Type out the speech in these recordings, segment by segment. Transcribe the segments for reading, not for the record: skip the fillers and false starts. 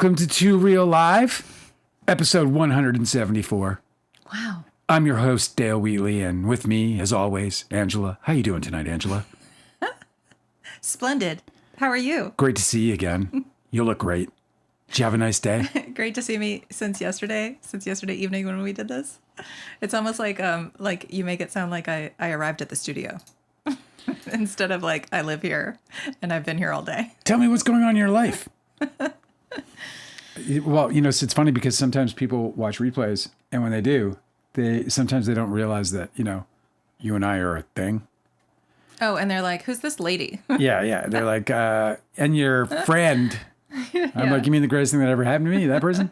Welcome to Too Real Live, episode 174. Wow. I'm your host, Dale Wheatley, and with me, as always, Angela. How you doing tonight, Angela? Splendid. How are you? Great to see you again. You look great. Did you have a nice day? Great to see me since yesterday evening when we did this. It's almost like you make it sound like I arrived at the studio instead of like I live here and I've been here all day. Tell me what's going on in your life. Well, you know, it's funny because sometimes people watch replays, and when they do, sometimes they don't realize that, you know, you and I are a thing. Oh, and they're like, who's this lady? Yeah. They're like, and your friend. I'm like, you mean the greatest thing that ever happened to me? That person?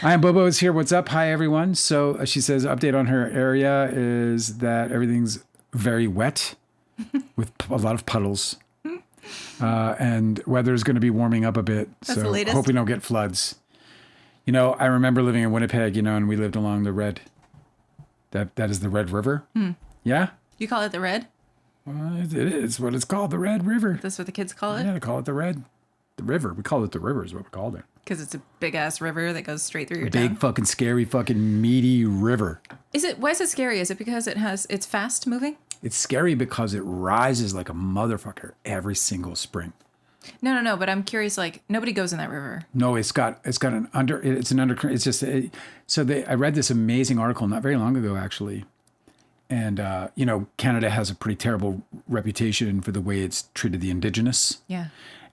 I am Bobo is here. What's up? Hi, everyone. So she says, update on her area is that everything's very wet with a lot of puddles. And weather's going to be warming up a bit. That's so the latest. hope we don't get floods. You know, I remember living in Winnipeg, you know, and we lived along the Red. That is the Red River. Yeah? You call it the Red? It is what it's called, the Red River. That's what the kids call it? Yeah, they call it the Red. The river. We call it the river is what we called it. Because it's a big ass river that goes straight through your Big town. fucking scary fucking meaty river. Why is it scary? Is it because it's fast moving? It's scary because it rises like a motherfucker every single spring. No, but I'm curious, like, nobody goes in that river. No, it's an undercurrent. It's just, I read this amazing article not very long ago, actually. And, you know, Canada has a pretty terrible reputation for the way it's treated the Indigenous. Yeah.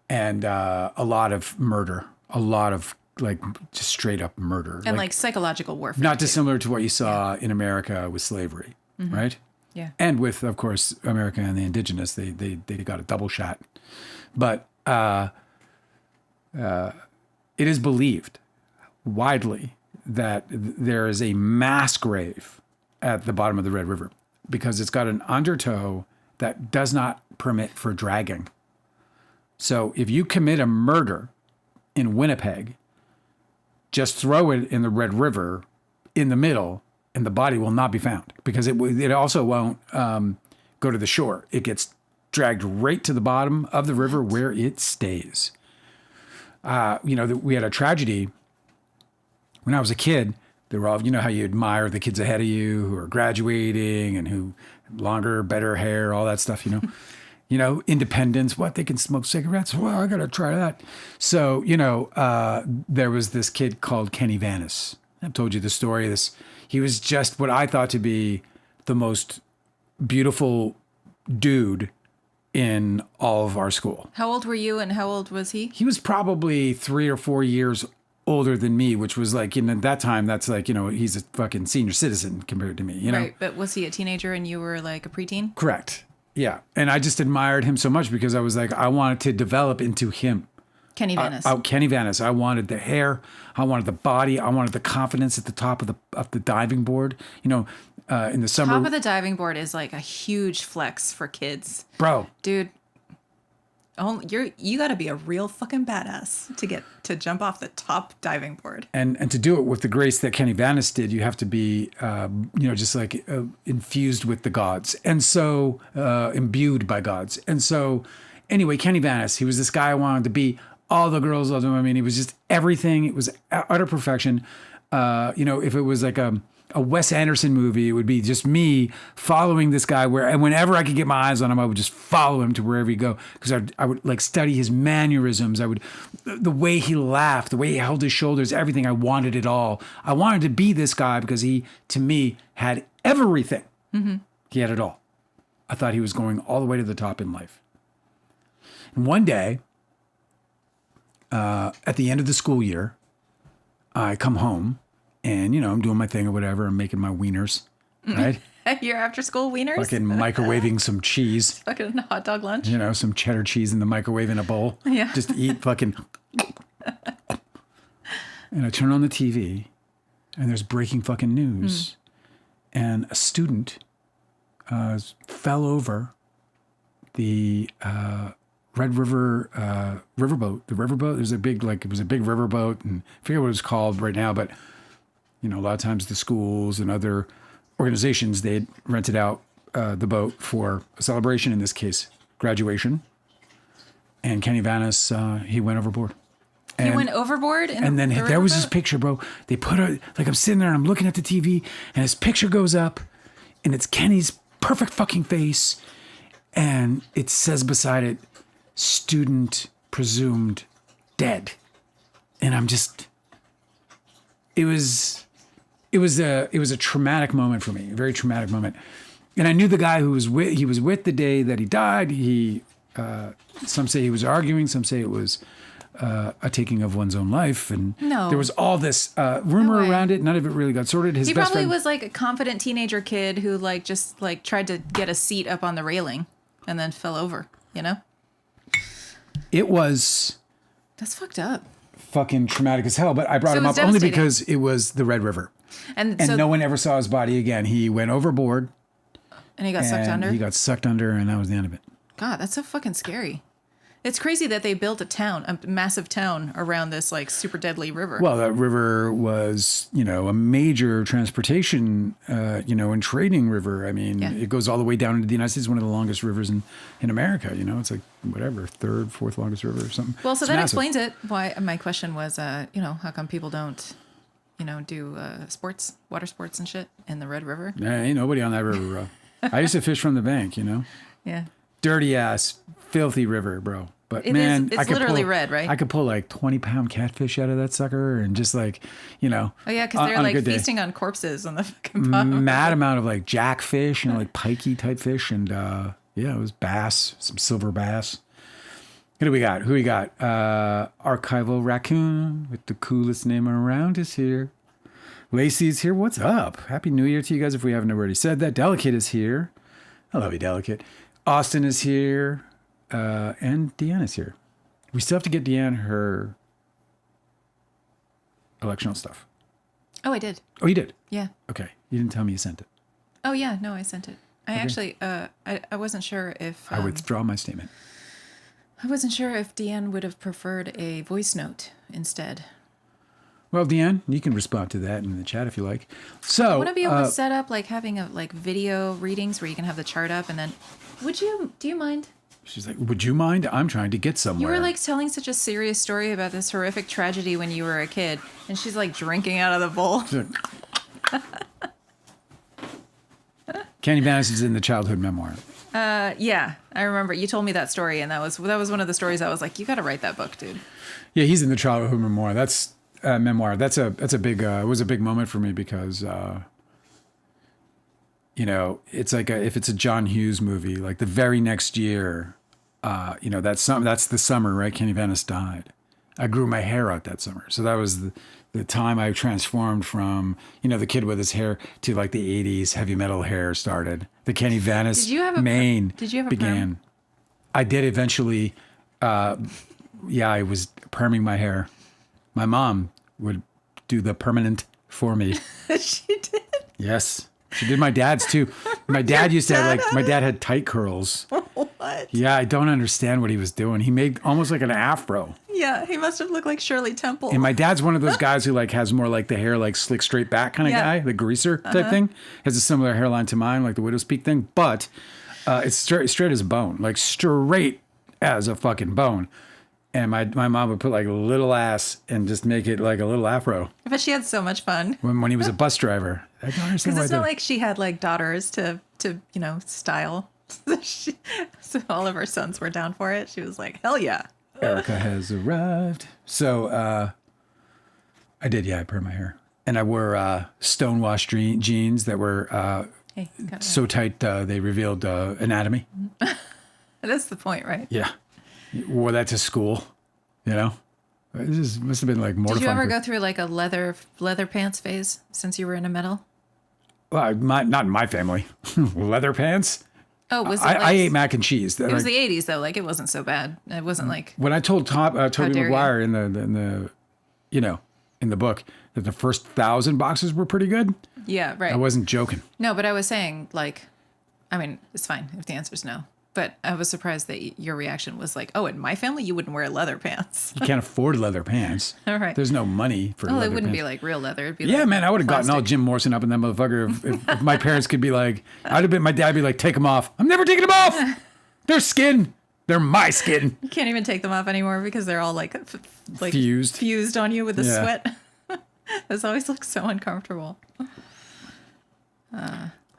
And a lot of murder, a lot of like just straight up murder. And like psychological warfare. Not dissimilar to what you saw in America with slavery, right? Yeah. And with, of course, America and the Indigenous, they got a double shot. But it is believed widely that there is a mass grave at the bottom of the Red River because it's got an undertow that does not permit for dragging. So if you commit a murder in Winnipeg, just throw it in the Red River in the middle and the body will not be found because it also won't go to the shore. It gets dragged right to the bottom of the river where it stays. You know, we had a tragedy when I was a kid. They were all, you know how you admire the kids ahead of you who are graduating and who have longer, better hair, all that stuff, you know. You know, independence, what, they can smoke cigarettes? Well, I got to try that. So, you know, there was this kid called Kenny Vanis. I've told you the story. He was just what I thought to be the most beautiful dude in all of our school. How old were you and how old was he? He was probably 3 or 4 years older than me, which was like, you know, at that time, that's like, you know, he's a fucking senior citizen compared to me, you know? Right, but was he a teenager and you were like a preteen? Correct. Yeah. And I just admired him so much because I was like, I wanted to develop into him. Kenny Vanis. Kenny Vanis. I wanted the hair. I wanted the body. I wanted the confidence at the top of the diving board. You know, in the summer. Top of the diving board is like a huge flex for kids. Bro. Dude. Oh, you got to be a real fucking badass to jump off the top diving board. And to do it with the grace that Kenny Vanis did, you have to be, you know, just like infused with the gods. And so imbued by gods. And so anyway, Kenny Vanis, he was this guy I wanted to be. All the girls loved him. I mean, he was just everything. It was utter perfection. You know, if it was like a Wes Anderson movie, it would be just me following this guy and whenever I could get my eyes on him, I would just follow him to wherever he go. Because I would like study his mannerisms. The way he laughed, the way he held his shoulders, everything. I wanted it all. I wanted to be this guy because he, to me, had everything. Mm-hmm. He had it all. I thought he was going all the way to the top in life. And one day, at the end of the school year, I come home and, you know, I'm doing my thing or whatever. I'm making my wieners, right? Your after school wieners? Fucking microwaving some cheese. Fucking hot dog lunch? You know, some cheddar cheese in the microwave in a bowl. Yeah. Just eat fucking. And I turn on the TV and there's breaking fucking news. And a student fell over the Red River riverboat. The riverboat, it was a big riverboat, and I forget what it was called right now, but you know, a lot of times the schools and other organizations, they'd rented out the boat for a celebration, in this case, graduation. And Kenny Vanis, he went overboard. He went overboard? And then there was this picture, bro. They put I'm sitting there and I'm looking at the TV and his picture goes up and it's Kenny's perfect fucking face. And it says beside it, student presumed dead. And I'm just, it was a traumatic moment for me, a very traumatic moment. And I knew the guy he was with the day that he died. Some say he was arguing, some say it was a taking of one's own life, and there was all this rumor around it. None of it really got sorted. He probably was like a confident teenager kid who just tried to get a seat up on the railing and then fell over, you know? That's fucked up. Fucking traumatic as hell, but I brought him up only because it was the Red River. And no one ever saw his body again. He went overboard. And he got sucked under? He got sucked under, and that was the end of it. God, that's so fucking scary. It's crazy that they built a massive town around this super deadly river. Well, that river was, a major transportation, and trading river. I mean, It goes all the way down into the United States, one of the longest rivers in America. It's like whatever, third, fourth longest river or something. Well, so that explains it. Why my question was, how come people don't, do sports, water sports and shit in the Red River? Ain't nobody on that river, bro. I used to fish from the bank, Yeah. Dirty ass, filthy river, bro. But it's literally red, right? I could pull 20-pound catfish out of that sucker and just Oh yeah, because they're feasting on corpses on the fucking bottom. Mad amount of jackfish, pikey type fish, and it was bass, some silver bass. Who do we got? Archival Raccoon with the coolest name around is here. Lacey's here. What's up? Happy New Year to you guys if we haven't already said that. Delicate is here. I love you, Delicate. Austin is here. And Deanne is here. We still have to get Deanne her electional stuff. Oh, I did. Oh, you did? Yeah. Okay. You didn't tell me you sent it. Oh, yeah. No, I sent it. I actually, I wasn't sure if... I withdraw my statement. I wasn't sure if Deanne would have preferred a voice note instead. Well, Deanne, you can respond to that in the chat if you like. So, I want to be able to set up having video readings where you can have the chart up and then... do you mind? She's like, would you mind? I'm trying to get somewhere. You were telling such a serious story about this horrific tragedy when you were a kid. And she's drinking out of the bowl. Candy Vanish is in the childhood memoir. Yeah, I remember. You told me that story, and that was one of the stories I was like, you got to write that book, dude. Yeah, he's in the childhood memoir. That's memoir. That's a big. It was a big moment for me because, it's if it's a John Hughes movie, the very next year, that's the summer, right? Kenny Vanish died. I grew my hair out that summer, so that was the time I transformed from the kid with his hair to the 80s heavy metal hair started. The Kenny Vanish mane began. Perm? I did eventually. I was perming my hair. My mom would do the permanent for me. She did? Yes. She did my dad's too. My dad used to have my dad had tight curls. What? Yeah, I don't understand what he was doing. He made almost like an afro. Yeah, he must have looked like Shirley Temple. And my dad's one of those guys who has more the hair slick straight back kind of guy, the greaser type thing. Has a similar hairline to mine, the widow's peak thing, but it's straight as a bone, straight as a fucking bone. And my mom would put a little ass and just make it a little afro. I bet she had so much fun. When he was a bus driver. I don't understand why. Because it's not like she had daughters to style. So all of her sons were down for it. She was like, hell yeah. Erica has arrived. So I did, I permed my hair. And I wore stonewashed jeans that were so tight they revealed anatomy. That's the point, right? Yeah. Wore that to school, It just must have been mortifying. Did you ever go through a leather pants phase since you were into metal? Well, not in my family. Leather pants? Oh, was it I ate mac and cheese. It was the 80s though. It wasn't so bad. It wasn't when I told Tobey Maguire in the book that the first 1,000 boxes were pretty good. Yeah, right. I wasn't joking. No, but I was saying it's fine if the answer's no. But I was surprised that your reaction was oh, in my family, you wouldn't wear leather pants. You can't afford leather pants. All right. There's no money for leather pants. Well, it wouldn't be real leather. It'd be man, I would have gotten all Jim Morrison up in that motherfucker if my parents could be I'd have been, my dad would be take them off. I'm never taking them off. They're skin. They're my skin. You can't even take them off anymore because they're all like fused on you with the sweat. This always looks so uncomfortable.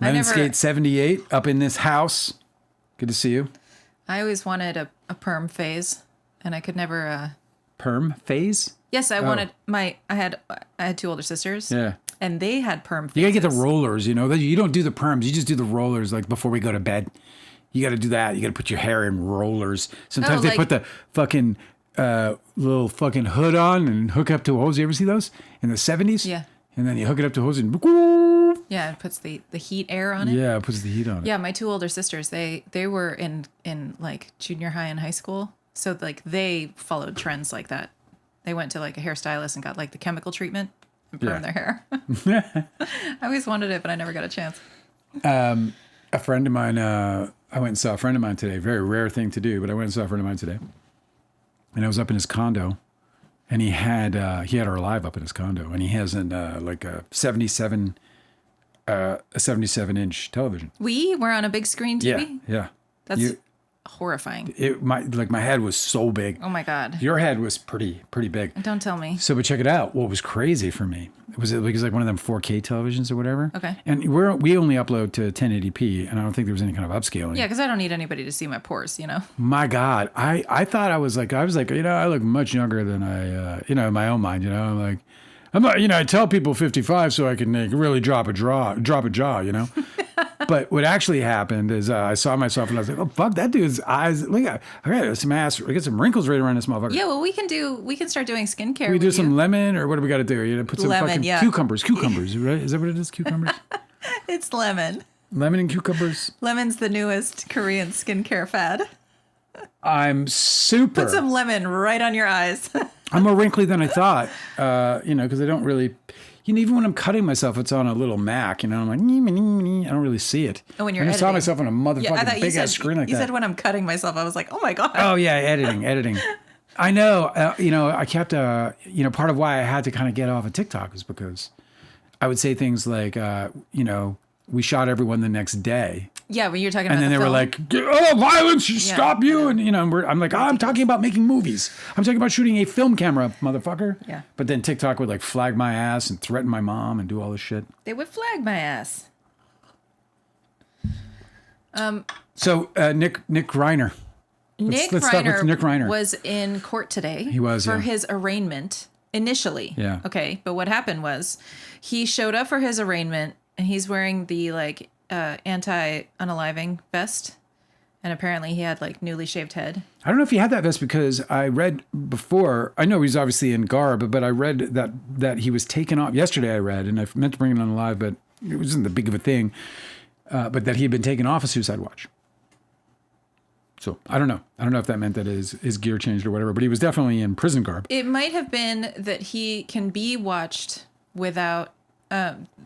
Lemonscape 78 up in this house. Good to see you. I always wanted a perm phase, and I could never. Perm phase? Yes, I wanted I had 2 older sisters. Yeah. And they had perm phases. You gotta get the rollers, you know. You don't do the perms. You just do the rollers like before we go to bed. You got to do that. You got to put your hair in rollers. Sometimes they put the fucking little fucking hood on and hook up to a hose. You ever see those in the 70s? Yeah. And then you hook it up to a hose and yeah, it puts the heat air on it. Yeah, it puts the heat on it. Yeah, my 2 older sisters, they were in like junior high and high school. So like they followed trends like that. They went to like a hairstylist and got like the chemical treatment and perm their hair. I always wanted it, but I never got a chance. A friend of mine, I went and saw a friend of mine today. Very rare thing to do, but I went and saw a friend of mine today. And I was up in his condo, and he had our live up in his condo, and he has like a 77-inch television. We were on a big screen TV? Yeah. That's horrifying. My head was so big. Oh my God. Your head was pretty big. Don't tell me. So, but check it out. What was crazy for me was it was like one of them 4K televisions or whatever. Okay. And we only upload to 1080p, and I don't think there was any kind of upscaling. Yeah, because I don't need anybody to see my pores, you know. My God, I thought I was like, you know, I look much younger than I, you know, in my own mind, you know, I'm not, you know, I tell people 55 so I can like, really drop a jaw, you know. But what actually happened is I saw myself and I was like, oh, fuck, that dude's eyes. Look at, I got some ass. I got some wrinkles right around this motherfucker. Yeah, well, we can start doing skincare. We do some lemon, or what do we got to do? You know, put some fucking cucumbers, right? Is that what it is? Cucumbers? It's lemon. Lemon and cucumbers. Lemon's the newest Korean skincare fad. I'm super. Put some lemon right on your eyes. I'm more wrinkly than I thought, you know, because I don't really, you know, even when I'm cutting myself, it's on a little Mac, you know, I'm like, I don't really see it. Oh, when you're I editing. saw myself on a motherfucking big ass screen like that. You said when I'm cutting myself, I was like, oh my God. Oh, yeah, editing. I know, you know, I kept, you know, part of why I had to kind of get off of TikTok is because I would say things like, you know, we shot everyone the next day. Yeah, when you're talking about and then the they film. were like, "Oh, violence! Stop you!" And you know, I'm like, I'm talking about making movies. I'm talking about shooting a film camera, motherfucker. Yeah. But then TikTok would like flag my ass and threaten my mom and do all this shit. They would flag my ass. So Nick Reiner. Nick Let's start with Nick Reiner. Was in court today. He was for his arraignment initially. Yeah. Okay, but what happened was he showed up for his arraignment and he's wearing the like anti-unaliving vest, and apparently he had like newly shaved head. I don't know if he had that vest because I read before. I know he's obviously in garb, but I read that he was taken off yesterday. I read, and I meant to bring it on live, but it wasn't that big of a thing. But that he had been taken off of Suicide Watch. So I don't know. I don't know if that meant that his gear changed or whatever. But he was definitely in prison garb. It might have been that he can be watched without.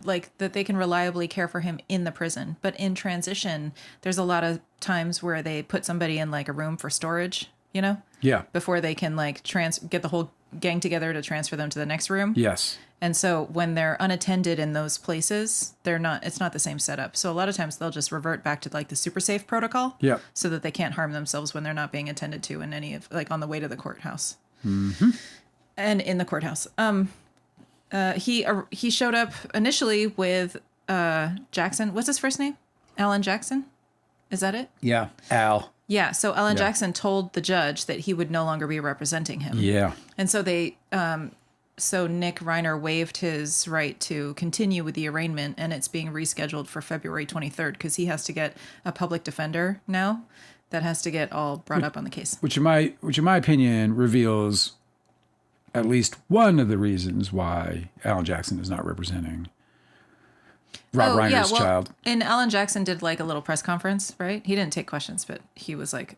Like that they can reliably care for him in the prison. But in transition, there's a lot of times where they put somebody in like a room for storage, you know? Yeah. Before they can like get the whole gang together to transfer them to the next room. Yes. And so when they're unattended in those places, it's not the same setup. So a lot of times they'll just revert back to like the super safe protocol. Yeah. So that they can't harm themselves when they're not being attended to in any of like on the way to the courthouse. Mm-hmm. And in the courthouse. He showed up initially with Jackson. What's his first name? Alan Jackson? Is that it? Yeah. Al. Yeah. So Alan Jackson told the judge that he would no longer be representing him. Yeah. And so so Nick Reiner waived his right to continue with the arraignment, and it's being rescheduled for February 23rd because he has to get a public defender now that has to get all brought up on the case. Which in my opinion reveals at least one of the reasons why Alan Jackson is not representing Rob Reiner's child. And Alan Jackson did like a little press conference, right? He didn't take questions, but he was like,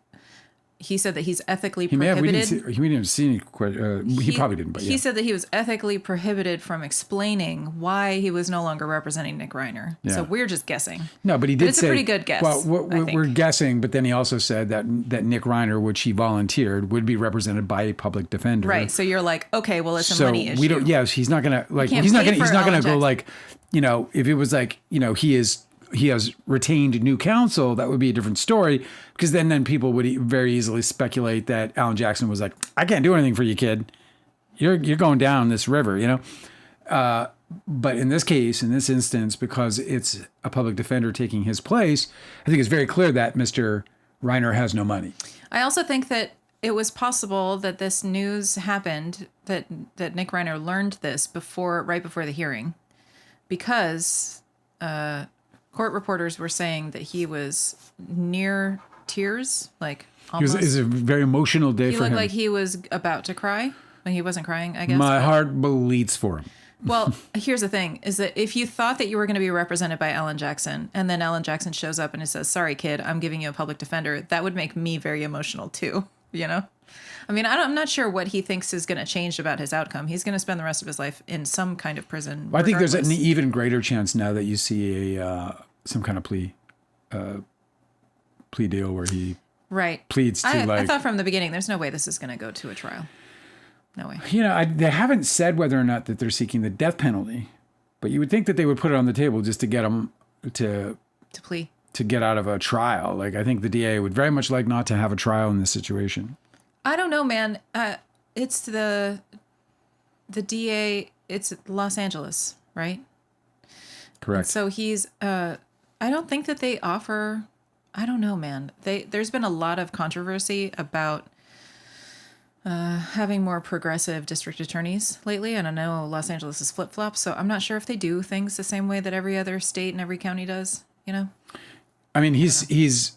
he said that he's ethically prohibited. We didn't see any questions. He probably didn't, but yeah. He said that he was ethically prohibited from explaining why he was no longer representing Nick Reiner. Yeah. So we're just guessing. No, but he did say... It's a pretty good guess. Well, we're guessing, but then he also said that Nick Reiner, which he volunteered, would be represented by a public defender. Right. So you're like, okay, well, it's a money issue. We don't... Yes, he's not going to... Like, he's not going to go like... You know, if it was like, you know, he is he has retained new counsel, that would be a different story, because then people would very easily speculate that Alan Jackson was like, I can't do anything for you, kid. You're going down this river, you know? But in this case, in this instance, because it's a public defender taking his place, I think it's very clear that Mr. Reiner has no money. I also think that it was possible that this news happened, that Nick Reiner learned this right before the hearing, because court reporters were saying that he was near tears, like almost. It was a very emotional day for him. He looked like he was about to cry, but he wasn't crying, I guess. My heart bleeds for him. Well, here's the thing, is that if you thought that you were going to be represented by Alan Jackson, and then Alan Jackson shows up and he says, sorry, kid, I'm giving you a public defender, that would make me very emotional too, you know? I mean, I'm not sure what he thinks is going to change about his outcome. He's going to spend the rest of his life in some kind of prison. Well, I think there's an even greater chance now that you see some kind of plea deal where he pleads to I thought from the beginning, there's no way this is going to go to a trial. No way. You know, they haven't said whether or not that they're seeking the death penalty, but you would think that they would put it on the table just to get them to plea, to get out of a trial. Like, I think the DA would very much like not to have a trial in this situation. I don't know, man. It's the DA. It's Los Angeles, right? Correct. And so he's. I don't think that they offer. I don't know, man. There's been a lot of controversy about having more progressive district attorneys lately, and I know Los Angeles is flip-flop, so I'm not sure if they do things the same way that every other state and every county does, you know? I mean, he's his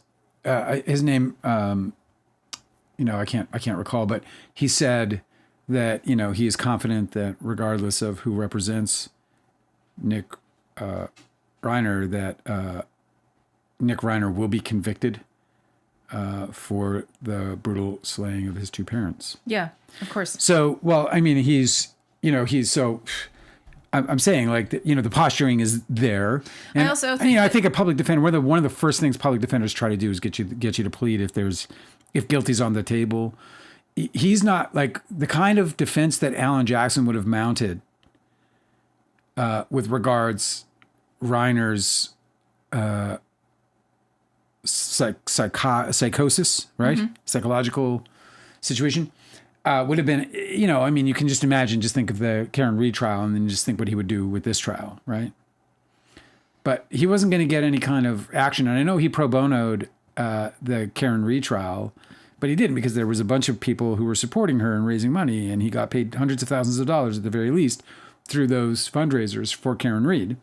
name, you know, I can't recall, but he said that, you know, he is confident that regardless of who represents Nick Reiner, that Nick Reiner will be convicted for the brutal slaying of his two parents. Yeah, of course. So, well, I mean, I'm saying, like, you know, the posturing is there. And, I also think I think a public defender, one of the first things public defenders try to do is get you to plead if guilty's on the table. He's not like the kind of defense that Alan Jackson would have mounted with regards Reiner's psychosis, right? Mm-hmm. Psychological situation would have been, you know, I mean, you can just imagine, just think of the Karen Reed trial and then just think what he would do with this trial, right? But he wasn't going to get any kind of action. And I know he pro bonoed the Karen Reed trial, but he didn't, because there was a bunch of people who were supporting her and raising money, and he got paid hundreds of thousands of dollars at the very least through those fundraisers for Karen Reed.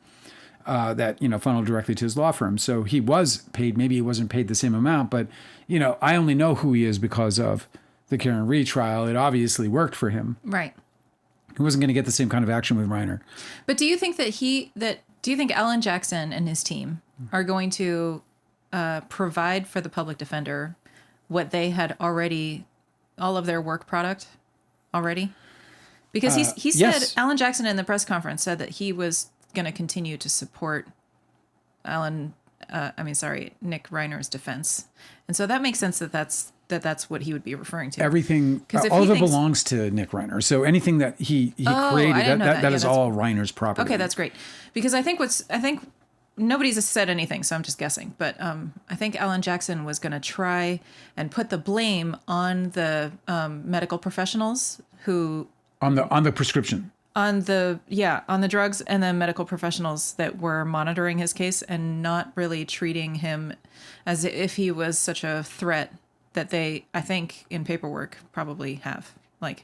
That, you know, funneled directly to his law firm. So he was paid. Maybe he wasn't paid the same amount, but, you know, I only know who he is because of the Karen Reed trial. It obviously worked for him. Right. He wasn't going to get the same kind of action with Reiner. But do you think do you think Alan Jackson and his team are going to provide for the public defender what they had already, all of their work product already? Because he said, yes. Alan Jackson in the press conference said that he was going to continue to support Nick Reiner's defense. And so that makes sense that that's what he would be referring to. Everything, all of it belongs to Nick Reiner. So anything that he created, that is all Reiner's property. Okay, that's great. Because I think nobody's said anything, so I'm just guessing. But I think Alan Jackson was going to try and put the blame on the medical professionals who on the prescription. On the drugs and the medical professionals that were monitoring his case and not really treating him as if he was such a threat that they, I think, in paperwork probably have. Like,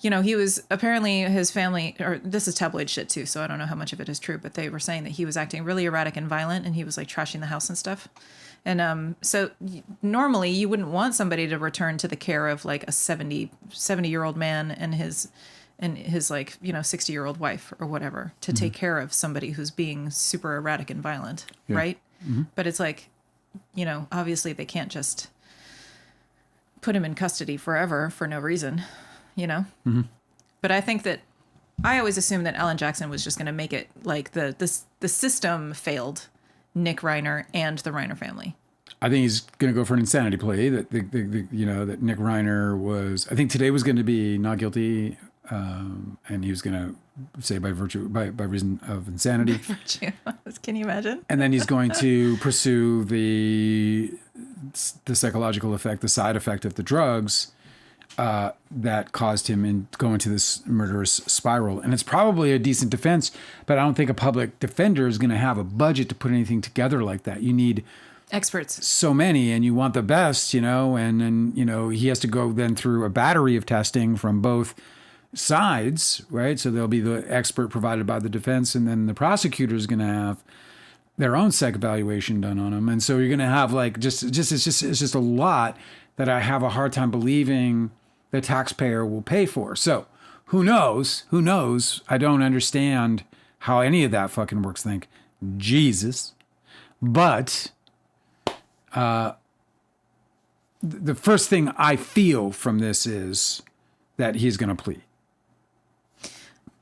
you know, he was apparently his family, or this is tabloid shit too, so I don't know how much of it is true, but they were saying that he was acting really erratic and violent, and he was like trashing the house and stuff. And so normally you wouldn't want somebody to return to the care of like a 70-year-old man and his like, you know, 60-year-old wife or whatever to take care of somebody who's being super erratic and violent, right? Mm-hmm. But it's like, you know, obviously they can't just put him in custody forever for no reason, you know? Mm-hmm. But I think that I always assumed that Alan Jackson was just going to make it like the system failed Nick Reiner and the Reiner family. I think he's going to go for an insanity plea that that Nick Reiner was, I think today was going to be not guilty. And he was going to say by reason of insanity. Can you imagine? And then he's going to pursue the psychological effect, the side effect of the drugs that caused him to go into this murderous spiral. And it's probably a decent defense, but I don't think a public defender is going to have a budget to put anything together like that. You need experts, so many, and you want the best, and he has to go then through a battery of testing from both sides, right? So there'll be the expert provided by the defense, and then the prosecutor is going to have their own psych evaluation done on them. And so you're going to have like it's just a lot that I have a hard time believing the taxpayer will pay for. So who knows? I don't understand how any of that fucking works. Thank Jesus. But the first thing I feel from this is that he's going to plead.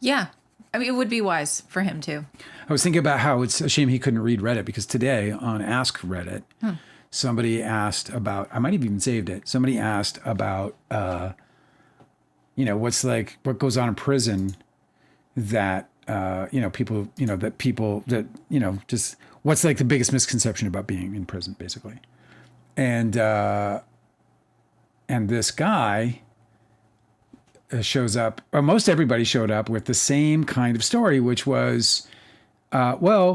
Yeah. I mean, it would be wise for him too. I was thinking about how it's a shame he couldn't read Reddit, because today on Ask Reddit, somebody asked about, I might have even saved it. Somebody asked about, what goes on in prison that, just what's like the biggest misconception about being in prison, basically. And this guy shows up, or most everybody showed up with the same kind of story, which was, it's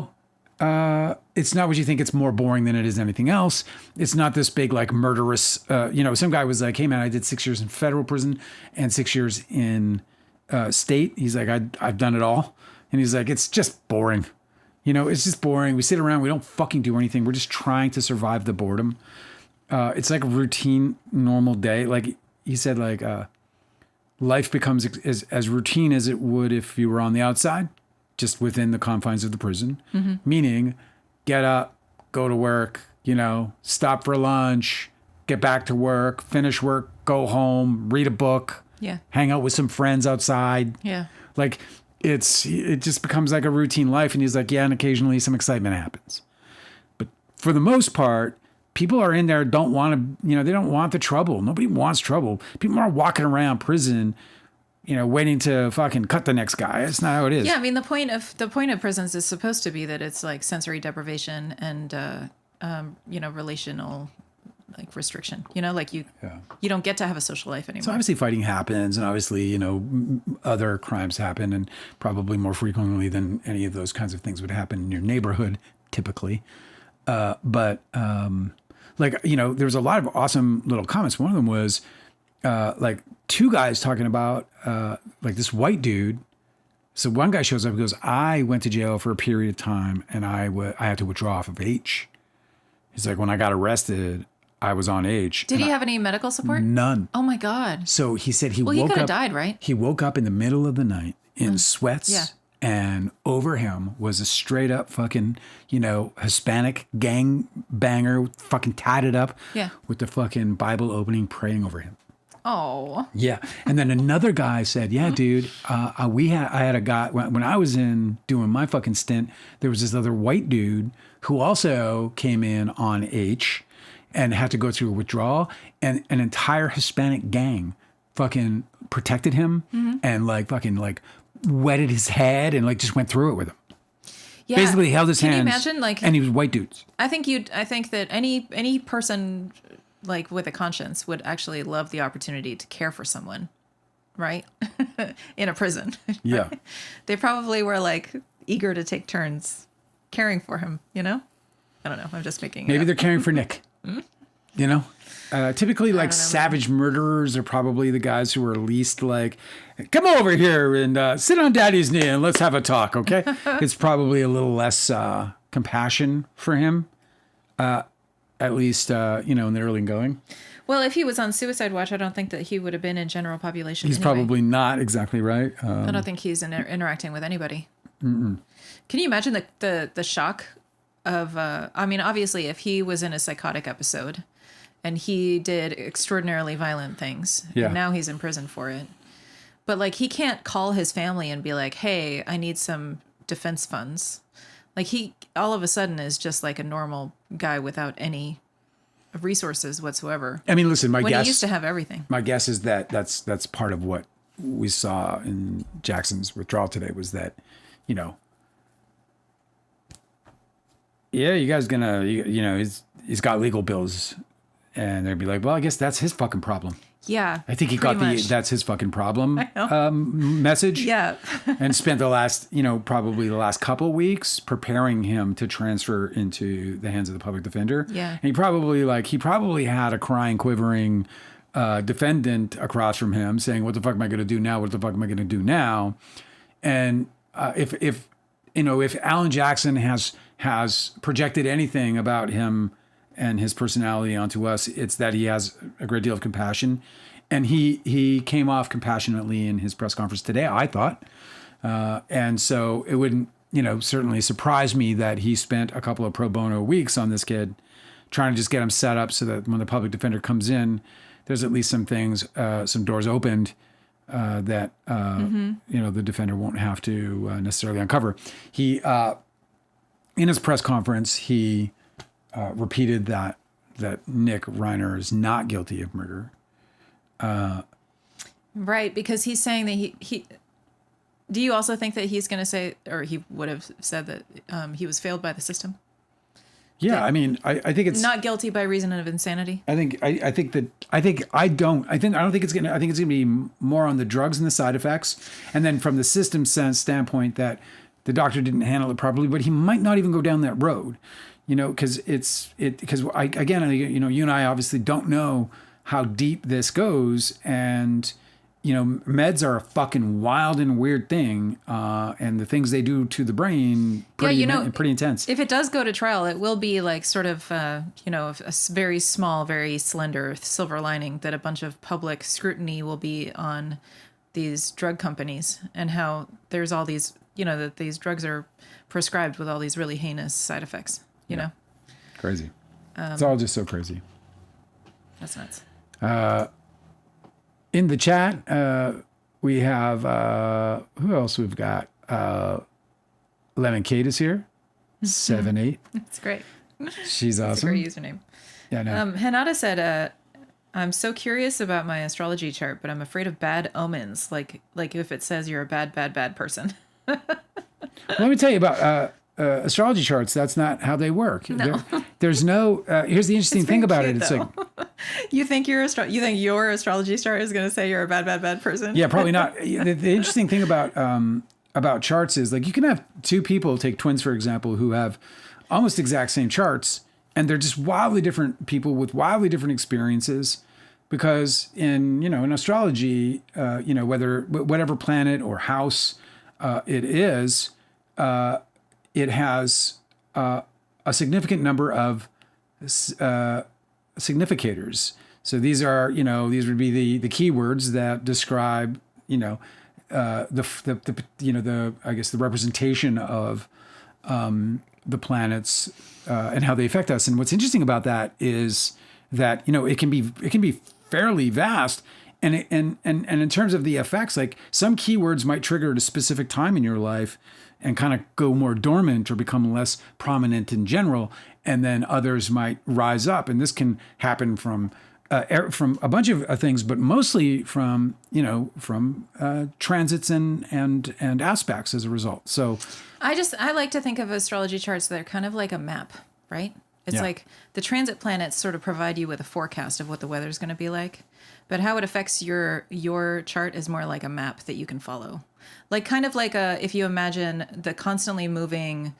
not what you think. It's more boring than it is anything else. It's not this big, like, murderous, some guy was like, hey man, I did 6 years in federal prison and 6 years in state. He's like, I've done it all. And he's like, it's just boring. It's just boring. We sit around, we don't fucking do anything. We're just trying to survive the boredom. It's like a routine, normal day. Like he said, like, life becomes as routine as it would if you were on the outside, just within the confines of the prison. Mm-hmm. Meaning, get up, go to work, stop for lunch, get back to work, finish work, go home, read a book, hang out with some friends outside. Yeah. Like, it just becomes like a routine life. And he's like, yeah, and occasionally some excitement happens. But for the most part, people are in there, don't want to, they don't want the trouble. Nobody wants trouble. People are walking around prison, waiting to fucking cut the next guy. That's not how it is. Yeah, I mean, the point of prisons is supposed to be that it's like sensory deprivation and, relational like restriction. Like you don't get to have a social life anymore. So obviously fighting happens, and obviously, other crimes happen, and probably more frequently than any of those kinds of things would happen in your neighborhood, typically. But there was a lot of awesome little comments. One of them was like two guys talking about like this white dude. So one guy shows up and goes, I went to jail for a period of time and I had to withdraw off of H. He's like, when I got arrested, I was on H. Did he have any medical support? None. Oh my God. So he said he woke he up. could have died, right? He woke up in the middle of the night in sweats. Yeah. And over him was a straight up fucking, Hispanic gang banger, fucking tatted up with the fucking Bible opening, praying over him. Oh. Yeah. And then another guy said, yeah, dude, I had a guy, when I was in doing my fucking stint, there was this other white dude who also came in on H and had to go through a withdrawal, and an entire Hispanic gang fucking protected him and wetted his head and just went through it with him. Yeah. Basically held his hands. Can you imagine, and he was white dudes. I think that any person with a conscience would actually love the opportunity to care for someone, right? In a prison. Yeah. They probably were eager to take turns caring for him, I don't know. I'm just making Maybe they're caring for Nick. Typically, savage murderers are probably the guys who are least come over here and sit on daddy's knee and let's have a talk, okay? It's probably a little less compassion for him, at least, in the early going. Well, if he was on suicide watch, I don't think that he would have been in general population. He's probably not exactly right. I don't think he's interacting with anybody. Mm-mm. Can you imagine the shock of, obviously, if he was in a psychotic episode and he did extraordinarily violent things, and now he's in prison for it. But he can't call his family and be like, hey, I need some defense funds. He all of a sudden is just a normal guy without any resources whatsoever. I mean, listen, when he used to have everything. My guess is that that's part of what we saw in Jackson's withdrawal today was that, yeah, you guys gonna, you know, he's got legal bills. And they'd be like, well, I guess that's his fucking problem. Yeah. I think he got that's his fucking problem message. Yeah. And spent the last, you know, probably the last couple of weeks preparing him to transfer into the hands of the public defender. Yeah. And he probably had a crying, quivering defendant across from him saying, what the fuck am I going to do now? What the fuck am I going to do now? And if Alan Jackson has projected anything about him and his personality onto us, it's that he has a great deal of compassion. And he came off compassionately in his press conference today, I thought. And so it wouldn't, you know, certainly surprise me that he spent a couple of pro bono weeks on this kid, trying to just get him set up so that when the public defender comes in, there's at least some things, some doors opened that, you know, the defender won't have to necessarily uncover. He, in his press conference, he repeated that Nick Reiner is not guilty of murder. Right, because he's saying that he. Do you also think that he's going to say, or he would have said that he was failed by the system? Yeah, I mean, I think it's not guilty by reason of insanity. I don't think it's gonna be more on the drugs and the side effects, and then from the system sense standpoint that the doctor didn't handle it properly, but he might not even go down that road. You know, because you know, you and I obviously don't know how deep this goes, and you know, meds are a fucking wild and weird thing, and the things they do to the brain, pretty intense. If it does go to trial, it will be like sort of, you know, a very small, very slender silver lining that a bunch of public scrutiny will be on these drug companies and how there's all these, you know, that these drugs are prescribed with all these really heinous side effects. You know, crazy. It's all just so crazy. That's nuts. In the chat, we have who else we've got? Lemon Kate is here. 7-8. That's great. She's awesome. That's a great username. Yeah, no. Hanada said, "I'm so curious about my astrology chart, but I'm afraid of bad omens. Like if it says you're a bad person." Let me tell you about. Astrology charts, that's not how they work. No. There's no here's the interesting thing about it. It's though. Like you think your astrology chart is going to say you're a bad person? Yeah, probably not. The interesting thing about charts is like you can have two people, take twins for example, who have almost exact same charts, and they're just wildly different people with wildly different experiences, because in astrology, whatever planet or house it is, it has a significant number of significators. So these would be the keywords that describe the representation of the planets and how they affect us. And what's interesting about that is that it can be fairly vast. And in terms of the effects, like some keywords might trigger at a specific time in your life and kind of go more dormant or become less prominent in general, and then others might rise up. And this can happen from a bunch of things, but mostly from transits and aspects as a result. So I like to think of astrology charts. They're kind of like a map, right? It's like the transit planets sort of provide you with a forecast of what the weather's going to be like, but how it affects your chart is more like a map that you can follow. Like kind of like if you imagine the constantly moving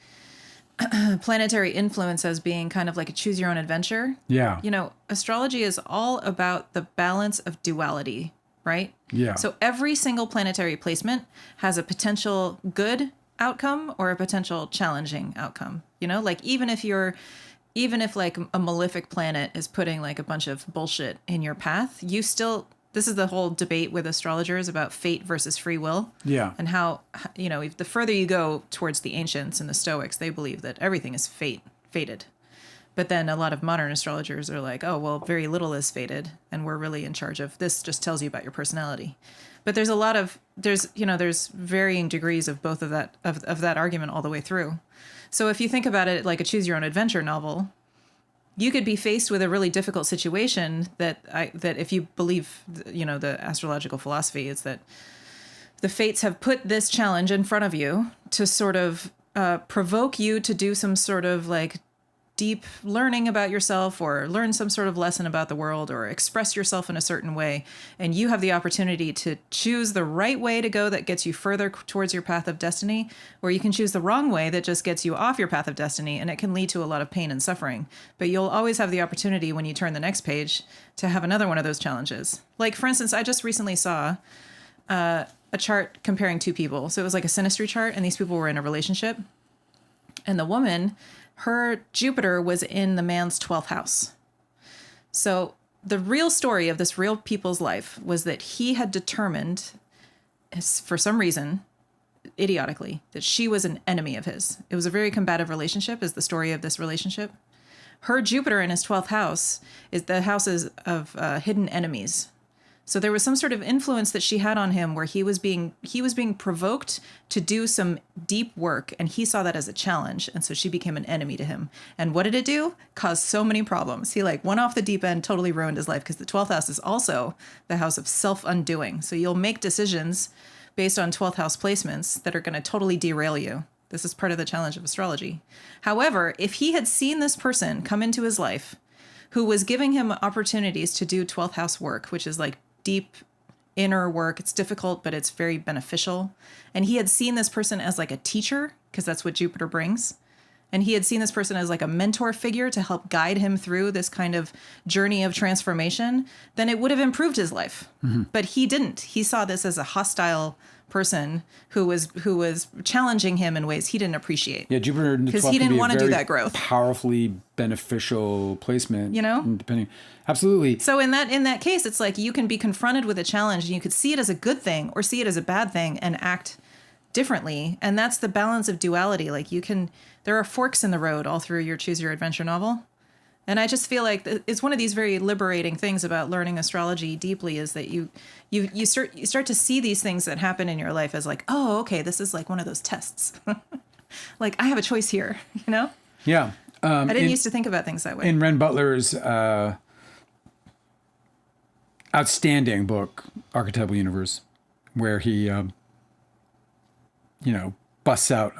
planetary influence as being kind of like a choose your own adventure. Yeah. Astrology is all about the balance of duality, right? Yeah. So every single planetary placement has a potential good outcome or a potential challenging outcome. Like even if like a malefic planet is putting like a bunch of bullshit in your path, this is the whole debate with astrologers about fate versus free will. Yeah. And how, if the further you go towards the ancients and the Stoics, they believe that everything is fated. But then a lot of modern astrologers are like, oh, well, very little is fated, and we're really in charge of this. Just tells you about your personality. But there's there's varying degrees of both of that argument all the way through. So if you think about it like a choose your own adventure novel, you could be faced with a really difficult situation that if you believe, the astrological philosophy is that the fates have put this challenge in front of you to sort of provoke you to do some sort of like deep learning about yourself or learn some sort of lesson about the world or express yourself in a certain way. And you have the opportunity to choose the right way to go that gets you further towards your path of destiny, or you can choose the wrong way that just gets you off your path of destiny, and it can lead to a lot of pain and suffering. But you'll always have the opportunity when you turn the next page to have another one of those challenges. Like, for instance, I just recently saw a chart comparing two people. So it was like a synastry chart, and these people were in a relationship. And the woman, her Jupiter was in the man's 12th house. So the real story of this real people's life was that he had determined, for some reason, idiotically, that she was an enemy of his. It was a very combative relationship, is the story of this relationship. Her Jupiter in his 12th house is the houses of hidden enemies. So there was some sort of influence that she had on him where he was being provoked to do some deep work, and he saw that as a challenge, and so she became an enemy to him. And what did it do? Caused so many problems. He like went off the deep end, totally ruined his life, because the 12th house is also the house of self-undoing. So you'll make decisions based on 12th house placements that are going to totally derail you. This is part of the challenge of astrology. However, if he had seen this person come into his life who was giving him opportunities to do 12th house work, which is like deep inner work. It's difficult, but it's very beneficial. And he had seen this person as like a teacher, because that's what Jupiter brings. And he had seen this person as like a mentor figure to help guide him through this kind of journey of transformation, then it would have improved his life. Mm-hmm. But he didn't. He saw this as a hostile person who was challenging him in ways he didn't appreciate. Yeah, Jupiter in the 12th because he didn't want to do that growth. Powerfully beneficial placement, you know, depending. Absolutely. So in that case, it's like you can be confronted with a challenge and you could see it as a good thing or see it as a bad thing and act differently. And that's the balance of duality. Like there are forks in the road all through your Choose Your Adventure novel. And I just feel like it's one of these very liberating things about learning astrology deeply is that you start to see these things that happen in your life as like, oh, okay, this is like one of those tests. Like I have a choice here, you know? Yeah. I didn't used to think about things that way. In Ren Butler's outstanding book, Archetypal Universe, where he, busts out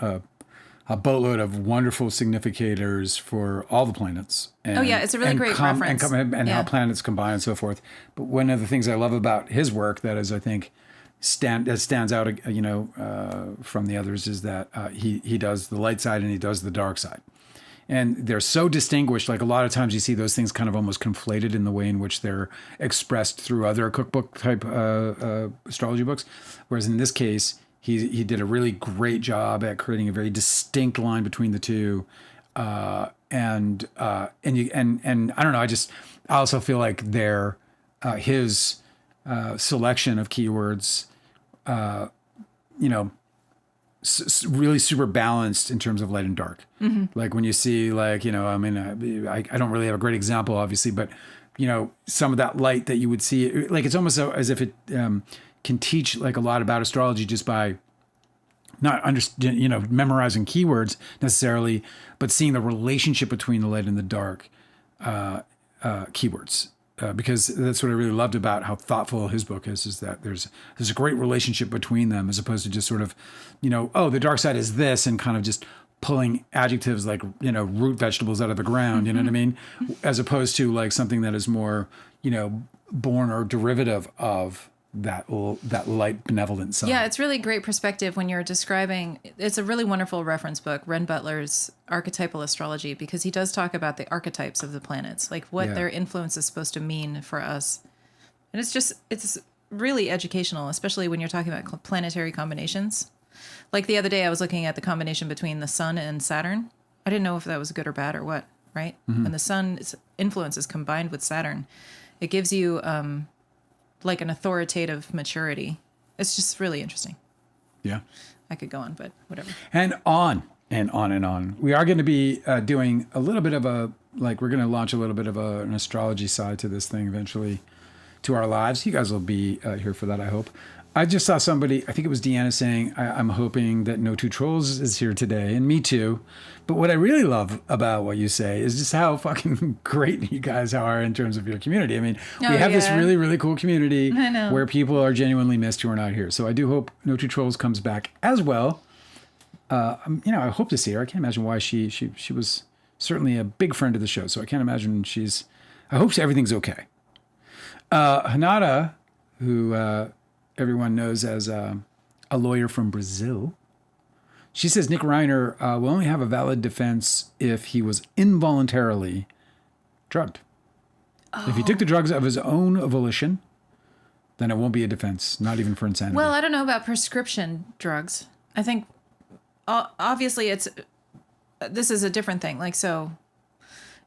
a boatload of wonderful significators for all the planets. And, it's a really great reference. And how planets combine and so forth. But one of the things I love about his work that is, I think, stands out, from the others is that he does the light side and he does the dark side. And they're so distinguished. Like a lot of times you see those things kind of almost conflated in the way in which they're expressed through other cookbook type astrology books. Whereas in this case, he did a really great job at creating a very distinct line between the two. And I don't know, I also feel like his selection of keywords, really super balanced in terms of light and dark. Mm-hmm. Like when you see I don't really have a great example, obviously, but some of that light that you would see, like it's almost as if it can teach like a lot about astrology just by not memorizing keywords necessarily, but seeing the relationship between the light and the dark keywords. Because that's what I really loved about how thoughtful his book is that there's a great relationship between them as opposed to just sort of, the dark side is this and kind of just pulling adjectives like, root vegetables out of the ground, you know what I mean? As opposed to like something that is more, born or derivative of that light benevolent side. Yeah, it's really great perspective when you're describing, it's a really wonderful reference book, Ren Butler's Archetypal Astrology, because he does talk about the archetypes of the planets, like what their influence is supposed to mean for us. And it's really educational, especially when you're talking about planetary combinations. Like the other day, I was looking at the combination between the sun and Saturn. I didn't know if that was good or bad or what, right? Mm-hmm. When the sun's influence is combined with Saturn, it gives you like an authoritative maturity. It's just really interesting. Yeah. I could go on, but whatever. And on and on and on. We are going to be doing a little bit of we're going to launch a little bit of an astrology side to this thing eventually to our lives. You guys will be here for that, I hope. I just saw somebody, I think it was Deanna, saying, I'm hoping that No Two Trolls is here today, and me too. But what I really love about what you say is just how fucking great you guys are in terms of your community. I mean, we have this really, really cool community where people are genuinely missed who are not here. So I do hope No Two Trolls comes back as well. I hope to see her. I can't imagine why she was certainly a big friend of the show. So I can't imagine I hope everything's okay. Hanada, who everyone knows as a lawyer from Brazil, she says Nick Reiner will only have a valid defense if he was involuntarily drugged. If he took the drugs of his own volition, then it won't be a defense, not even for insanity. Well, I don't know about prescription drugs. I think obviously this is a different thing. Like, so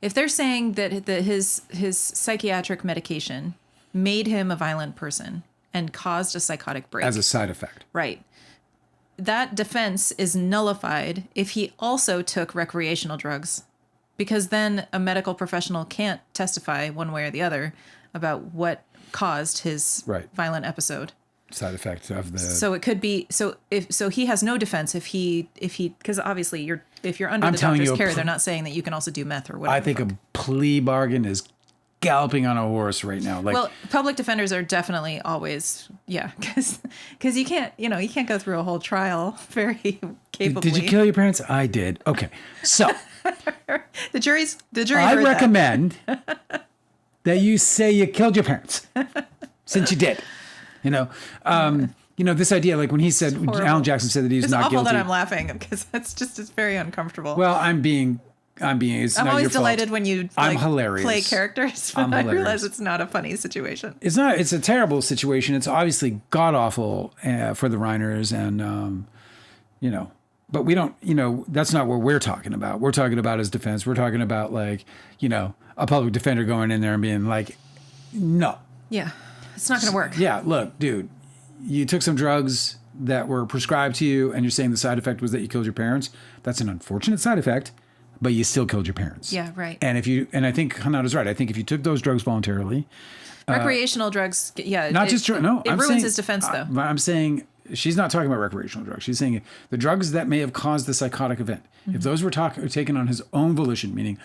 if they're saying that his psychiatric medication made him a violent person and caused a psychotic break as a side effect. Right. That defense is nullified if he also took recreational drugs, because then a medical professional can't testify one way or the other about what caused his violent episode. Side effect of the. So it could be so he has no defense if he because obviously if you're under the doctor's care, they're not saying that you can also do meth or whatever. I think a plea bargain is galloping on a horse right now. Like, well, public defenders are definitely always because you can't go through a whole trial very capably. Did you kill your parents? I did. Okay, so the jury. I recommend that you say you killed your parents since you did. This idea, like when he said, Alan Jackson said that he's not guilty. It's awful that I'm laughing because it's very uncomfortable. Well, I'm always delighted when you I'm hilarious. Play characters, but I realize it's not a funny situation. It's not. It's a terrible situation. It's obviously god awful for the Reiners, and but we don't. That's not what we're talking about. We're talking about his defense. We're talking about a public defender going in there and being like, no. Yeah, it's not going to work. Yeah, look, dude, you took some drugs that were prescribed to you, and you're saying the side effect was that you killed your parents. That's an unfortunate side effect. But you still killed your parents. Yeah, right. And I think Hanada's right. I think if you took those drugs voluntarily, recreational drugs, not just no, it ruins his defense though. I'm saying she's not talking about recreational drugs. She's saying the drugs that may have caused the psychotic event. Mm-hmm. If those were taken on his own volition, meaning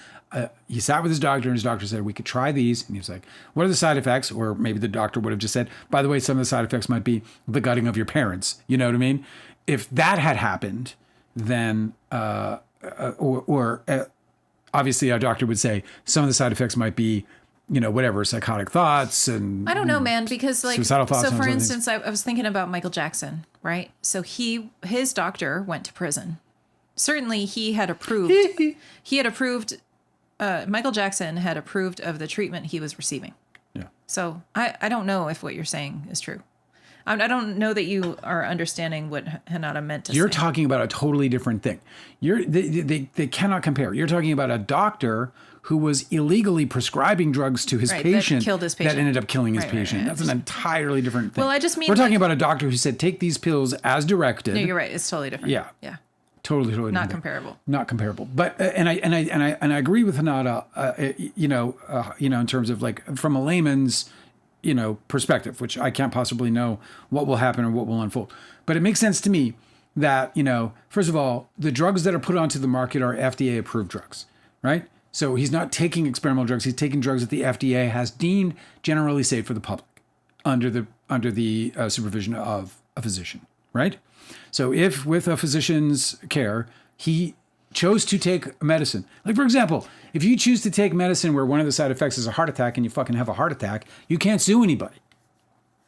he sat with his doctor and his doctor said we could try these, and he was like, "What are the side effects?" Or maybe the doctor would have just said, "By the way, some of the side effects might be the gutting of your parents." You know what I mean? If that had happened, then. Obviously our doctor would say some of the side effects might be, psychotic thoughts and I don't know, man, because suicidal thoughts. So for instance, I was thinking about Michael Jackson, right? So his doctor went to prison. Certainly he had approved. Michael Jackson had approved of the treatment he was receiving. Yeah. So I don't know if what you're saying is true. I don't know that you are understanding what Hanada meant to say. You're talking about a totally different thing. They cannot compare. You're talking about a doctor who was illegally prescribing drugs to his patient that killed his patient. That ended up killing his patient. Right. That's an entirely different thing. Well, I just mean we're talking about a doctor who said take these pills as directed. No, you're right. It's totally different. Yeah. Yeah. Totally not comparable. Not comparable. But and I agree with Hanada. In terms of from a layman's perspective, which I can't possibly know what will happen or what will unfold. But it makes sense to me that, first of all, the drugs that are put onto the market are FDA approved drugs, right? So he's not taking experimental drugs. He's taking drugs that the FDA has deemed generally safe for the public under the supervision of a physician, right? So if with a physician's care, he chose to take medicine. Like, for example, if you choose to take medicine where one of the side effects is a heart attack and you fucking have a heart attack, you can't sue anybody.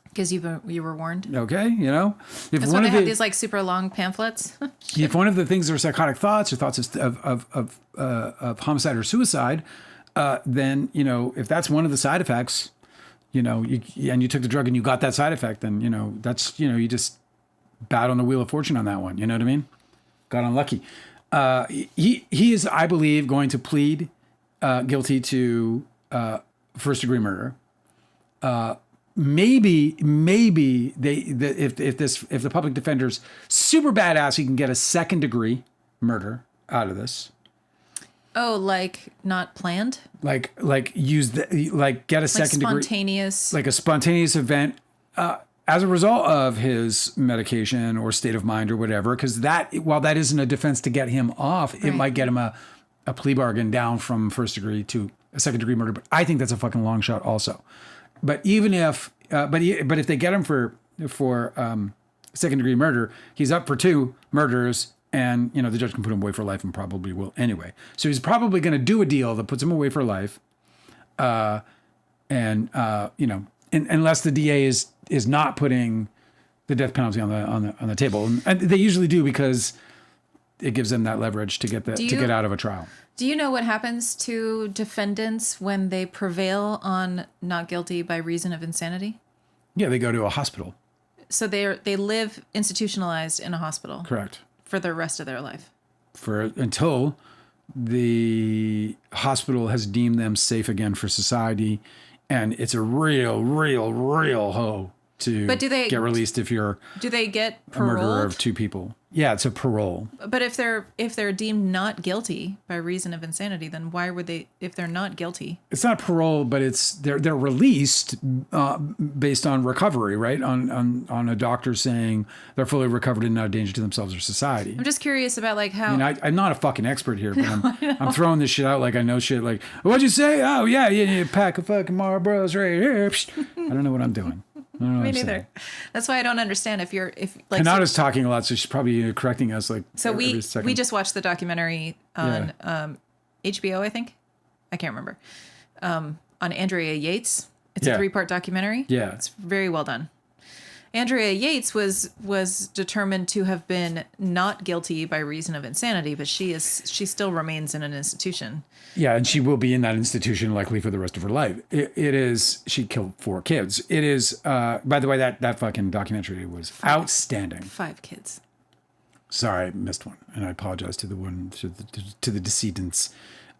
Because you were warned. Okay, if that's why they have these super long pamphlets. If one of the things are psychotic thoughts or thoughts of homicide or suicide, then if that's one of the side effects, and you took the drug and you got that side effect, then that's you just bat on the wheel of fortune on that one. You know what I mean? Got unlucky. He is, I believe, going to plead guilty to first degree murder. Maybe if the public defender's super badass, he can get a second degree murder out of this. Oh, like not planned? Like get a second spontaneous. Degree, like a spontaneous event as a result of his medication or state of mind or whatever. Because while that isn't a defense to get him off, it might get him a plea bargain down from first degree to a second degree murder. But I think that's a fucking long shot also. But even if, but if they get him for second degree murder, he's up for 2 murders And, the judge can put him away for life and probably will anyway. So he's probably going to do a deal that puts him away for life. Unless the DA is not putting the death penalty on the table. And they usually do because it gives them that leverage to get out of a trial. Do you know what happens to defendants when they prevail on not guilty by reason of insanity? Yeah, they go to a hospital. So they live institutionalized in a hospital. Correct. For the rest of their life. Until the hospital has deemed them safe again for society, and it's a real hoe to get released if you're do they get a paroled? murderer of two people. Yeah, it's a parole. But if they're deemed not guilty by reason of insanity, then why would they? If they're not guilty, it's not parole, but they're released based on recovery, right? On a doctor saying they're fully recovered and not a danger to themselves or society. I'm just curious about like how. I mean, I'm not a fucking expert here, but I'm throwing this shit out like I know shit. Like, what'd you say? Oh yeah, pack of fucking Marlboros right here. I don't know what I'm doing. Me neither. That's why I don't understand if Kanata's talking a lot, so she's probably correcting us like we second. just watched the documentary on HBO, I think. I can't remember. On Andrea Yates. It's a 3-part documentary. Yeah. It's very well done. Andrea Yates was determined to have been not guilty by reason of insanity, but she still remains in an institution. Yeah, and she will be in that institution likely for the rest of her life. She killed 4 kids. It is, by the way, that fucking documentary was outstanding. 5 kids. Sorry, I missed one, and I apologize to the decedents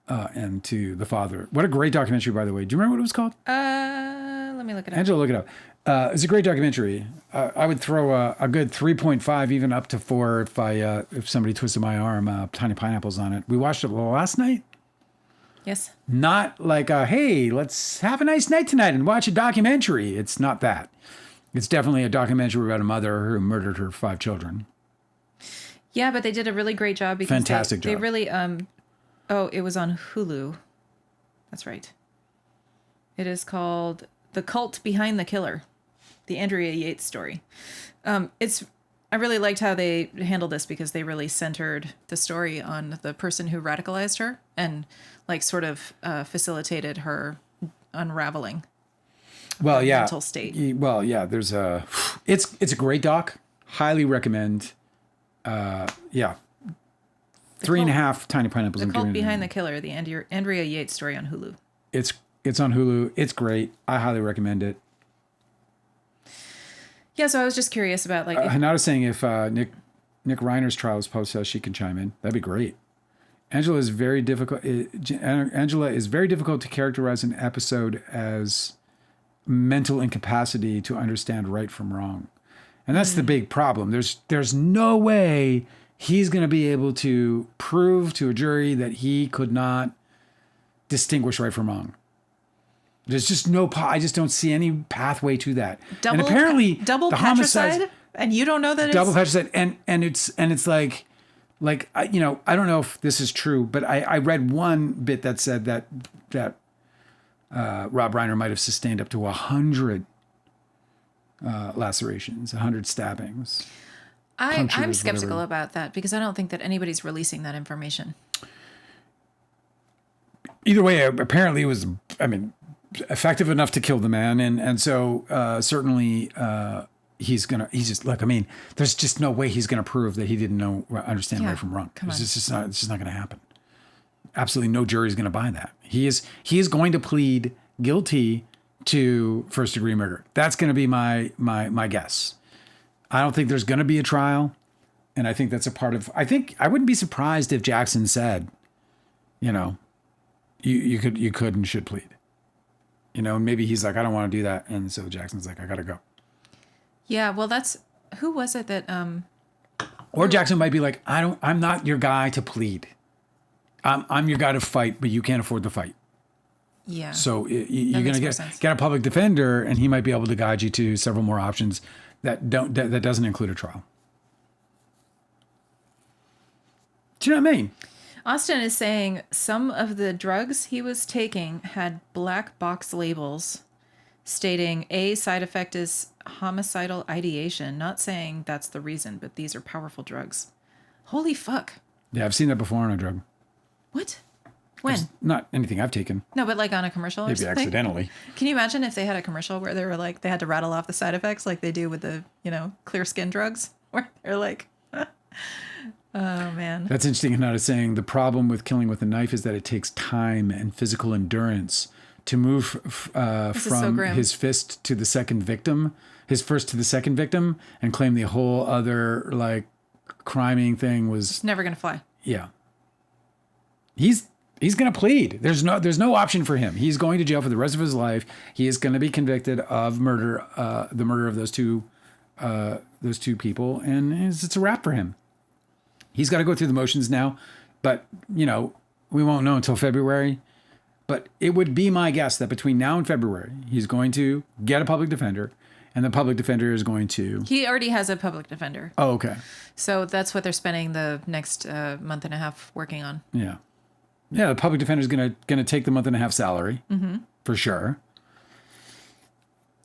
and to the father. What a great documentary, by the way. Do you remember what it was called? Let me look it up. Angela, look it up. It's a great documentary. I would throw a good 3.5, even up to 4 if somebody twisted my arm. Tiny pineapples on it. We watched it last night. Yes. Not like hey, let's have a nice night tonight and watch a documentary. It's not that. It's definitely a documentary about a mother who murdered her 5 children. Yeah, but they did a really great job because Fantastic they job. really it was on Hulu. That's right. It is called The Cult Behind the Killer. The Andrea Yates story. I really liked how they handled this because they really centered the story on the person who radicalized her and like sort of facilitated her unraveling. Well, yeah. Mental state. Well, yeah. It's a great doc. Highly recommend. Yeah. 3.5 tiny pineapples. The Cult Behind the Killer. The Andrea Yates story on Hulu. It's on Hulu. It's great. I highly recommend it. Yeah, so I was just curious about like. Hanada's saying if Nick Reiner's trial is post, she can chime in. That'd be great. Angela is very difficult to characterize an episode as mental incapacity to understand right from wrong, and that's the big problem. There's no way he's going to be able to prove to a jury that he could not distinguish right from wrong. There's just I just don't see any pathway to that. And apparently double patricide, and you don't know that double patricide, and it's like I don't know if this is true, but I read one bit that said that Rob Reiner might have sustained up to 100 lacerations, 100 stabbings. I'm skeptical about that because I don't think that anybody's releasing that information. Either way, apparently it was. Effective enough to kill the man, and so certainly he's just look. There's just no way he's gonna prove that he didn't understand right from wrong. It's just not gonna happen. Absolutely no jury is gonna buy that. He is going to plead guilty to first degree murder. That's gonna be my guess. I don't think there's gonna be a trial, and I think that's a part of. I wouldn't be surprised if Jackson said, you could and should plead. Maybe he's like, I don't want to do that. And so Jackson's like, I got to go. Yeah, well, who was it that... Or Jackson might be like, I'm not your guy to plead. I'm your guy to fight, but you can't afford the fight. Yeah. So you're going to get a public defender, and he might be able to guide you to several more options that doesn't include a trial. Do you know what I mean? Austin is saying some of the drugs he was taking had black box labels stating a side effect is homicidal ideation, not saying that's the reason, but these are powerful drugs. Holy fuck. Yeah, I've seen that before on a drug. What? When? Not anything I've taken. No, but like on a commercial or Maybe something? accidentally. Can you imagine if they had a commercial where they were like, they had to rattle off the side effects like they do with the, clear skin drugs? Where they're like, oh, man. That's interesting. And I was saying the problem with killing with a knife is that it takes time and physical endurance to move from his fist to the second victim, his first to the second victim, and claim the whole other, like, criming thing was... It's never going to fly. Yeah. He's going to plead. There's no option for him. He's going to jail for the rest of his life. He is going to be convicted of murder, the murder of those two people, and it's a wrap for him. He's got to go through the motions now, but we won't know until February. But it would be my guess that between now and February, he's going to get a public defender, and the public defender is going to... He already has a public defender. Oh, okay. So that's what they're spending the next month and a half working on. Yeah. Yeah, the public defender is going to take the month and a half salary, for sure.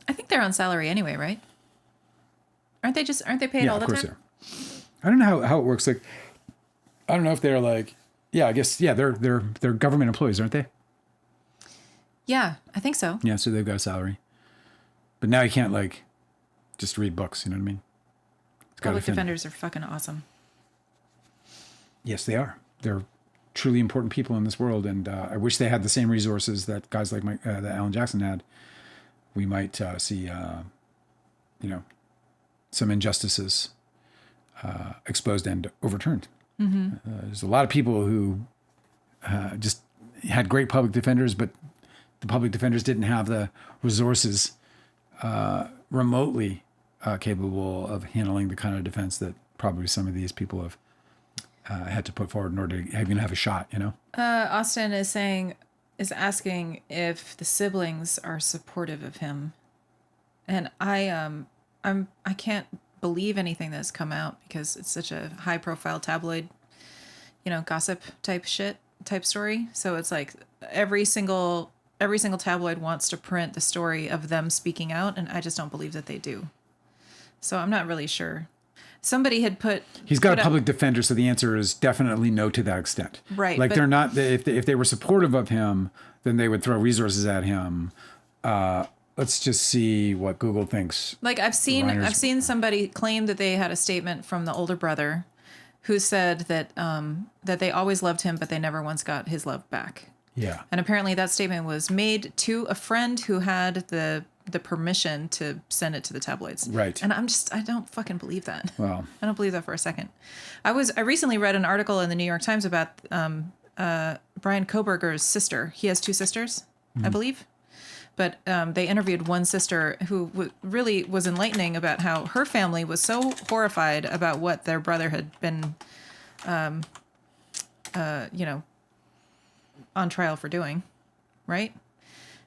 I think they're on salary anyway, right? Aren't they paid all the time? Yeah, of course they're. I don't know how it works. Like, I don't know if they're like, yeah, I guess, yeah, they're government employees, aren't they? Yeah, I think so. Yeah, so they've got a salary. But now you can't, like, just read books, you know what I mean? Public defenders are fucking awesome. Yes, they are. They're truly important people in this world, and I wish they had the same resources that guys like that Alan Jackson had. We might see, some injustices exposed and overturned. There's a lot of people who just had great public defenders, but the public defenders didn't have the resources remotely capable of handling the kind of defense that probably some of these people have had to put forward in order to even have a shot, Austin is asking if the siblings are supportive of him. And I can't believe anything that's come out because it's such a high profile tabloid, gossip type story. So it's like every single tabloid wants to print the story of them speaking out, and I just don't believe that they do. So I'm not really sure. Somebody had he's got a public defender, so the answer is definitely no to that extent. Right. Like they're not, if they were supportive of him, then they would throw resources at him. Let's just see what Google thinks. Like I've seen somebody claim that they had a statement from the older brother who said that they always loved him, but they never once got his love back. Yeah. And apparently that statement was made to a friend who had the permission to send it to the tabloids. Right. And I don't fucking believe that. Well, I don't believe that for a second. I recently read an article in the New York Times about Brian Koberger's sister. He has two sisters, I believe. But they interviewed one sister who really was enlightening about how her family was so horrified about what their brother had been, on trial for doing, right?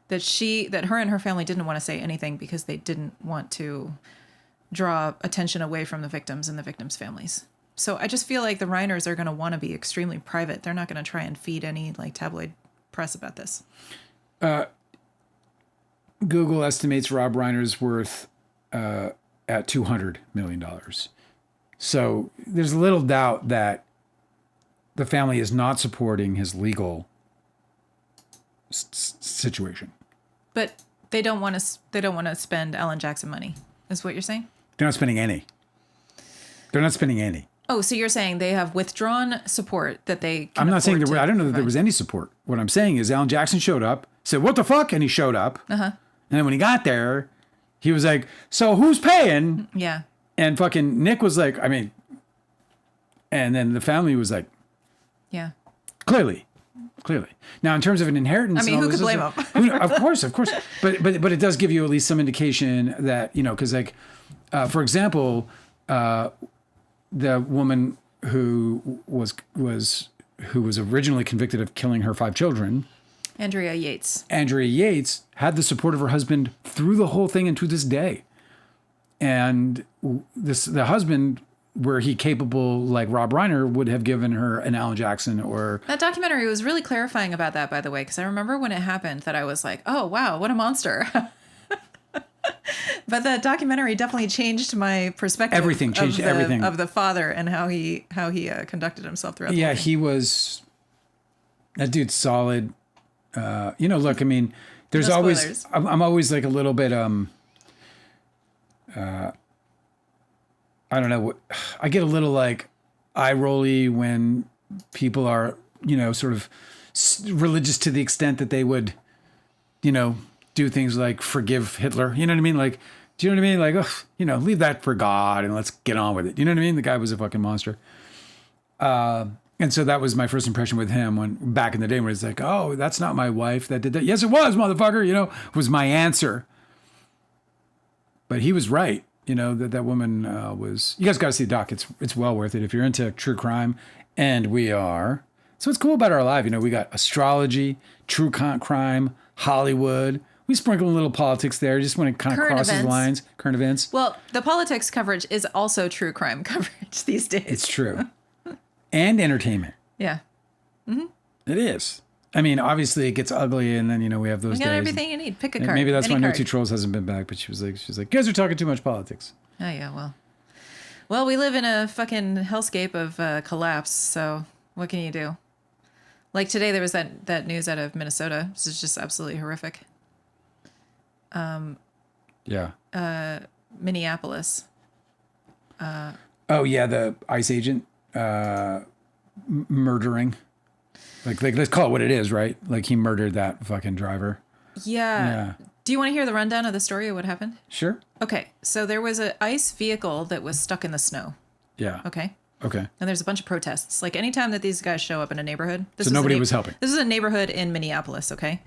That her and her family didn't want to say anything because they didn't want to draw attention away from the victims and the victims' families. So I just feel like the Rieners are going to want to be extremely private. They're not going to try and feed any like tabloid press about this. Google estimates Rob Reiner's worth at $200 million. So there's little doubt that the family is not supporting his legal situation. But they don't want to spend Alan Jackson money, is what you're saying? They're not spending any. Oh, so you're saying they have withdrawn support that they can I'm not saying I don't know that there provide. was any support. What I'm saying is Alan Jackson showed up, said, "What the fuck?" And he showed up. Uh-huh. And then when he got there, he was like, "So who's paying?" Yeah. And fucking Nick was like, and then the family was like, yeah. Clearly. Now, in terms of an inheritance, I mean, who could blame him? Of course. But it does give you at least some indication that, because like, for example, the woman who was originally convicted of killing her 5 children, Andrea Yates had the support of her husband through the whole thing and to this day. And the husband, were he capable like Rob Reiner, would have given her an Alan Jackson or... That documentary was really clarifying about that, by the way, because I remember when it happened that I was like, oh, wow, what a monster. But the documentary definitely changed my perspective. Everything changed everything of the father and how he conducted himself throughout. Yeah, the he was. That dude's solid. Look, I mean, there's No always. spoilers. I'm always like a little bit. I don't know. I get a little like eye rolly when people are, sort of religious to the extent that they would, do things like forgive Hitler. You know what I mean? Like, do you know what I mean? Like, leave that for God and let's get on with it. You know what I mean? The guy was a fucking monster. And so that was my first impression with him when back in the day when it's like, oh, that's not my wife that did that. Yes, it was, motherfucker. Was my answer. But he was right. That woman was. You guys got to see the doc. It's well worth it if you're into true crime, and we are. So what's cool about our life? We got astrology, true crime, Hollywood. We sprinkle a little politics there, just when it kind of crosses lines. Current events. Well, the politics coverage is also true crime coverage these days. It's true, and entertainment. Yeah. Mm-hmm. It is. I mean, obviously it gets ugly, and then we have those You got days. everything you need. Pick a card. Maybe that's why No card. Two Trolls hasn't been back. But she's like, you guys are talking too much politics. Oh yeah, well, we live in a fucking hellscape of collapse. So what can you do? Like today, there was that news out of Minnesota. This is just absolutely horrific. Yeah. Minneapolis. Oh yeah, the ICE agent murdering. Like let's call it what it is, right? Like he murdered that fucking driver. Yeah. Do you want to hear the rundown of the story of what happened? Sure. Okay, so there was an ICE vehicle that was stuck in the snow. Yeah. Okay. Okay. And there's a bunch of protests. Like anytime that these guys show up in a neighborhood. So nobody was helping. This is a neighborhood in Minneapolis, okay?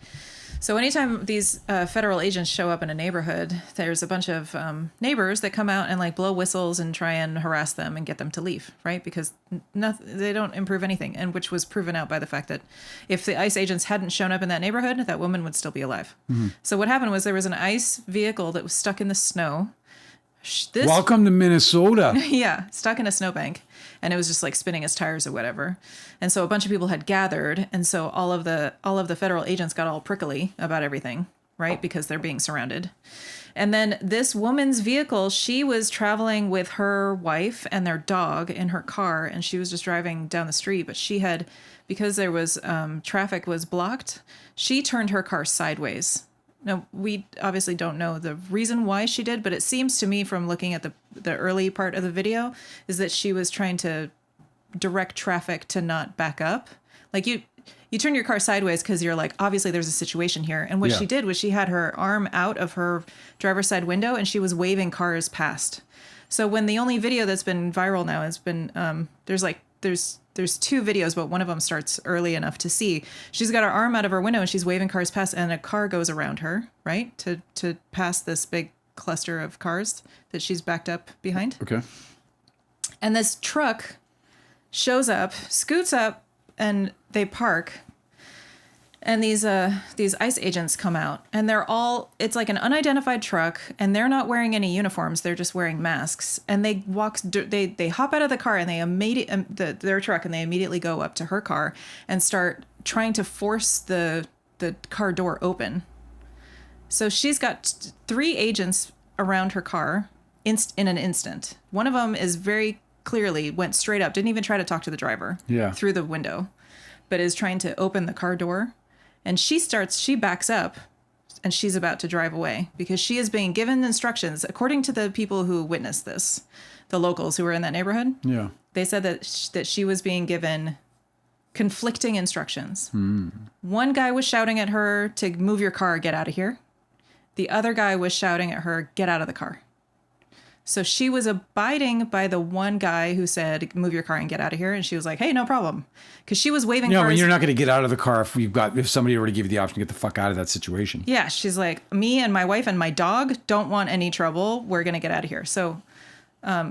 So anytime these federal agents show up in a neighborhood, there's a bunch of neighbors that come out and like blow whistles and try and harass them and get them to leave, right? Because they don't improve anything, and which was proven out by the fact that if the ICE agents hadn't shown up in that neighborhood, that woman would still be alive. Mm-hmm. So what happened was there was an ICE vehicle that was stuck in the snow. Welcome to Minnesota. Yeah, stuck in a snowbank, and it was just like spinning its tires or whatever. And so a bunch of people had gathered, and so all of the federal agents got all prickly about everything, right? Because they're being surrounded. And then this woman's vehicle, she was traveling with her wife and their dog in her car, and she was just driving down the street, but she had, because there was traffic was blocked, she turned her car sideways. Now, we obviously don't know the reason why she did, but it seems to me from looking at the early part of the video is that she was trying to direct traffic to not back up. Like you turn your car sideways because you're like, obviously there's a situation here. And what she did was she had her arm out of her driver's side window and she was waving cars past. So when the only video that's been viral now has been, there's two videos, but one of them starts early enough to see. She's got her arm out of her window and she's waving cars past, and a car goes around her, right? To pass this big cluster of cars that she's backed up behind. Okay. And this truck shows up, scoots up, and they park. And these ICE agents come out, and it's like an unidentified truck, and they're not wearing any uniforms. They're just wearing masks. And they hop out of the car, and their truck, and they immediately go up to her car and start trying to force the car door open. So she's got 3 agents around her car in an instant. One of them is very clearly went straight up, didn't even try to talk to the driver through the window, but is trying to open the car door. And she backs up, and she's about to drive away because she is being given instructions, according to the people who witnessed this, the locals who were in that neighborhood. Yeah. They said that she was being given conflicting instructions. One guy was shouting at her to move your car, get out of here. The other guy was shouting at her, get out of the car. So she was abiding by the one guy who said, move your car and get out of here. And she was like, hey, no problem. Because she was waving cars. I mean, you're not going to get out of the car if somebody already gave you the option to get the fuck out of that situation. Yeah. She's like, me and my wife and my dog don't want any trouble. We're going to get out of here. So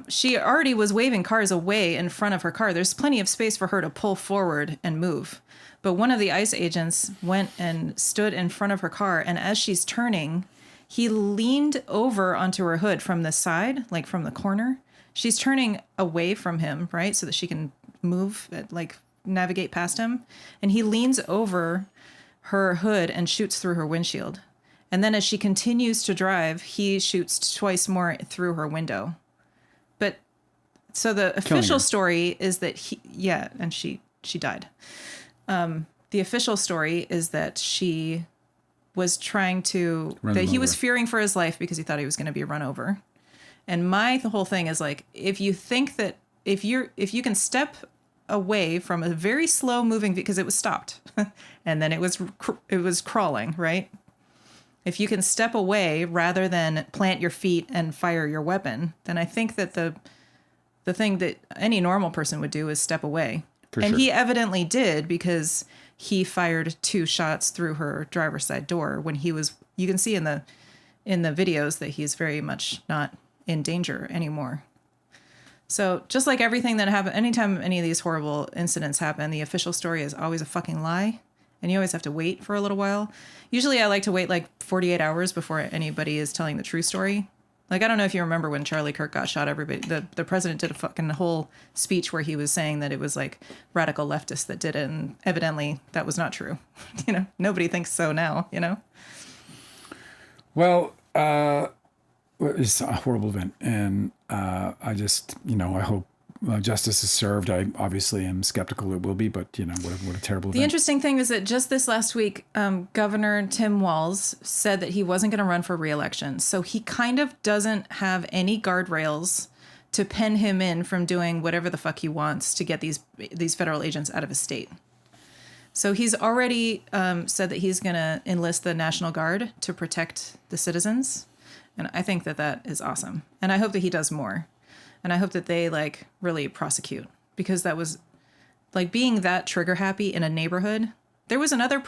she already was waving cars away in front of her car. There's plenty of space for her to pull forward and move. But one of the ICE agents went and stood in front of her car. And as she's turning, he leaned over onto her hood from the side, like from the corner. She's turning away from him, right? So that she can move, like navigate past him. And he leans over her hood and shoots through her windshield. And then as she continues to drive, he shoots twice more through her window. But so the official story is that and she died. The official story is that she was trying to, that he was fearing for his life because he thought he was going to be run over. And the whole thing is like, if you think that if you can step away from a very slow moving, because it was stopped and then it was crawling, right? If you can step away rather than plant your feet and fire your weapon, then I think that the thing that any normal person would do is step away. He evidently did, because he fired 2 shots through her driver's side door when you can see in the videos that he's very much not in danger anymore. So just like everything that happened, anytime any of these horrible incidents happen, the official story is always a fucking lie. And you always have to wait for a little while. Usually I like to wait like 48 hours before anybody is telling the true story. Like, I don't know if you remember when Charlie Kirk got shot, the president did a fucking whole speech where he was saying that it was like radical leftists that did it. And evidently that was not true. Nobody thinks so now, Well, it's a horrible event. And I just, I hope justice is served. I obviously am skeptical it will be, but what a terrible event. The interesting thing is that just this last week, Governor Tim Walz said that he wasn't going to run for re-election. So he kind of doesn't have any guardrails to pen him in from doing whatever the fuck he wants to get these federal agents out of his state. So he's already said that he's going to enlist the National Guard to protect the citizens. And I think that is awesome. And I hope that he does more. And I hope that they really prosecute, because that was being that trigger happy in a neighborhood. There was another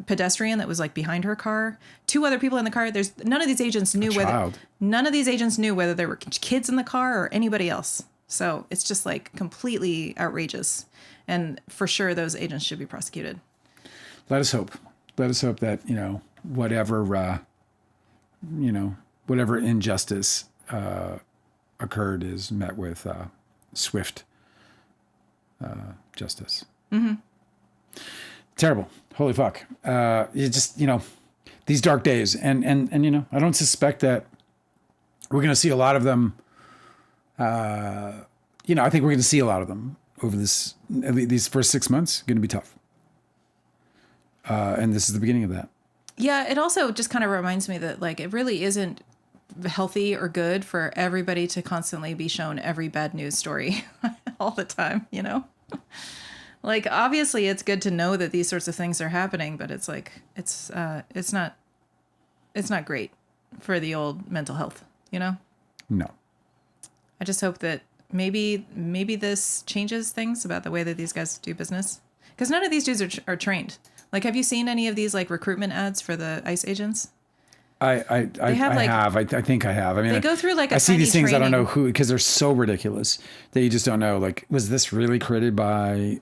pedestrian that was behind her car, 2 other people in the car. None of these agents knew whether there were kids in the car or anybody else. So it's just completely outrageous. And for sure, those agents should be prosecuted. Let us hope that, whatever injustice, occurred is met with swift justice. Mm-hmm. Terrible. Holy fuck. You just, these dark days. And I don't suspect that we're going to see a lot of them. I think we're going to see a lot of them over these first 6 months. Going to be tough. And this is the beginning of that. Yeah. It also just kind of reminds me that it really isn't healthy or good for everybody to constantly be shown every bad news story all the time, obviously it's good to know that these sorts of things are happening, but it's not great for the old mental health, No. I just hope that maybe this changes things about the way that these guys do business, because none of these dudes are trained. Have you seen any of these recruitment ads for the ICE agents? I have. I think I have. I mean, they go through I see these things. Training. I don't know who, because they're so ridiculous that you just don't know. Was this really created by,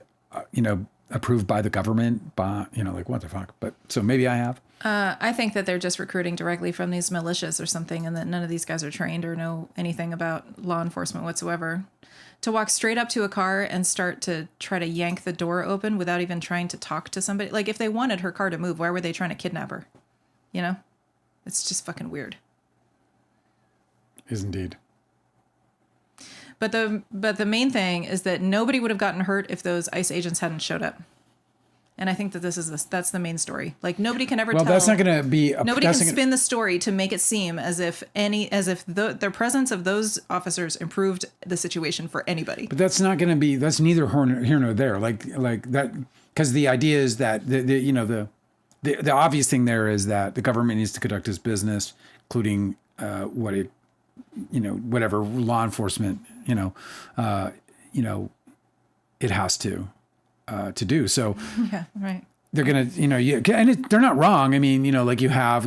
approved by the government? By, what the fuck? But so maybe I have. I think that they're just recruiting directly from these militias or something, and that none of these guys are trained or know anything about law enforcement whatsoever. To walk straight up to a car and start to try to yank the door open without even trying to talk to somebody. If they wanted her car to move, why were they trying to kidnap her? It's just fucking weird. Is indeed. But the main thing is that nobody would have gotten hurt if those ICE agents hadn't showed up. And I think that that's the main story. Nobody can ever tell. Well, that's not going to be. Nobody can spin the story to make it seem as if the presence of those officers improved the situation for anybody. But that's not going to be. That's neither here nor there. Like that, because the idea is that the obvious thing there is that the government needs to conduct its business, including whatever law enforcement it has to do. So yeah, right. They're gonna, they're not wrong. I mean, you have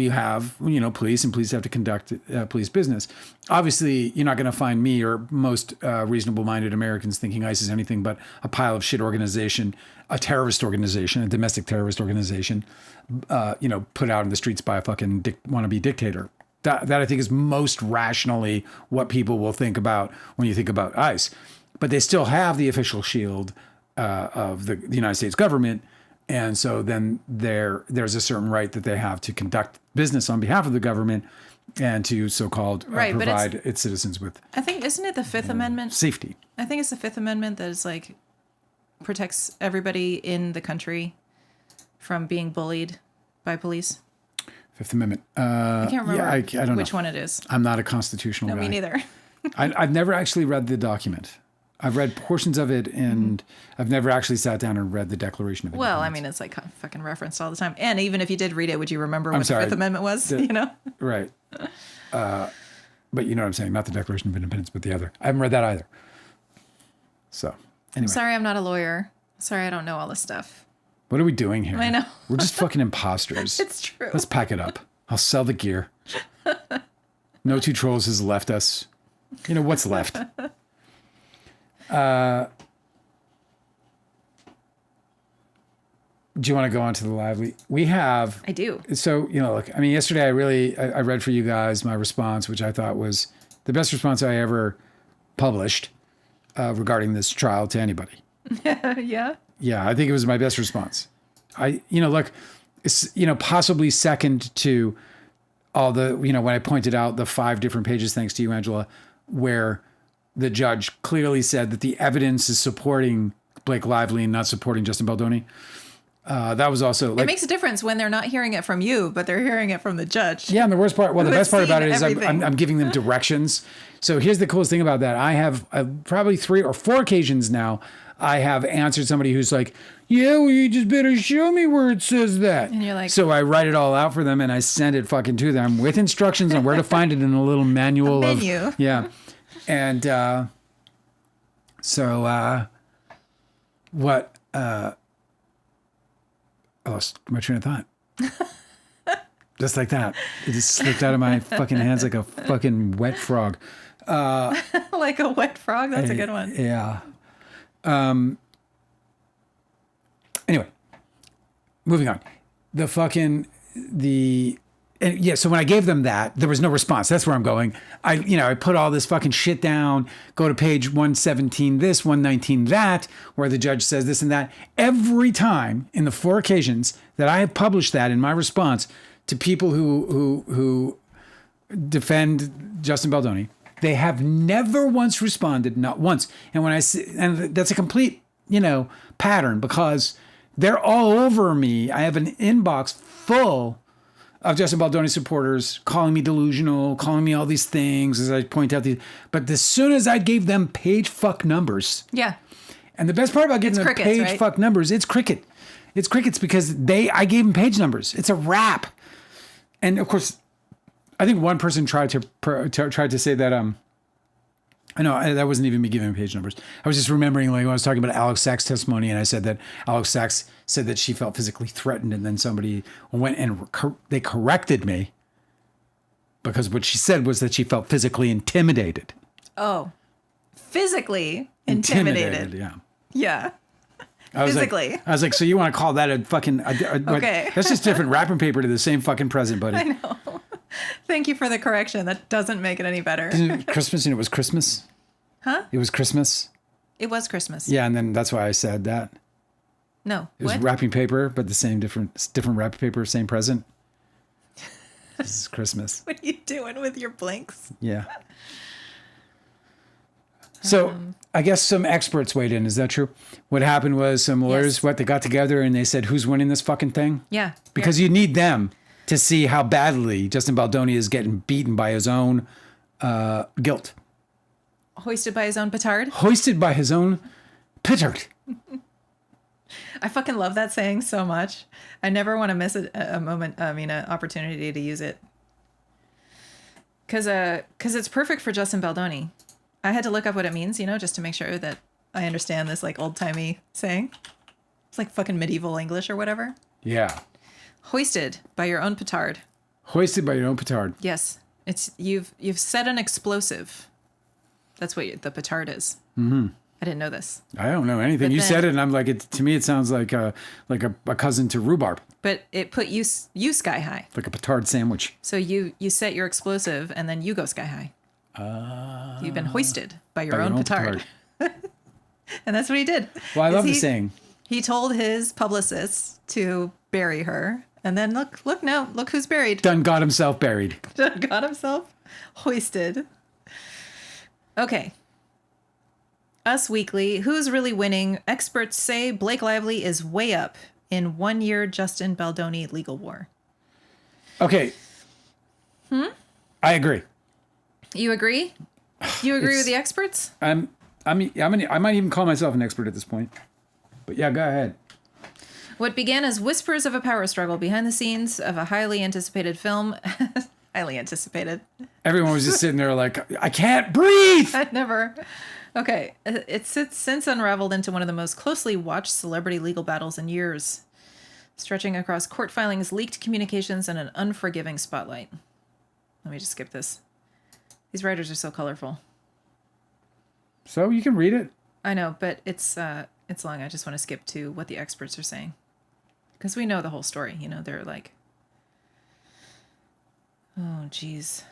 police, and police have to conduct police business. Obviously, you're not going to find me or most reasonable-minded Americans thinking ICE is anything but a pile of shit organization, a terrorist organization, a domestic terrorist organization, put out in the streets by a fucking wannabe dictator. That I think is most rationally what people will think about when you think about ICE. But they still have the official shield of the United States government, And so then there's a certain right that they have to conduct business on behalf of the government and to so-called provide its citizens with I think, isn't it the Fifth Amendment? safety. I think it's the Fifth Amendment that is like protects everybody in the country from being bullied by police. Fifth Amendment. I can't remember Yeah, I don't which know. one it is. I'm not a constitutional No, guy. me neither. I've never actually read the document. I've read portions of it, and I've never actually sat down and read the Declaration of Independence. Well, I mean, it's like fucking referenced all the time. And even if you did read it, would you remember what sorry. the Fifth Amendment was? You know? Right. But you know what I'm saying? Not the Declaration of Independence, but the other. I haven't read that either. So, anyway. Sorry, I'm not a lawyer. Sorry, I don't know all this stuff. What are we doing here? I know. We're just fucking imposters. It's true. Let's pack it up. I'll sell the gear. No Two Trolls has left us. You know, what's left? Do you want to go on to the lively? We have. I do. So, you know, look, I mean, yesterday I read for you guys my response, which I thought was the best response I ever published regarding this trial to anybody. Yeah. Yeah, I think it was my best response. Look, it's, possibly second to all the, when I pointed out the 5 different pages, thanks to you, Angela, where the judge clearly said that the evidence is supporting Blake Lively and not supporting Justin Baldoni. That was also like, it makes a difference when they're not hearing it from you, but they're hearing it from the judge. yeah, and the worst part, the best part about it is everything. I'm giving them directions. So here's the coolest thing about that. I have probably 3 or 4 occasions now, I have answered somebody who's like, yeah, well, you just better show me where it says that. And you're like, so I write it all out for them and I send it fucking to them with instructions on where to find it in a little manual menu. Yeah. And what I lost my train of thought. Just like that. It just slipped out of my fucking hands like a fucking wet frog. like a wet frog? That's a good one. Yeah. Anyway, moving on. So when I gave them that, there was no response. That's where I'm going. I put all this fucking shit down, go to page 117 this, 119 that, where the judge says this and that. Every time in the 4 occasions that I have published that in my response to people who defend Justin Baldoni, they have never once responded, not once. And when I say, and that's a complete, pattern, because they're all over me. I have an inbox full of Justin Baldoni supporters calling me delusional, calling me all these things as I point out these. But as soon as I gave them page fuck numbers. Yeah. And the best part about giving them page fuck numbers, it's cricket. It's crickets because I gave them page numbers. It's a wrap. And of course, I think one person tried to say that, I know that wasn't even me giving page numbers. I was just remembering, like, when I was talking about Alex Sachs' testimony, and I said that Alex Sachs said that she felt physically threatened, and then somebody went and they corrected me because what she said was that she felt physically intimidated. Oh, physically intimidated. Yeah. Yeah. Physically. I was like, so you want to call that a fucking... Okay. That's just different wrapping paper to the same fucking present, buddy. I know. Thank you for the correction. That doesn't make it any better. Christmas, and it was Christmas? Huh? It was Christmas? It was Christmas. Yeah, and then that's why I said that. No. It was wrapping paper, but the same different wrapping paper, same present. This is Christmas. What are you doing with your blinks? Yeah. So I guess some experts weighed in. Is that true? What happened was some lawyers, they got together and they said, who's winning this fucking thing? Yeah. Because you need them to see how badly Justin Baldoni is getting beaten by his own guilt. Hoisted by his own petard? Hoisted by his own petard. I fucking love that saying so much. I never want to miss an opportunity to use it. Because it's perfect for Justin Baldoni. I had to look up what it means, just to make sure that I understand this like old-timey saying. It's like fucking medieval English or whatever. Yeah. Hoisted by your own petard. Hoisted by your own petard. Yes. It's you've set an explosive. That's what the petard is. Mm-hmm. I didn't know this. I don't know anything. You said it, and I'm like, to me, it sounds like a cousin to rhubarb. But it put you sky high. Like a petard sandwich. So you set your explosive, and then you go sky high. You've been hoisted by your own petard. And that's what he did. Well, I love the saying. He told his publicists to bury her. And then look who's buried. Done got himself buried. Done got himself hoisted. Okay. Us Weekly. Who's really winning? Experts say Blake Lively is way up in 1 year Justin Baldoni legal war. Okay. I agree. You agree? You agree with the experts? I might even call myself an expert at this point. But yeah, go ahead. What began as whispers of a power struggle behind the scenes of a highly anticipated film. Highly anticipated. Everyone was just sitting there like, I can't breathe. I never. Okay. It's since unraveled into one of the most closely watched celebrity legal battles in years, stretching across court filings, leaked communications, and an unforgiving spotlight. Let me just skip this. These writers are so colorful. So you can read it. I know, but it's long. I just want to skip to what the experts are saying. Because we know the whole story. You know, they're like, oh, geez.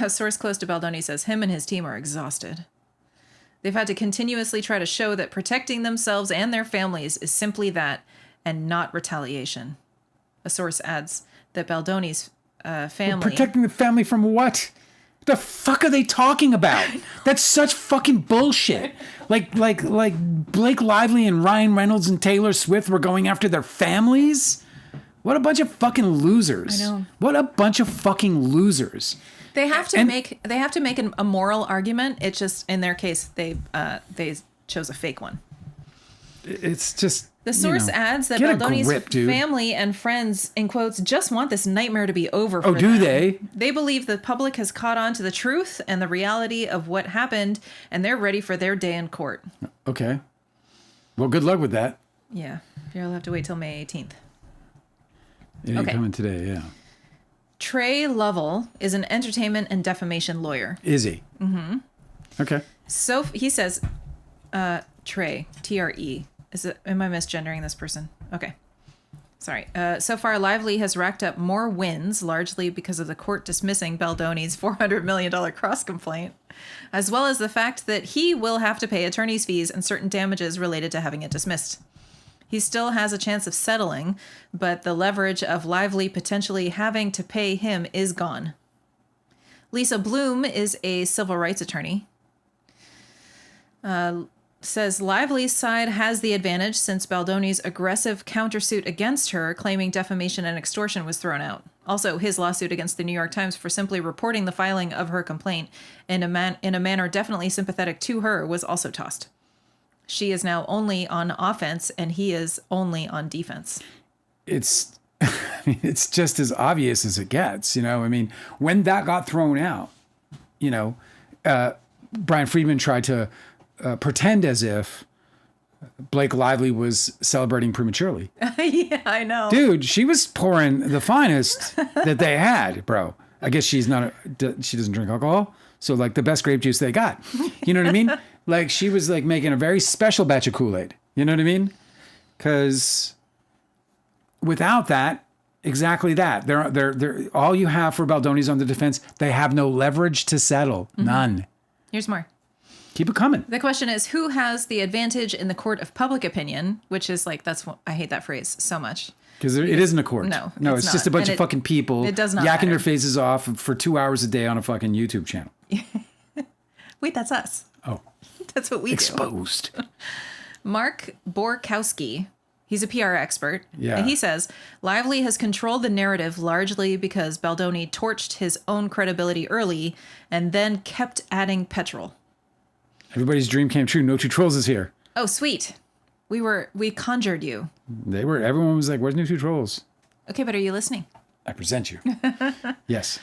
A source close to Baldoni says him and his team are exhausted. They've had to continuously try to show that protecting themselves and their families is simply that and not retaliation. A source adds that Baldoni's family... Protecting the family from what? The fuck are they talking about? That's such fucking bullshit. Like Blake Lively and Ryan Reynolds and Taylor Swift were going after their families? What a bunch of fucking losers. I know. What a bunch of fucking losers. They have to make a moral argument. It's just in their case they chose a fake one. It's just the source adds that Baldoni's family and friends, in quotes, just want this nightmare to be over for them. do they? They believe the public has caught on to the truth and the reality of what happened, and they're ready for their day in court. Okay. Well, good luck with that. Yeah. You'll have to wait till May 18th. It ain't coming today, yeah. Trey Lovell is an entertainment and defamation lawyer. Is he? Mm-hmm. Okay. So he says, Trey, T-R-E. Am I misgendering this person? Okay. Sorry. So far, Lively has racked up more wins, largely because of the court dismissing Baldoni's $400 million cross complaint, as well as the fact that he will have to pay attorney's fees and certain damages related to having it dismissed. He still has a chance of settling, but the leverage of Lively potentially having to pay him is gone. Lisa Bloom is a civil rights attorney. Says Lively's side has the advantage since Baldoni's aggressive countersuit against her, claiming defamation and extortion, was thrown out. Also, his lawsuit against the New York Times for simply reporting the filing of her complaint in a manner definitely sympathetic to her was also tossed. She is now only on offense, and he is only on defense. It's just as obvious as it gets, you know. I mean, when that got thrown out, you know, Brian Friedman tried to pretend as if Blake Lively was celebrating prematurely. Yeah, I know. Dude, she was pouring the finest that they had, bro. I guess she doesn't drink alcohol. So like the best grape juice they got. You know what I mean? Like she was like making a very special batch of Kool-Aid. You know what I mean? Because without that, exactly that. They're all you have for Baldoni's on the defense. They have no leverage to settle. Mm-hmm. None. Here's more. Keep it coming. The question is, who has the advantage in the court of public opinion? Which is like, I hate that phrase so much. Because it isn't a court. No, it's just a bunch of fucking people it does not yakking matter. their faces off for 2 hours a day on a fucking YouTube channel. Wait, that's us. Oh. That's what we Exposed. do. Mark Borkowski, he's a PR expert. Yeah. And he says, Lively has controlled the narrative largely because Baldoni torched his own credibility early and then kept adding petrol. Everybody's dream came true. No Two Trolls is here. Oh, sweet. We conjured you. Everyone was like, where's New Two Trolls? Okay, but are you listening? I present you. Yes.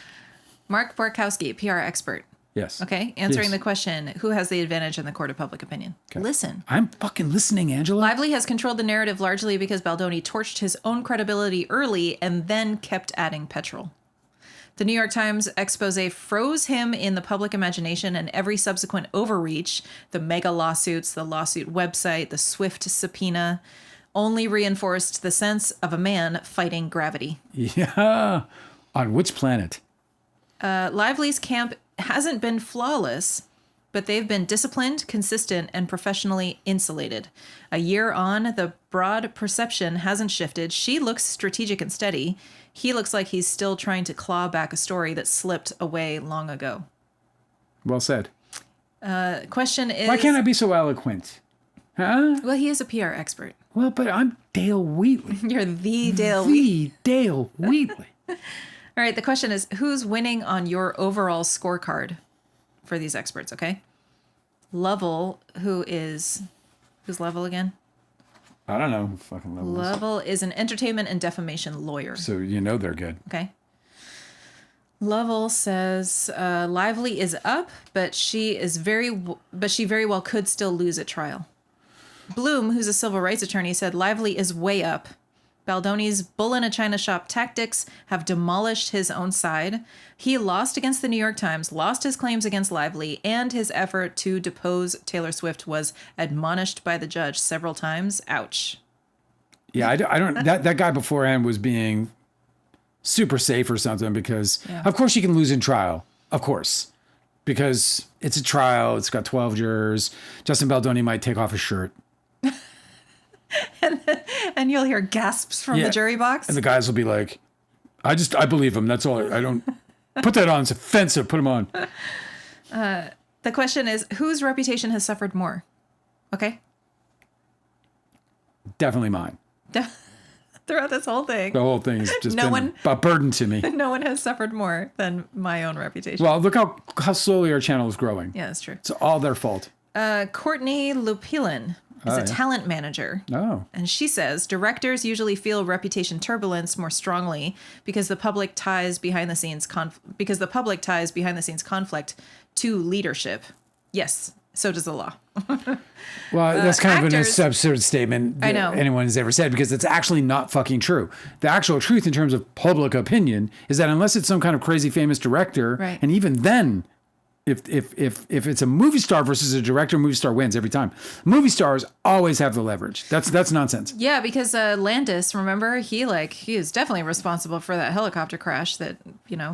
Mark Borkowski, PR expert. Yes. Okay, answering the question, who has the advantage in the court of public opinion? Okay. Listen. I'm fucking listening, Angela. Lively has controlled the narrative largely because Baldoni torched his own credibility early and then kept adding petrol. The New York Times expose froze him in the public imagination, and every subsequent overreach, the mega lawsuits, the lawsuit website, the swift subpoena, only reinforced the sense of a man fighting gravity. Yeah. On which planet? Lively's camp hasn't been flawless, but they've been disciplined, consistent, and professionally insulated. A year on, the broad perception hasn't shifted. She looks strategic and steady. He looks like he's still trying to claw back a story that slipped away long ago. Well said. Question is... Why can't I be so eloquent? Huh? Well, he is a PR expert. Well, but I'm Dale Wheatley. You're the Dale Wheatley. The Dale Wheatley. All right, the question is, who's winning on your overall scorecard for these experts, okay? Lovell, who's Lovell again? I don't know who fucking Lovell is. Lovell is an entertainment and defamation lawyer. So you know they're good. Okay. Lovell says Lively is up, but she very well could still lose at trial. Bloom, who's a civil rights attorney, said Lively is way up. Baldoni's bull in a china shop tactics have demolished his own side. He lost against the New York Times, lost his claims against Lively, and his effort to depose Taylor Swift was admonished by the judge several times. Ouch. Yeah, I don't. That guy beforehand was being super safe or something because, of course, you can lose in trial. Of course, because it's a trial. It's got 12 jurors. Justin Baldoni might take off his shirt. And you'll hear gasps from the jury box. And the guys will be like, I believe him. That's all. I don't put that on. It's offensive. Put him on. The question is, whose reputation has suffered more? Okay. Definitely mine. Throughout this whole thing. The whole thing has just been a burden to me. No one has suffered more than my own reputation. Well, look how slowly our channel is growing. Yeah, that's true. It's all their fault. Courtney Lupilin is a talent manager. Oh. And she says, directors usually feel reputation turbulence more strongly because the public ties behind the scenes conflict to leadership. Yes, so does the law. Well, that's kind of an actors, absurd statement that anyone has ever said because it's actually not fucking true. The actual truth in terms of public opinion is that unless it's some kind of crazy famous director, right. And even then, if it's a movie star versus a director, movie star wins every time. Movie stars always have the leverage. That's nonsense. Yeah, because Landis, remember, he is definitely responsible for that helicopter crash that,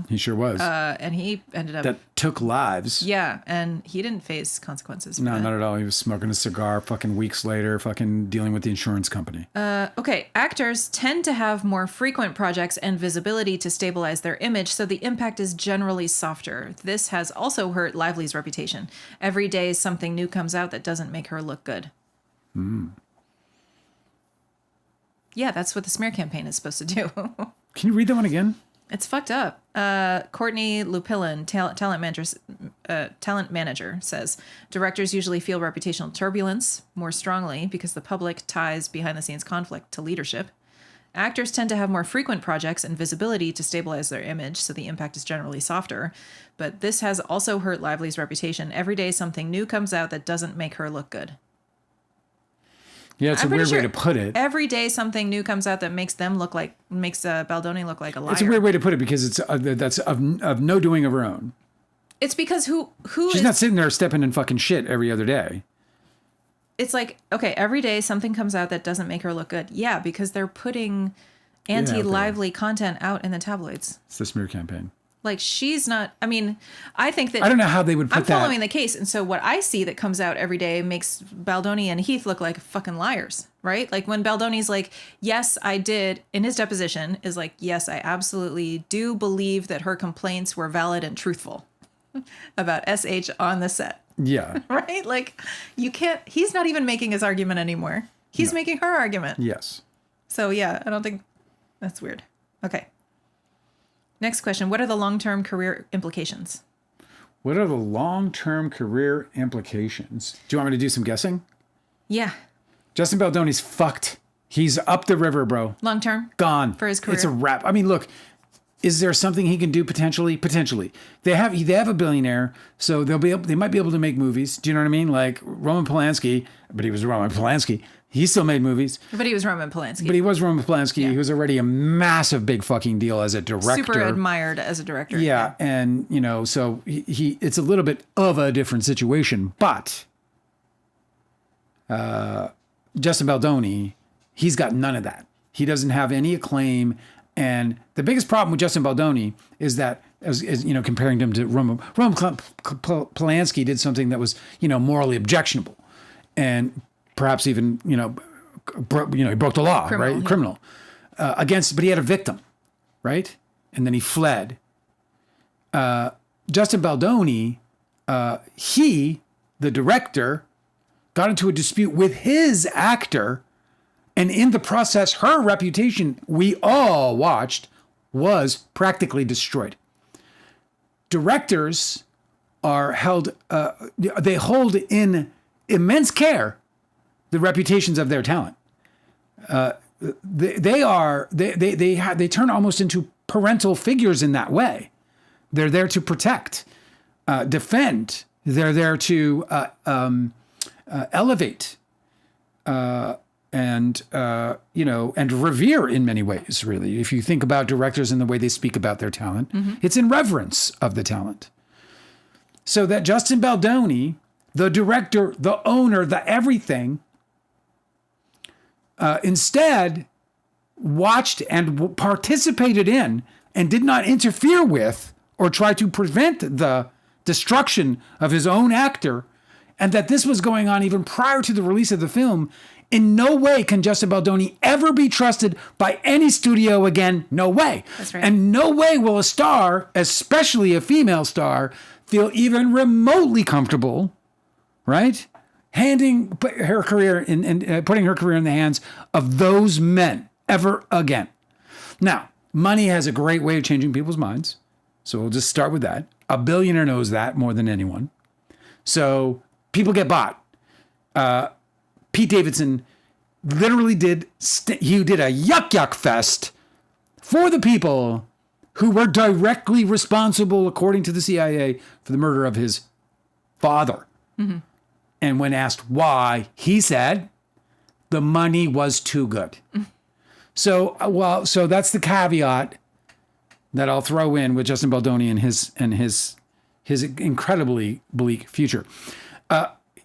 He sure was. And he ended up... That took lives. Yeah, and he didn't face consequences. No, not at all. He was smoking a cigar fucking weeks later, fucking dealing with the insurance company. Okay, actors tend to have more frequent projects and visibility to stabilize their image, so the impact is generally softer. This has also hurt Lively's reputation. Every day something new comes out that doesn't make her look good. Yeah, that's what the smear campaign is supposed to do. Can you read that one again? It's fucked up. Courtney Lupilin, talent manager, says directors usually feel reputational turbulence more strongly because the public ties behind-the-scenes conflict to leadership. Actors tend to have more frequent projects and visibility to stabilize their image, so the impact is generally softer. But this has also hurt Lively's reputation. Every day something new comes out that doesn't make her look good. Yeah, it's a weird way to put it. Every day something new comes out that makes Baldoni look like a liar. It's a weird way to put it because it's that's of no doing of her own. It's because she's not sitting there stepping in fucking shit every other day. It's like, okay, every day something comes out that doesn't make her look good. Yeah, because they're putting anti-Lively content out in the tabloids. It's the smear campaign. Like, she's not, I mean, I think that... I don't know how they would put that... I'm following the case, and so what I see that comes out every day makes Baldoni and Heath look like fucking liars, right? Like, when Baldoni's like, yes, I did, in his deposition, is like, yes, I absolutely do believe that her complaints were valid and truthful about SH on the set. Yeah. Right? Like, you can't... He's not even making his argument anymore. He's making her argument. Yes. So, yeah, I don't think... That's weird. Okay. Next question. What are the long-term career implications? What are the long-term career implications? Do you want me to do some guessing? Yeah. Justin Baldoni's fucked. He's up the river, bro. Long-term? Gone. For his career? It's a wrap. I mean, look, is there something he can do potentially? Potentially. They have a billionaire, so they might be able to make movies. Do you know what I mean? Like Roman Polanski, but he was Roman Polanski. He still made movies. But he was Roman Polanski. But he was Roman Polanski. Yeah. He was already a massive big fucking deal as a director. Super admired as a director. Yeah. And, so he it's a little bit of a different situation. But Justin Baldoni, he's got none of that. He doesn't have any acclaim And the biggest problem with Justin Baldoni is that, as you know, comparing him to Roman Polanski did something that was, you know, morally objectionable, and perhaps even, you know, he broke the law, Criminal, right? yeah. Criminal but he had a victim, right? And then he fled. Justin Baldoni, the director, got into a dispute with his actor. And in the process, her reputation, we all watched, was practically destroyed. Directors are held, they hold in immense care the reputations of their talent. They turn almost into parental figures in that way. They're there to protect, defend. They're there to elevate. And revere in many ways, really. If you think about directors and the way they speak about their talent, it's in reverence of the talent. So that Justin Baldoni, the director, the owner, the everything, instead watched and participated in and did not interfere with or try to prevent the destruction of his own actor, and that this was going on even prior to the release of the film. In no way can Justin Baldoni ever be trusted by any studio again. No way. That's right. And no way will a star, especially a female star, feel even remotely comfortable, right? Putting her career in the hands of those men ever again. Now, money has a great way of changing people's minds. So we'll just start with that. A billionaire knows that more than anyone. So people get bought. Pete Davidson literally did a yuck fest for the people who were directly responsible, according to the CIA, for the murder of his father. Mm-hmm. And when asked why, he said, the money was too good. Mm-hmm. So that's the caveat that I'll throw in with Justin Baldoni and his incredibly bleak future.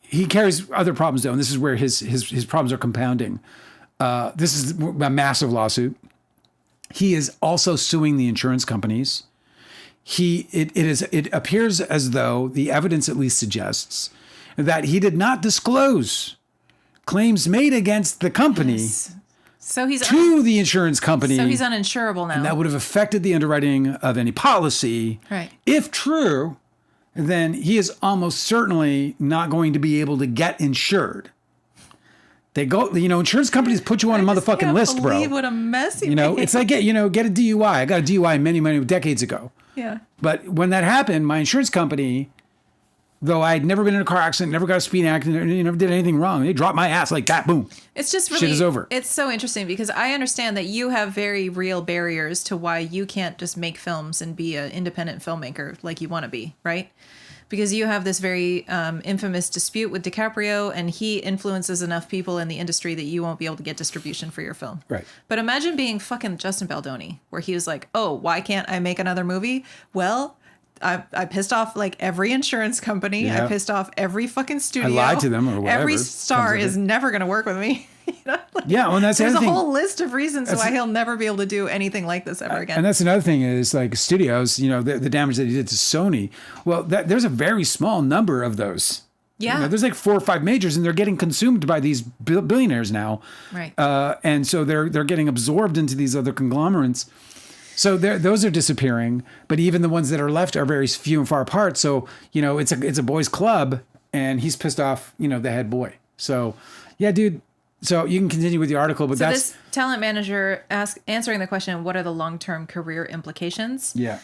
He carries other problems, though, and this is where his problems are compounding. This is a massive lawsuit. He is also suing the insurance companies. It appears as though the evidence at least suggests that he did not disclose claims made against the company to the insurance company. So he's uninsurable now. And that would have affected the underwriting of any policy. Right. If true, then he is almost certainly not going to be able to get insured. They go, insurance companies put you on a motherfucking list, bro. I can't believe what a mess he made. It's like, get a DUI. I got a DUI many, many decades ago. Yeah. But when that happened, my insurance company, though I'd never been in a car accident, never got a speeding accident, never did anything wrong, they dropped my ass like that, boom. It's just really, shit is over. It's so interesting because I understand that you have very real barriers to why you can't just make films and be an independent filmmaker like you want to be, right? Because you have this very infamous dispute with DiCaprio, and he influences enough people in the industry that you won't be able to get distribution for your film. Right. But imagine being fucking Justin Baldoni, where he was like, oh, why can't I make another movie? Well, I pissed off like every insurance company. Yeah. I pissed off every fucking studio. I lied to them or whatever. Every star is never going to work with me. Yeah, well, that's the there's other a thing. whole list of reasons why he'll never be able to do anything like this ever again. And that's another thing is like studios, the damage that he did to Sony. Well, there's a very small number of those. Yeah. There's like 4 or 5 majors, and they're getting consumed by these billionaires now. Right. And so they're getting absorbed into these other conglomerates. So those are disappearing, but even the ones that are left are very few and far apart. So it's a boys' club, and he's pissed off the head boy. So yeah, dude. So you can continue with the article, but that's this talent manager answering the question, what are the long-term career implications? Yeah.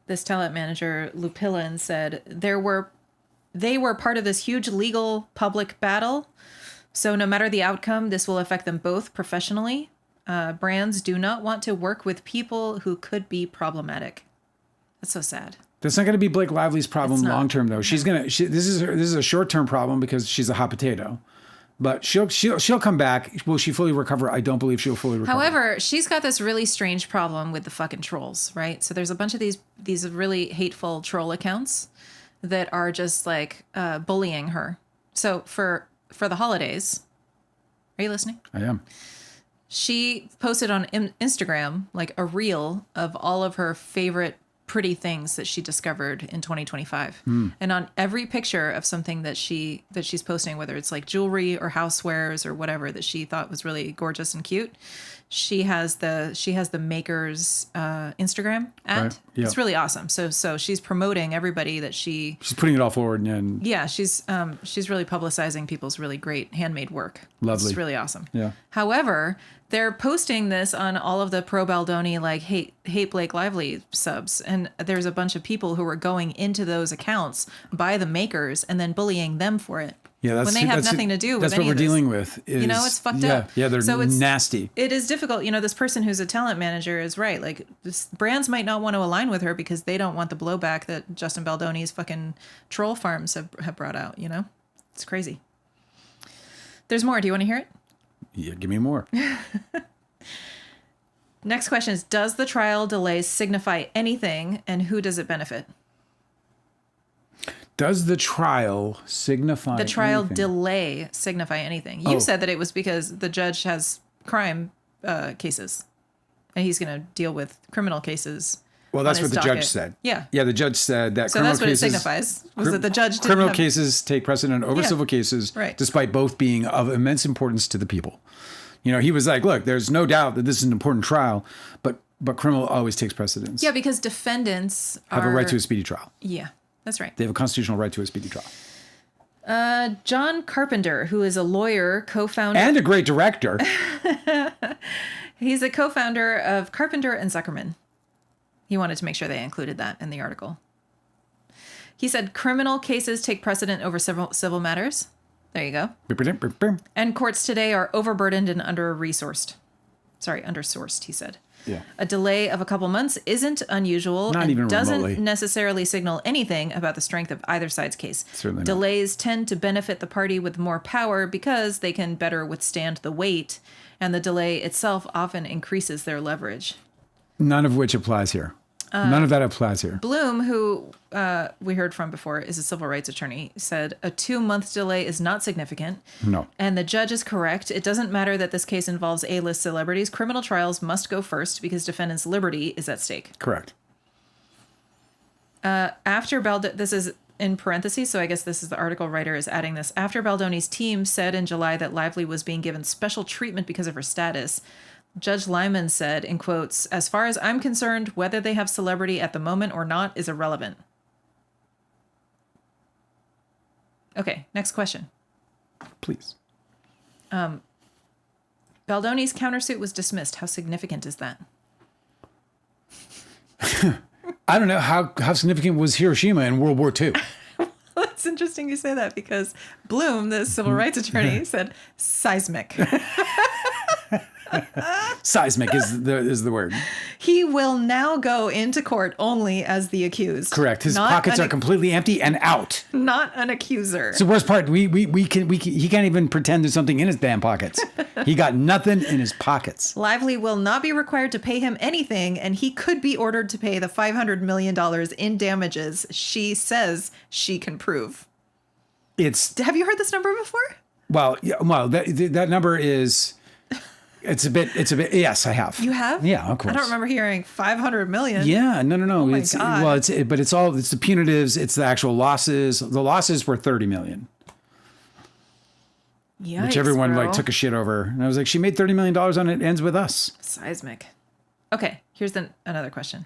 This talent manager, Lupilin, said they were part of this huge legal public battle. So no matter the outcome, this will affect them both professionally. Brands do not want to work with people who could be problematic. That's so sad. That's not going to be Blake Lively's problem long term, though. This No. is a short term problem because she's a hot potato. But she'll come back. Will she fully recover? I don't believe she'll fully recover. However, she's got this really strange problem with the fucking trolls, right? So there's a bunch of these really hateful troll accounts that are just like bullying her. So for the holidays, are you listening? I am. She posted on Instagram like a reel of all of her favorite pretty things that she discovered in 2025. And on every picture of something that she's posting, whether it's like jewelry or housewares or whatever that she thought was really gorgeous and cute, she has the maker's Instagram ad. Right. Yeah. It's really awesome. So she's promoting everybody that she's putting it all forward and she's really publicizing people's really great handmade work. Lovely. It's really awesome. Yeah. However, they're posting this on all of the pro Baldoni like hate Blake Lively subs, and there's a bunch of people who are going into those accounts by the makers and then bullying them for it. Yeah, when they have nothing to do with that's any what we're of this. dealing with. Is, it's fucked up. Yeah, they're nasty. It is difficult. This person who's a talent manager is right. Like, brands might not want to align with her because they don't want the blowback that Justin Baldoni's fucking troll farms have brought out. It's crazy. There's more. Do you want to hear it? Yeah, give me more. Next question is, does the trial delay signify anything, and who does it benefit? Does the trial signify The trial anything? delay signify anything? You said that it was because the judge has crime cases, and he's going to deal with criminal cases. Well, that's on his what the docket. judge said. Yeah. Yeah, the judge said that So criminal that's what cases, it signifies, was that the judge didn't criminal have... cases take precedent over Yeah. civil cases, Right. despite both being of immense importance to the people. He was like, look, there's no doubt that this is an important trial, but criminal always takes precedence. Yeah, because defendants Have a right to a speedy trial. Yeah, that's right. They have a constitutional right to a speedy trial. John Carpenter, who is a lawyer, co-founder... And a great director. He's a co-founder of Carpenter and Zuckerman. He wanted to make sure they included that in the article. He said criminal cases take precedent over several civil matters. There you go. And courts today are overburdened and undersourced, he said. Yeah. A delay of a couple months isn't unusual Not and even doesn't remotely. necessarily signal anything about the strength of either side's case. Certainly not. Delays tend to benefit the party with more power because they can better withstand the weight, and the delay itself often increases their leverage. None of which applies here. None of that applies here. Bloom, who we heard from before, is a civil rights attorney, said a 2-month delay is not significant. No. And the judge is correct. It doesn't matter that this case involves A-list celebrities. Criminal trials must go first because defendants' liberty is at stake. Correct. After this is in parentheses, so I guess this is the article writer is adding this. After Baldoni's team said in July that Lively was being given special treatment because of her status, Judge Lyman said, in quotes, "As far as I'm concerned, whether they have celebrity at the moment or not is irrelevant." Okay, next question. Please. Baldoni's countersuit was dismissed. How significant is that? I don't know how significant was Hiroshima in World War II. It's interesting you say that because Bloom, the civil rights attorney, said seismic. Seismic is the word. He will now go into court only as the accused. Correct. His pockets are completely empty and out. Not an accuser. It's the worst part. He can't even pretend there's something in his damn pockets. He got nothing in his pockets. Lively will not be required to pay him anything, and he could be ordered to pay the $500 million in damages she says she can prove. Have you heard this number before? Well, that number is... It's a bit. Yes, I have. You have? Yeah, of course. I don't remember hearing 500 million. Yeah, no. Oh my It's God. well, it's the punitives. It's the actual losses. The losses were 30 million, Yikes, which everyone bro. took a shit over. And I was like, she made $30 million on it. Ends with us. Seismic. Okay, here's another question.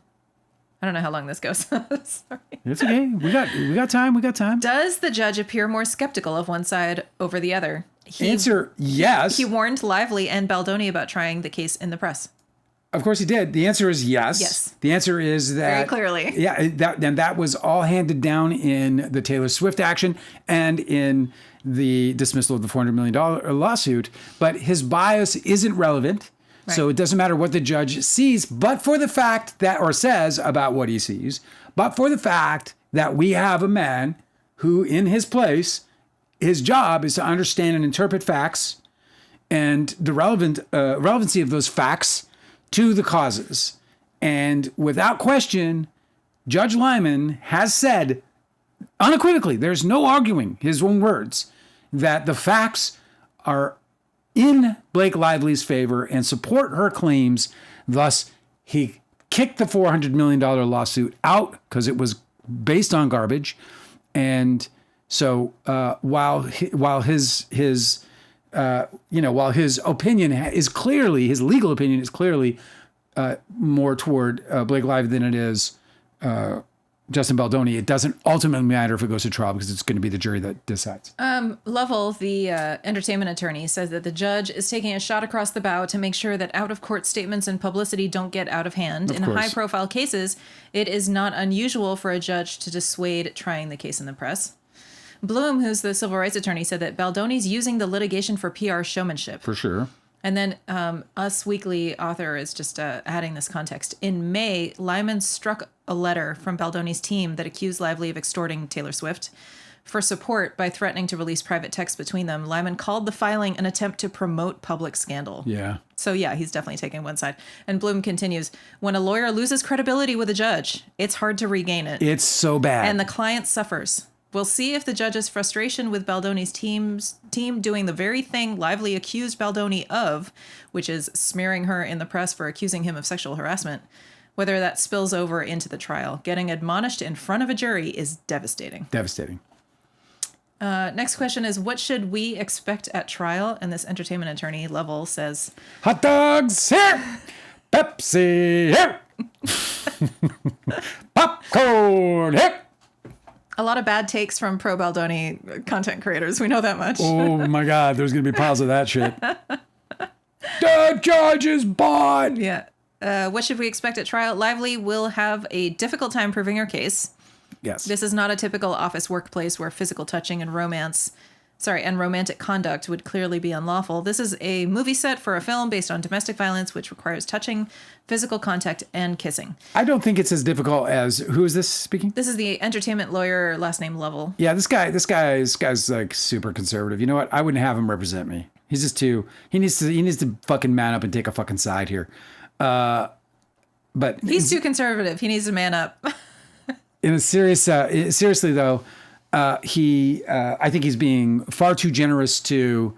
I don't know how long this goes. Sorry. It's okay. We got time. We got time. Does the judge appear more skeptical of one side over the other? Answer yes. He warned Lively and Baldoni about trying the case in the press. Of course he did. The answer is yes. Yes. The answer is that... Very clearly. Yeah, that was all handed down in the Taylor Swift action and in the dismissal of the $400 million lawsuit. But his bias isn't relevant. Right. So it doesn't matter what the judge sees, but for the fact that, or says about what he sees, but for the fact that we have a man who, in his place, his job is to understand and interpret facts and the relevancy of those facts to the causes. And without question, Judge Lyman has said unequivocally, there's no arguing his own words, that the facts are in Blake Lively's favor and support her claims. Thus, he kicked the $400 million lawsuit out because it was based on garbage. And so while his opinion is clearly, his legal opinion is clearly more toward Blake Lively than it is Justin Baldoni, it doesn't ultimately matter if it goes to trial because it's going to be the jury that decides. Lovell, the entertainment attorney, says that the judge is taking a shot across the bow to make sure that out-of-court statements and publicity don't get out of hand. In high-profile cases, it is not unusual for a judge to dissuade trying the case in the press. Bloom, who's the civil rights attorney, said that Baldoni's using the litigation for PR showmanship. For sure. And then Us Weekly author is just adding this context. In May, Lyman struck a letter from Baldoni's team that accused Lively of extorting Taylor Swift for support by threatening to release private texts between them. Lyman called the filing an attempt to promote public scandal. Yeah. So yeah, he's definitely taking one side. And Bloom continues, when a lawyer loses credibility with a judge, it's hard to regain it. It's so bad. And the client suffers. We'll see if the judge's frustration with Baldoni's team doing the very thing Lively accused Baldoni of, which is smearing her in the press for accusing him of sexual harassment, whether that spills over into the trial. Getting admonished in front of a jury is devastating. Devastating. Next question is, what should we expect at trial? And this entertainment attorney, Lovell, says... Hot dogs here! Pepsi here! Popcorn here! A lot of bad takes from pro-Baldoni content creators. We know that much. Oh, my God. There's going to be piles of that shit. The judge is bought. Yeah. What should we expect at trial? Lively will have a difficult time proving her case. Yes. This is not a typical office workplace where physical touching and romantic conduct would clearly be unlawful. This is a movie set for a film based on domestic violence, which requires touching, physical contact, and kissing. I don't think it's as difficult as, who is this speaking? This is the entertainment lawyer, last name Lovell. Yeah, this guy's like super conservative. You know what? I wouldn't have him represent me. He's just too, he needs to fucking man up and take a fucking side here. But he's too conservative. He needs to man up. Seriously though, I think he's being far too generous to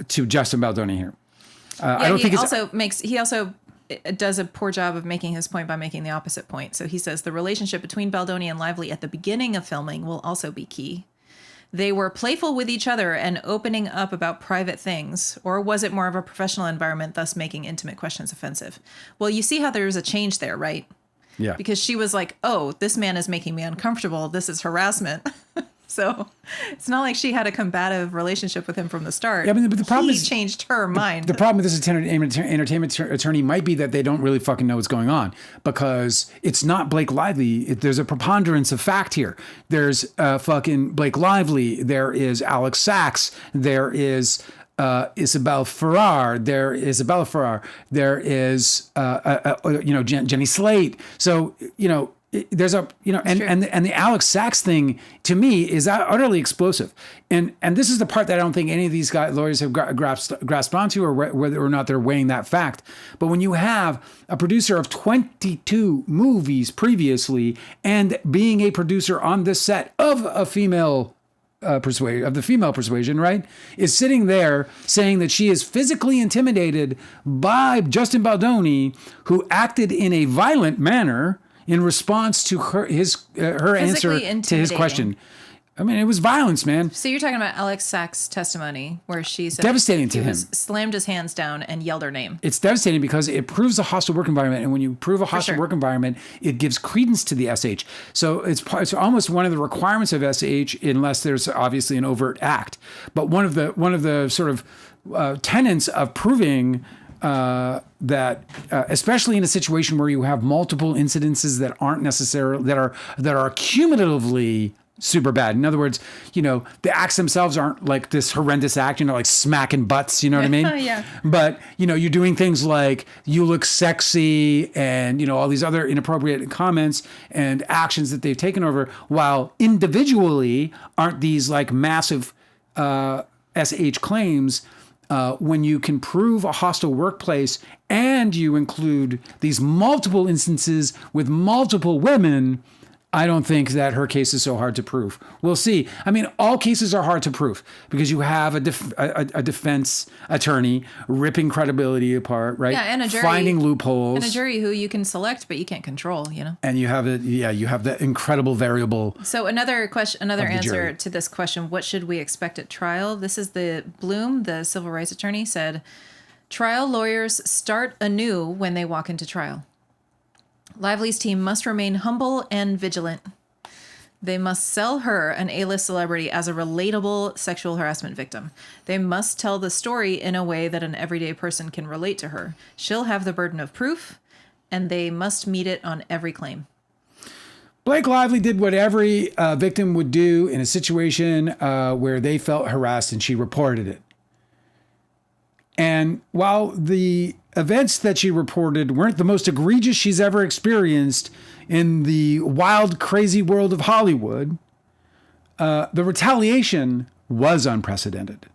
Justin Baldoni here. I don't think he also does a poor job of making his point by making the opposite point. So he says the relationship between Baldoni and Lively at the beginning of filming will also be key. They were playful with each other and opening up about private things, or was it more of a professional environment, thus making intimate questions offensive? Well, you see how there's a change there, right? Yeah. Because she was like, oh, this man is making me uncomfortable. This is harassment. So it's not like she had a combative relationship with him from the start. Yeah, but the problem is... He changed her mind. The problem with this entertainment attorney might be that they don't really fucking know what's going on because it's not Blake Lively. There's a preponderance of fact here. There's fucking Blake Lively. There is Alex Sachs. There is... Isabella Ferrar. There is Jenny Slate. So there's a and the Alex Sachs thing to me is utterly explosive. And this is the part that I don't think any of these lawyers have grasped onto, or whether or not they're weighing that fact. But when you have a producer of 22 movies previously and being a producer on this set of a female persuasion, right, is sitting there saying that she is physically intimidated by Justin Baldoni, who acted in a violent manner in response to her answer to his question. I mean, it was violence, man. So you're talking about Alex Sachs' testimony where she said devastating to him. Slammed his hands down and yelled her name. It's devastating because it proves a hostile work environment. And when you prove a hostile work environment, it gives credence to the SH. So it's almost one of the requirements of SH, unless there's obviously an overt act. But one of the sort of tenets of proving that, especially in a situation where you have multiple incidences that aren't necessarily, that are cumulatively super bad. In other words, the acts themselves aren't like this horrendous act, like smacking butts, you know what I mean? Yeah. But, you're doing things like you look sexy and, all these other inappropriate comments and actions that they've taken over, while individually aren't these like massive SH claims. When you can prove a hostile workplace and you include these multiple instances with multiple women, I don't think that her case is so hard to prove. We'll see. I mean, all cases are hard to prove because you have a defense attorney ripping credibility apart, right? Yeah, and a jury, finding loopholes, and a jury who you can select but you can't control. You know. And you have you have the incredible variable. So another question, another answer jury. to this question: what should we expect at trial? This is the Bloom, the civil rights attorney, said, "Trial lawyers start anew when they walk into trial. Lively's team must remain humble and vigilant. They must sell her, an A-list celebrity, as a relatable sexual harassment victim. They must tell the story in a way that an everyday person can relate to her. She'll have the burden of proof, and they must meet it on every claim." Blake Lively did what every victim would do in a situation where they felt harassed, and she reported it. And while the events that she reported weren't the most egregious she's ever experienced in the wild, crazy world of Hollywood, the retaliation was unprecedented.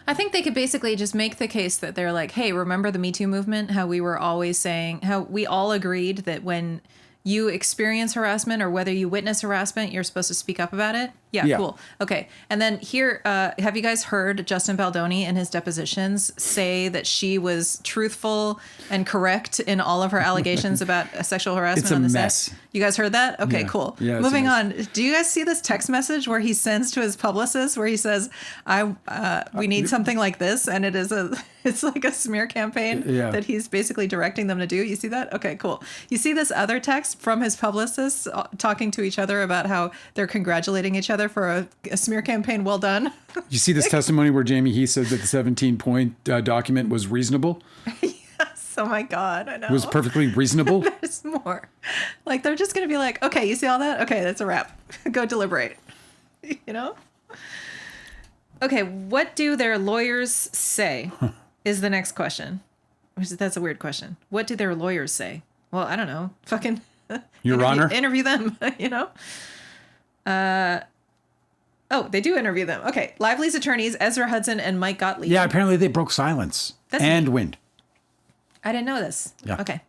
I think they could basically just make the case that they're like, hey, remember the Me Too movement? How we were always saying, how we all agreed that when you experience harassment or whether you witness harassment, you're supposed to speak up about it? Yeah. Cool. Okay. And then here, have you guys heard Justin Baldoni in his depositions say that she was truthful and correct in all of her allegations about sexual harassment It's a on the mess. set? You guys heard that? Okay, Yeah. cool. Yeah, it's Moving a on. Do you guys see this text message where he sends to his publicist where he says, we need something like this, and it's like a smear campaign that he's basically directing them to do. You see that? Okay, cool. You see this other text from his publicists talking to each other about how they're congratulating each other for a smear campaign well done. You see this testimony where Jamie Heath said that the 17-point document was reasonable? Yes. Oh my God. I know. It was perfectly reasonable? There's more. Like, they're just going to be like, okay, you see all that? Okay, that's a wrap. Go deliberate. You know? Okay, what do their lawyers say is the next question. That's a weird question. What do their lawyers say? Well, I don't know. Fucking Your Honor? Interview them, you know? Oh, they do interview them. Okay. Lively's attorneys, Ezra Hudson and Mike Gottlieb. Yeah, apparently they broke silence and wind. I didn't know this. Yeah. Okay.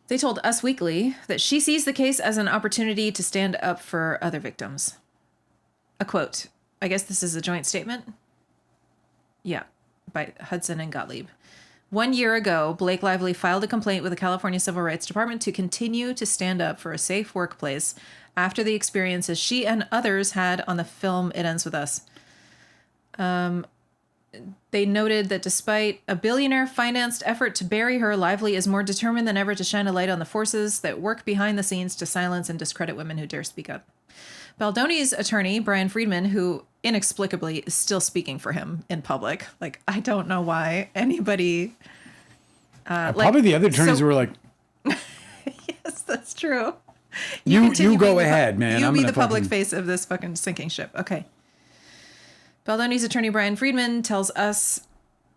They told Us Weekly that she sees the case as an opportunity to stand up for other victims. A quote. I guess this is a joint statement. Yeah, by Hudson and Gottlieb. 1 year ago, Blake Lively filed a complaint with the California Civil Rights Department to continue to stand up for a safe workplace after the experiences she and others had on the film It Ends With Us. They noted that despite a billionaire-financed effort to bury her, Lively is more determined than ever to shine a light on the forces that work behind the scenes to silence and discredit women who dare speak up. Baldoni's attorney, Brian Friedman, who inexplicably is still speaking for him in public. Like, I don't know why anybody... Probably the other attorneys were like... Yes, that's true. You continue go being ahead, man. You I'm be gonna the public fucking- face of this fucking sinking ship. Okay. Baldoni's attorney, Brian Friedman, tells us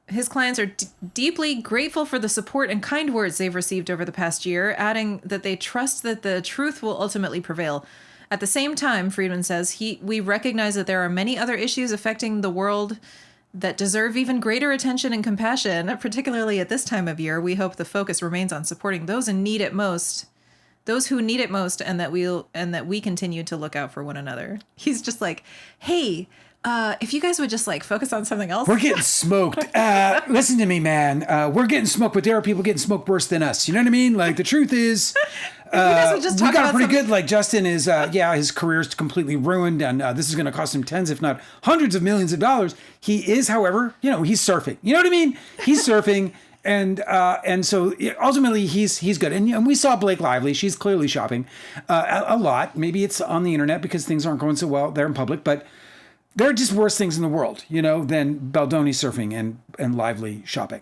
his clients are deeply grateful for the support and kind words they've received over the past year, adding that they trust that the truth will ultimately prevail. At the same time, Friedman says, we recognize that there are many other issues affecting the world that deserve even greater attention and compassion, particularly at this time of year. We hope the focus remains on supporting those in need it most, those who need it most, and that we continue to look out for one another. He's just like, hey, if you guys would just like focus on something else. We're getting smoked. Listen to me, man. We're getting smoked, but there are people getting smoked worse than us. You know what I mean? Like, the truth is, you guys would just talk we got about it pretty something- good. Like, Justin is, his career's completely ruined, and this is going to cost him tens, if not hundreds of millions of dollars. He is, however, he's surfing. You know what I mean? He's surfing. And so ultimately he's good. And we saw Blake Lively. She's clearly shopping a lot. Maybe it's on the internet because things aren't going so well there in public, but there are just worse things in the world, than Baldoni surfing and Lively shopping.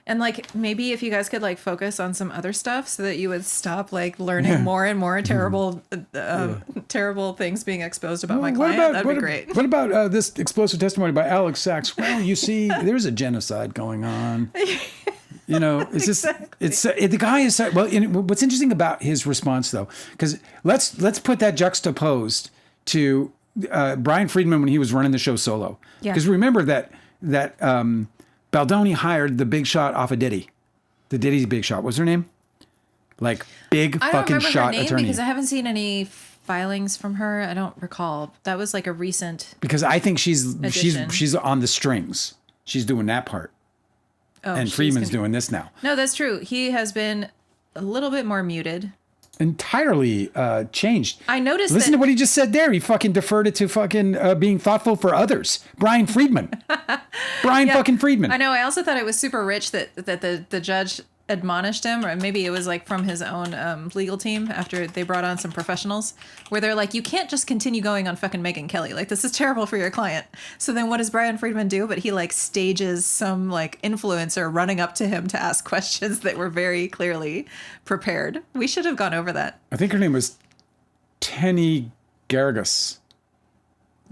And like, maybe if you guys could like focus on some other stuff so that you would stop like learning more and more terrible things being exposed about my client, that'd be great. What about this explosive testimony by Alex Sachs? Well, you see, there's a genocide going on. It's just, the guy is, well, what's interesting about his response though, because let's put that juxtaposed to Brian Friedman when he was running the show solo. Because remember that Baldoni hired the big shot off of Diddy. The Diddy's big shot. What's her name? Like big I don't fucking remember her shot name attorney. because I haven't seen any filings from her. I don't recall. That was like a recent. Because I think Addition. she's on the strings. She's doing that part. Oh, And Friedman's doing this now. No, that's true. He has been a little bit more muted. Entirely changed. I noticed. Listen to what he just said there. He fucking deferred it to fucking being thoughtful for others. Brian Friedman. Brian fucking Friedman. I know. I also thought it was super rich that the judge admonished him, or maybe it was like from his own legal team after they brought on some professionals, where they're like, you can't just continue going on fucking Megyn Kelly. Like, this is terrible for your client. So then what does Brian Friedman do? But he like stages some like influencer running up to him to ask questions that were very clearly prepared. We should have gone over that. I think her name was Tenny Garagos.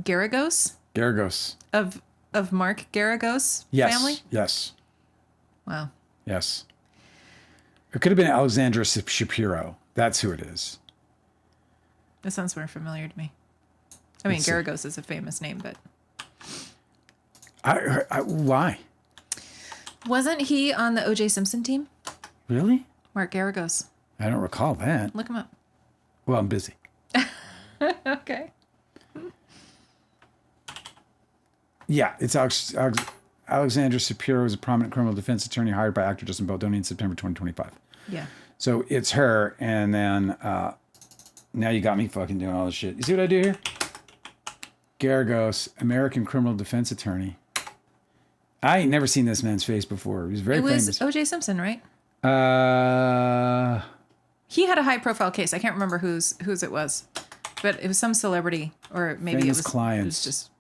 Garagos? Garagos. Of Mark Garagos Yes. family? Yes. Wow. Yes. It could have been Alexandra Shapiro. That's who it is. That sounds more familiar to me. I mean, Garagos is a famous name, but... Why? Wasn't he on the O.J. Simpson team? Really? Mark Garagos. I don't recall that. Look him up. Well, I'm busy. Okay. Yeah, it's Alexandra Shapiro is a prominent criminal defense attorney hired by actor Justin Baldoni in September 2025. Yeah. So it's her, and then now you got me fucking doing all this shit. You see what I do here? Garagos, American criminal defense attorney. I ain't never seen this man's face before. He was very famous. It was O.J. Simpson, right? Uh, He had a high-profile case. I can't remember whose it was, but it was some celebrity, or maybe Famous it was clients. It was just.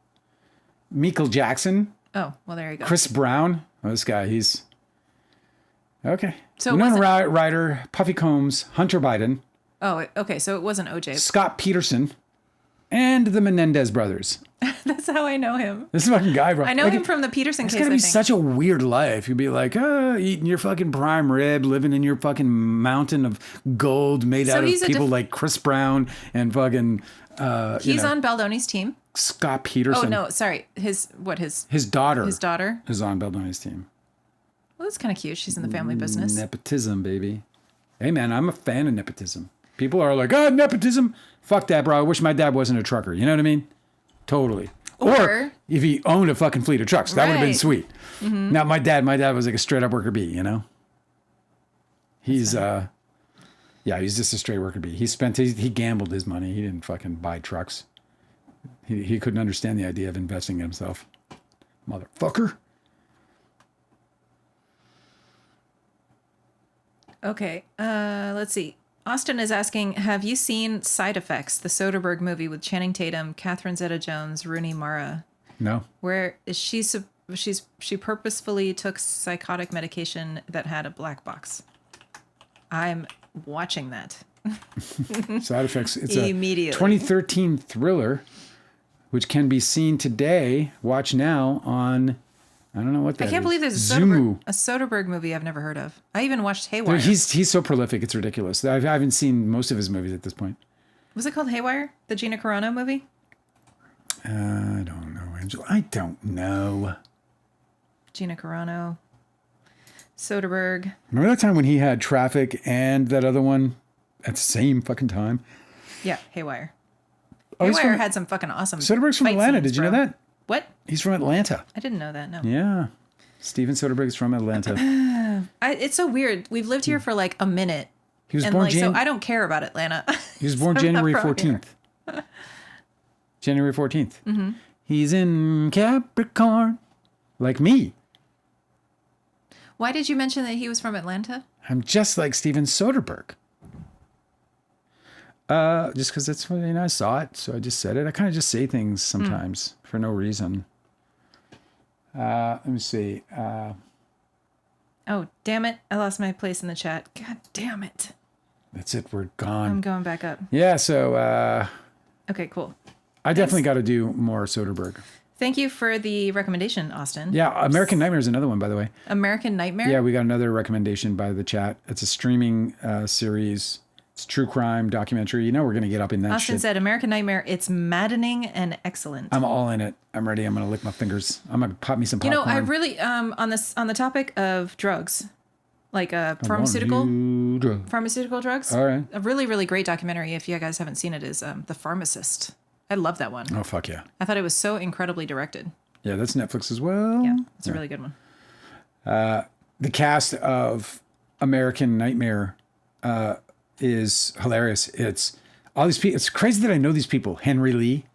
Michael Jackson, Oh, well, there you go. Chris Brown. Oh, this guy, he's okay. So Winona Ryder, Puffy Combs, Hunter Biden, Oh, okay. So it wasn't O.J. Scott Peterson, and the Menendez brothers. That's how I know him. This fucking guy, bro. I know him from the Peterson It's case. gotta I be think. such a weird life. You'd be like, eating your fucking prime rib, living in your fucking mountain of gold made out of people like Chris Brown and fucking. He's on Baldoni's team. Scott Peterson. Oh no, sorry. His daughter. His daughter is on Baldoni's team. Well, that's kind of cute. She's in the family business. Nepotism, baby. Hey man, I'm a fan of nepotism. People are like, nepotism. Fuck that, bro. I wish my dad wasn't a trucker. You know what I mean? Totally. Or if he owned a fucking fleet of trucks, that would have been sweet. Mm-hmm. Now my dad was like a straight up worker bee, you know? He's he's just a straight worker bee. He gambled his money. He didn't fucking buy trucks. He couldn't understand the idea of investing in himself. Motherfucker. Okay, let's see. Austin is asking, have you seen Side Effects, the Soderbergh movie with Channing Tatum, Catherine Zeta-Jones, Rooney Mara? No. Where is she purposefully took psychotic medication that had a black box. I'm watching that. Side Effects. It's immediately. A 2013 thriller, which can be seen today. Watch now on. I don't know what that is. I can't believe there's a Soderbergh movie I've never heard of. I even watched Haywire. He's so prolific, it's ridiculous. I haven't seen most of his movies at this point. Was it called Haywire? The Gina Carano movie? I don't know, Angela. I don't know. Gina Carano. Soderbergh. Remember that time when he had Traffic and that other one at the same fucking time? Yeah, Haywire. Oh, Haywire had some fucking awesome. Soderbergh's from Atlanta. Scenes, Did you know that? What? He's from Atlanta. I didn't know that, no. Yeah. Steven Soderbergh's from Atlanta. It's so weird. We've lived here for like a minute. He was born so I don't care about Atlanta. He was born January 14th. January 14th. Mm-hmm. He's in Capricorn. Like me. Why did you mention that he was from Atlanta? I'm just like Steven Soderbergh. Just because that's what I saw it, so I just said it. I kind of just say things sometimes for no reason. Let me see. Oh, damn it. I lost my place in the chat. God damn it. That's it. We're gone. I'm going back up. Yeah, so... okay, cool. I definitely got to do more Soderbergh. Thank you for the recommendation, Austin. Yeah, American Nightmare is another one, by the way. American Nightmare? Yeah, we got another recommendation by the chat. It's a streaming series. It's true crime documentary. You know we're going to get up in that Austin shit. said, American Nightmare, it's maddening and excellent. I'm all in it. I'm ready. I'm going to lick my fingers. I'm going to pop me some popcorn. You know, I really, on the topic of drugs, like pharmaceutical drugs. All right. A really, really great documentary. If you guys haven't seen it, is The Pharmacist. I love that one. Oh, fuck yeah. I thought it was so incredibly directed. Yeah, that's Netflix as well. Yeah, it's a really good one. The cast of American Nightmare is hilarious. It's all these people. It's crazy that I know these people. Henry Lee,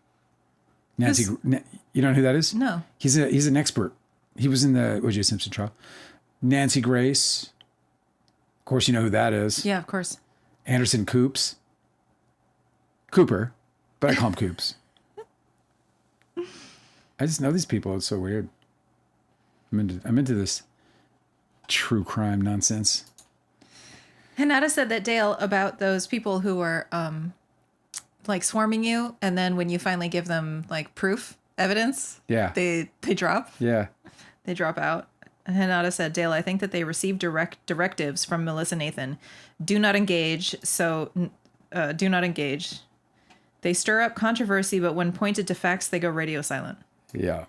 Nancy. You don't know who that is? No. He's an expert. He was in the O.J. Simpson trial. Nancy Grace. Of course, you know who that is. Yeah, of course. Anderson Cooper, but I call him Coops. I just know these people. It's so weird. I'm into this true crime nonsense. Hinata said that, Dale, about those people who were like swarming you, and then when you finally give them like proof, evidence, Yeah. they drop. Yeah. They drop out. And Hinata said, Dale, I think that they received directives from Melissa Nathan. Do not engage. So do not engage. They stir up controversy, but when pointed to facts, they go radio silent. Yeah.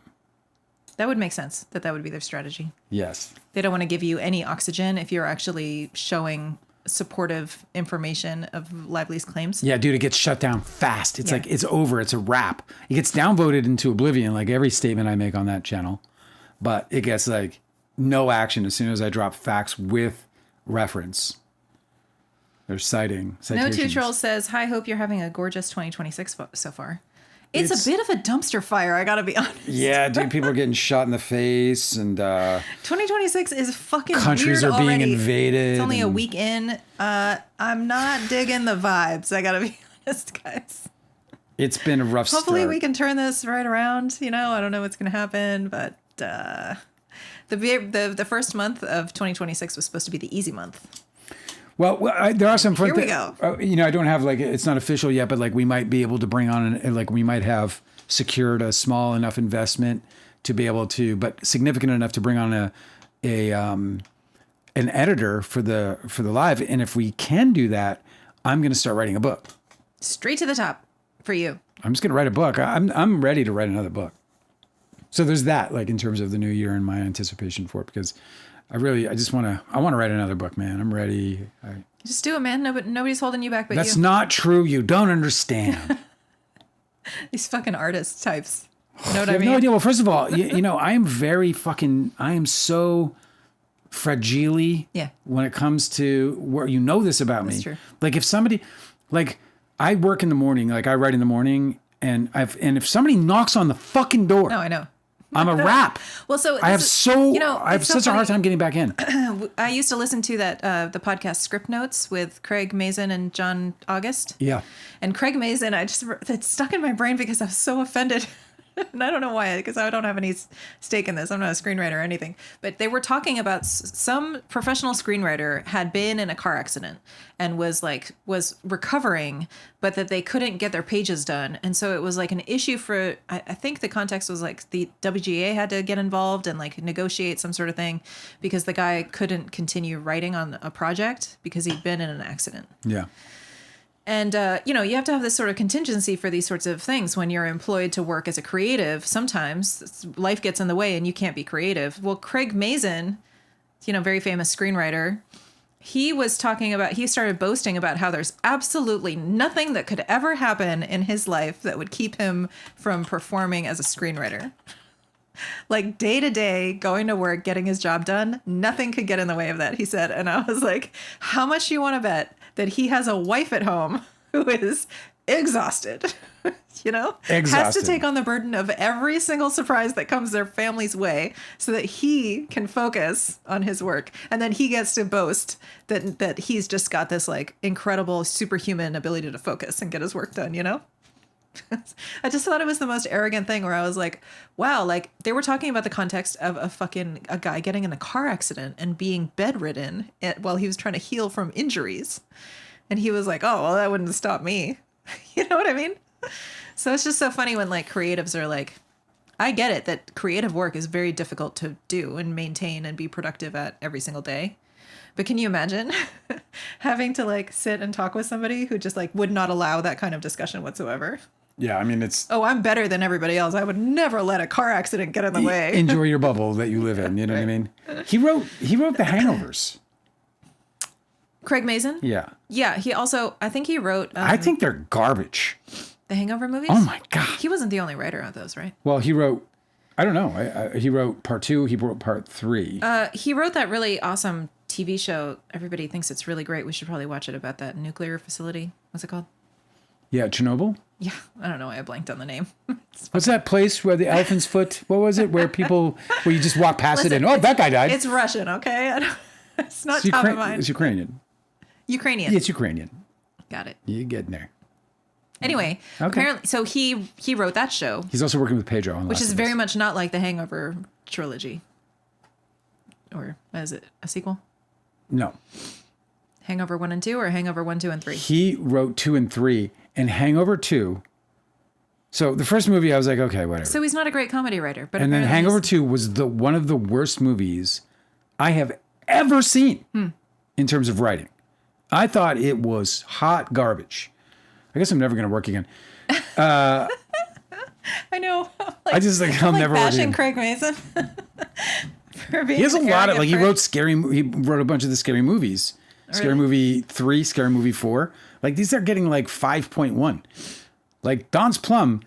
That would make sense, that would be their strategy. Yes. They don't want to give you any oxygen if you're actually showing supportive information of Lively's claims. Yeah, dude, it gets shut down fast. It's Yeah. like, it's over. It's a wrap. It gets downvoted into oblivion, like every statement I make on that channel. But it gets like no action as soon as I drop facts with reference. There's citations. No Two Trolls says, hi, hope you're having a gorgeous 2026 so far. It's a bit of a dumpster fire, I gotta be honest. Yeah, dude, people are getting shot in the face, and 2026 is fucking countries weird are being already. invaded. It's only a week in. I'm not digging the vibes, I gotta be honest, guys. It's been a rough Hopefully start. we can turn this right around. You know, I don't know what's gonna happen, but the first month of 2026 was supposed to be the easy month. Well, there are some fun Here we go. I don't have it's not official yet, but like we might be able to bring on we might have secured a small enough investment to be able to, but significant enough to bring on an editor for the live. And if we can do that, I'm going to start writing a book. Straight to the top for you. I'm just going to write a book. I'm ready to write another book. So there's that, like in terms of the new year and my anticipation for it, because I want to write another book, man. I'm ready. Just do it, man. Nobody's holding you back but That's you. not true. You don't understand. These fucking artist types. You know what I I have mean? no idea. Well, first of all, I am so fragile when it comes to where this about That's me. true. Like if somebody, like I work in the morning, like I write in the morning, and if somebody knocks on the fucking door, No, I know. I'm a wrap. Well, so I have it's such so a hard funny. time getting back in. I used to listen to the podcast Script Notes with Craig Mazin and John August. Yeah. And Craig Mazin, it's stuck in my brain because I was so offended. And I don't know why, because I don't have any stake in this. I'm not a screenwriter or anything. But they were talking about some professional screenwriter had been in a car accident and was recovering, but that they couldn't get their pages done. And so it was like an issue for, I think the context was like the WGA had to get involved and like negotiate some sort of thing because the guy couldn't continue writing on a project because he'd been in an accident. Yeah. And, you have to have this sort of contingency for these sorts of things when you're employed to work as a creative. Sometimes life gets in the way and you can't be creative. Well, Craig Mazin, very famous screenwriter, he started boasting about how there's absolutely nothing that could ever happen in his life that would keep him from performing as a screenwriter. Like day to day, going to work, getting his job done, nothing could get in the way of that, he said. And I was like, how much do you want to bet that he has a wife at home who is exhausted, Exhausted. has to take on the burden of every single surprise that comes their family's way so that he can focus on his work. And then he gets to boast that he's just got this like incredible superhuman ability to focus and get his work done, I just thought it was the most arrogant thing where I was like, wow, like they were talking about the context of a guy getting in a car accident and being bedridden while he was trying to heal from injuries. And he was like, oh, well, that wouldn't stop me. You know what I mean? So it's just so funny when like creatives are like, I get it that creative work is very difficult to do and maintain and be productive at every single day. But can you imagine having to like sit and talk with somebody who just like would not allow that kind of discussion whatsoever? Yeah, I mean, it's... Oh, I'm better than everybody else. I would never let a car accident get in the way. Enjoy your bubble that you live in, you know what I mean? He wrote The Hangovers. Craig Mazin? Yeah. Yeah, he also, I think he wrote I think they're garbage. the Hangover movies. Oh my God. He wasn't the only writer of those, right? Well, he wrote, I don't know. He wrote part 2. He wrote part 3. He wrote that really awesome TV show. Everybody thinks it's really great. We should probably watch it about that nuclear facility. What's it called? Yeah, Chernobyl. Yeah, I don't know why I blanked on the name. What's that place where the elephant's foot? What was it? Where you just walk past it and that guy died. It's Russian, okay? It's not top of mind. It's Ukrainian. Ukrainian. Yeah, it's Ukrainian. Got it. You getting there? Anyway, apparently, so he wrote that show. He's also working with Pedro on which is very much not like the Hangover trilogy. Or is it a sequel? No. Hangover 1 and 2 or Hangover 1, 2, and 3? He wrote 2 and 3 and Hangover 2. So the first movie I was like, okay, whatever. So he's not a great comedy writer, but and then Hangover 2 was one of the worst movies I have ever seen in terms of writing. I thought it was hot garbage. I guess I'm never going to work again. I know. I just I'll never work bashing again. Craig Mazin. He has a lot of he wrote a bunch of the scary movies. Scary Really? Movie 3, Scary Movie 4. Like these are getting like 5.1. Like Don's Plum,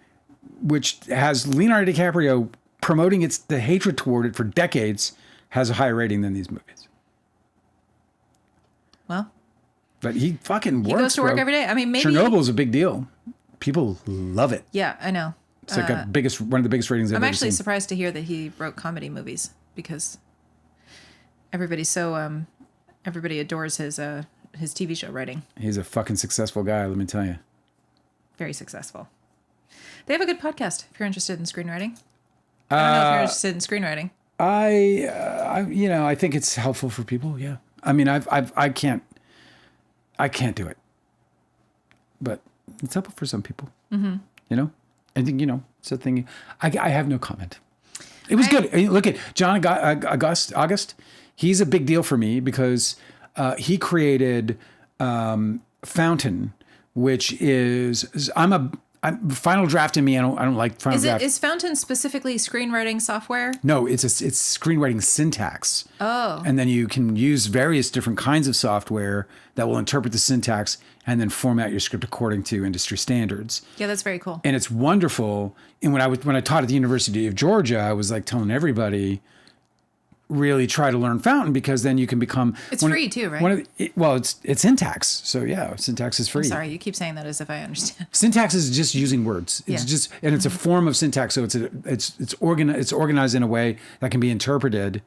which has Leonardo DiCaprio promoting the hatred toward it for decades, has a higher rating than these movies. Well, but he fucking works. he goes to work bro. every day. I mean, maybe Chernobyl's a big deal. People love it. Yeah, I know. It's like one of the biggest ratings I've I'm ever actually seen. surprised to hear that he wrote comedy movies because everybody's so everybody adores his TV show writing. He's a fucking successful guy, let me tell you. Very successful. They have a good podcast if you're interested in screenwriting. I don't know if you're interested in screenwriting. I think it's helpful for people. Yeah. I mean, I can't do it, but it's helpful for some people. Mm-hmm. You know, I think it's a thing. I have no comment. It was good. Look at John August. He's a big deal for me because he created Fountain, which is Final Draft in me. I don't like Final Draft. Is Fountain specifically screenwriting software? No, it's screenwriting syntax. Oh. And then you can use various different kinds of software that will interpret the syntax and then format your script according to industry standards. Yeah, that's very cool. And it's wonderful. And when I taught at the University of Georgia, I was like telling everybody, really try to learn Fountain because then you can become. It's free too, right? It's syntax. So yeah, syntax is free. I'm sorry, you keep saying that as if I understand. Syntax is just using words. It's it's a form of syntax. So it's organized in a way that can be interpreted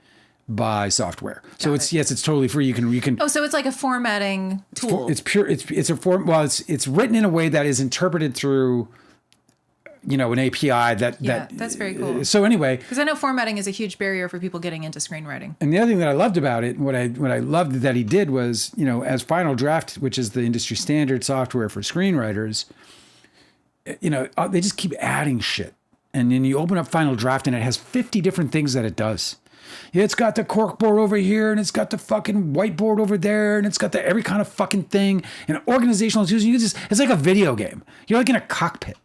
by software. So it's totally free. You can. Oh, so it's like a formatting tool. It's pure. It's a form. Well, it's written in a way that is interpreted through an API that's very cool. So anyway, because I know formatting is a huge barrier for people getting into screenwriting. And the other thing that I loved about it, what I loved that he did was, as Final Draft, which is the industry standard software for screenwriters, they just keep adding shit. And then you open up Final Draft and it has 50 different things that it does. It's got the corkboard over here and it's got the fucking whiteboard over there and it's got every kind of fucking thing and organizational tools. It's like a video game. You're like in a cockpit.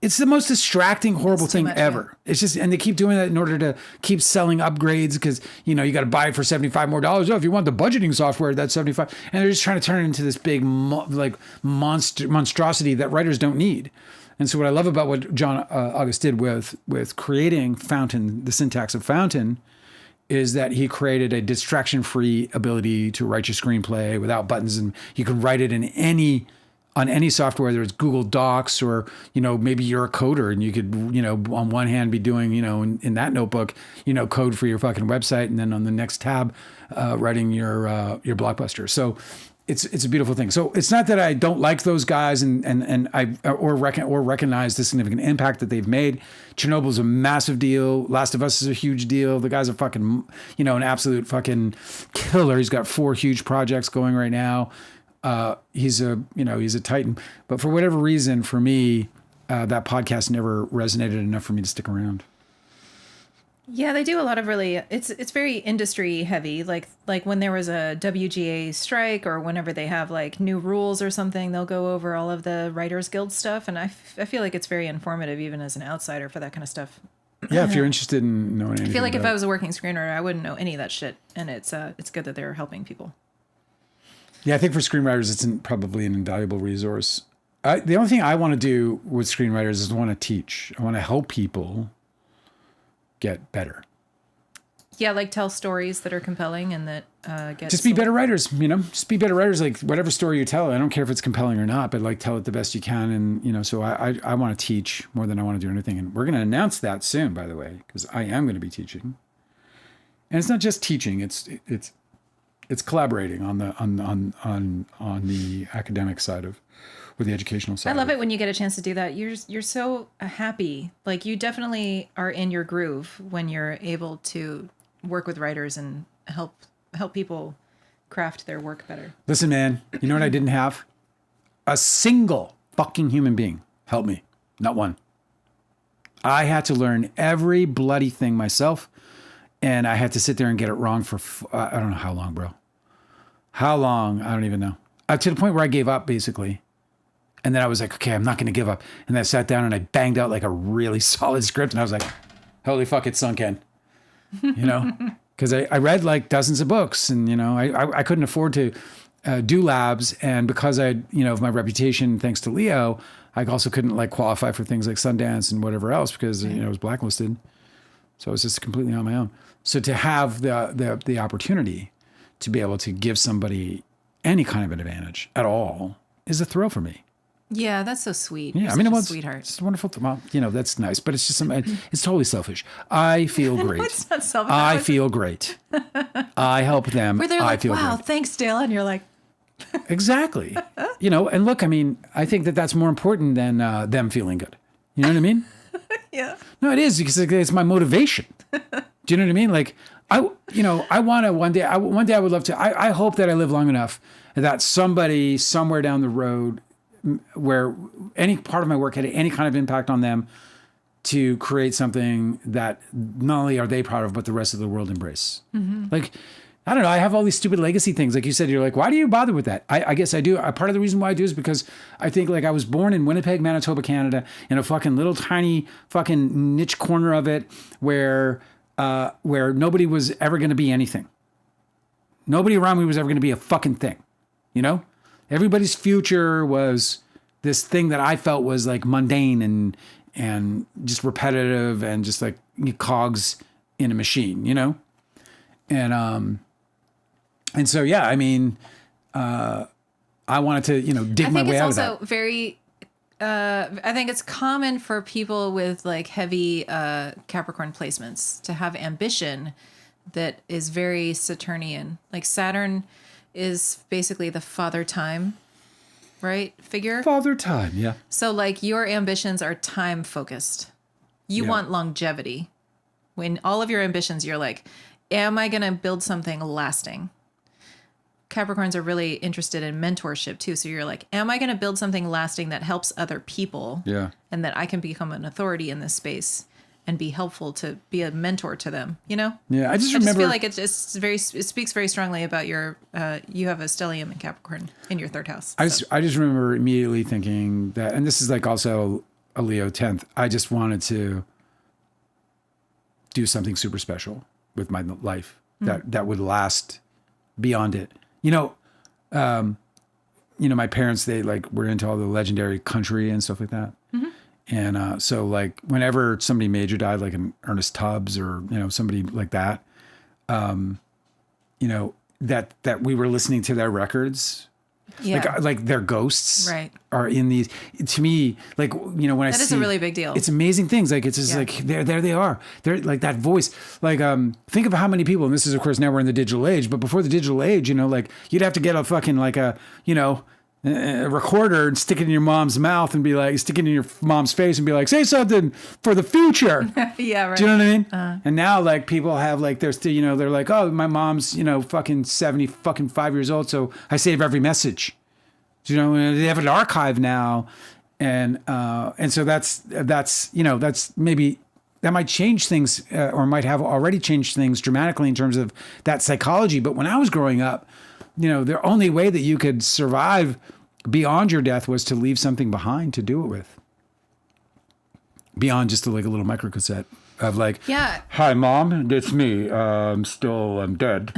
It's the most distracting, horrible thing ever. Yeah. It's just, and they keep doing that in order to keep selling upgrades because, you got to buy it for $75 more. Oh, if you want the budgeting software, that's $75. And they're just trying to turn it into this big, monstrosity that writers don't need. And so what I love about what John August did with creating Fountain, the syntax of Fountain, is that he created a distraction-free ability to write your screenplay without buttons. And you can write it on any software, whether it's Google Docs or, maybe you're a coder and you could, on one hand be doing, in that notebook, code for your fucking website. And then on the next tab, writing your blockbuster. So it's a beautiful thing. So it's not that I don't like those guys and I recognize the significant impact that they've made. Chernobyl's a massive deal. Last of Us is a huge deal. The guy's a fucking, an absolute fucking killer. He's got 4 huge projects going right now. He's a titan, but for whatever reason, for me, that podcast never resonated enough for me to stick around. Yeah, they do a lot of it's very industry heavy. Like when there was a WGA strike or whenever they have like new rules or something, they'll go over all of the Writers Guild stuff. And I feel like it's very informative even as an outsider for that kind of stuff. Yeah, if you're interested in knowing anything. I feel like if I was a working screenwriter, I wouldn't know any of that shit. And it's good that they're helping people. Yeah, I think for screenwriters, it's probably an invaluable resource. The only thing I want to do with screenwriters is I want to teach. I want to help people get better. Yeah, like tell stories that are compelling and that get Just be better writers, just be better writers. Like whatever story you tell, I don't care if it's compelling or not, but like tell it the best you can. And, so I want to teach more than I want to do anything. And we're going to announce that soon, by the way, because I am going to be teaching. And it's not just teaching, it's collaborating on the academic side or the educational side. I love it when you get a chance to do that. You're so happy. Like you definitely are in your groove when you're able to work with writers and help people craft their work better. Listen, man, you know what I didn't have? A single fucking human being help me. Not one. I had to learn every bloody thing myself, and I had to sit there and get it wrong for, I don't know how long, bro. How long? I don't even know. To the point where I gave up, basically. And then I was like, okay, I'm not going to give up. And then I sat down and I banged out like a really solid script. And I was like, holy fuck, it's sunk in. Because I read like dozens of books and, I couldn't afford to do labs. And because of my reputation, thanks to Leo, I also couldn't like qualify for things like Sundance and whatever else because, it was blacklisted. So I was just completely on my own. So to have the opportunity to be able to give somebody any kind of an advantage at all is a thrill for me. Yeah, that's so sweet. Yeah, You're such a sweetheart. It's wonderful. Well, that's nice, but it's just it's totally selfish. I feel great. It's not selfish. I feel great. I help them. Where they're like, I feel wow, great. thanks, Dale. And you're like, exactly. And look, I think that's more important than them feeling good. You know what I mean? yeah. No, it is because it's my motivation. Do you know what I mean? Like, I want to one day I would love to, I hope that I live long enough that somebody somewhere down the road where any part of my work had any kind of impact on them to create something that not only are they proud of, but the rest of the world embrace. Mm-hmm. Like, I don't know. I have all these stupid legacy things. Like you said, you're like, why do you bother with that? I guess I do. Part of the reason why I do is because I think like I was born in Winnipeg, Manitoba, Canada, in a fucking little tiny fucking niche corner of it where nobody was ever going to be anything. Nobody around me was ever going to be a fucking thing. Everybody's future was this thing that I felt was like mundane and just repetitive and just like cogs in a machine, And so, yeah, I wanted to, dig my way out of that. I think it's also very, I think it's common for people with like heavy Capricorn placements to have ambition that is very Saturnian. Like Saturn is basically the father time, right? Figure. Father time, yeah. So like your ambitions are time focused. You want longevity. When all of your ambitions, you're like, am I going to build something lasting? Capricorns are really interested in mentorship too. So you're like, am I going to build something lasting that helps other people? Yeah. And that I can become an authority in this space and be helpful to be a mentor to them, Yeah, I just remember. Feel like it speaks very strongly about your, you have a stellium in Capricorn in your third house. I just remember immediately thinking that, and this is like also a Leo 10th, I just wanted to do something super special with my life that would last beyond it. My parents, they like were into all the legendary country and stuff like that. Mm-hmm. And so like whenever somebody major died, like an Ernest Tubbs or, somebody like that, that we were listening to their records. Yeah. Like their ghosts are in these, to me, like, when I see. That is a really big deal. It's amazing things. Like, it's just like, there they are. They're like that voice. Like, think of how many people, and this is, of course, now we're in the digital age, but before the digital age, like you'd have to get a fucking, like a recorder and stick it in your mom's mouth and be like, stick it in your mom's face and be like, say something for the future. Yeah, right. Do you know what I mean? And now like people have like, they're still, they're like, oh, my mom's, fucking 75 years old. So I save every message. Do you know, they have an archive now. And so that's maybe that might change things or might have already changed things dramatically in terms of that psychology. But when I was growing up, the only way that you could survive beyond your death was to leave something behind to do it with. Beyond just like a little microcassette of like, hi, Mom, it's me. I'm dead.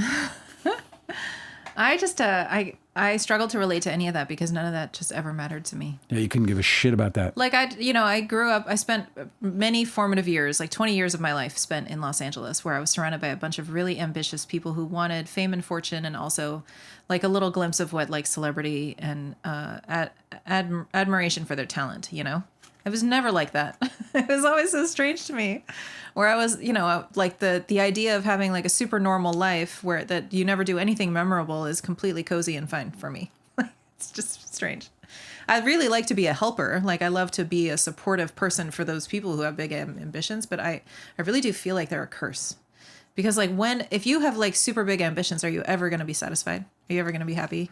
I just, I I struggle to relate to any of that because none of that just ever mattered to me. Yeah, you couldn't give a shit about that. Like I grew up, I spent many formative years, like 20 years of my life spent in Los Angeles, where I was surrounded by a bunch of really ambitious people who wanted fame and fortune, and also like a little glimpse of what like celebrity and admiration for their talent, you know? It was never like that. It was always so strange to me, where I was, like the idea of having like a super normal life where that you never do anything memorable is completely cozy and fine for me. It's just strange. I really like to be a helper. Like I love to be a supportive person for those people who have big ambitions, but I really do feel like they're a curse. Because like if you have like super big ambitions, are you ever going to be satisfied? Are you ever going to be happy?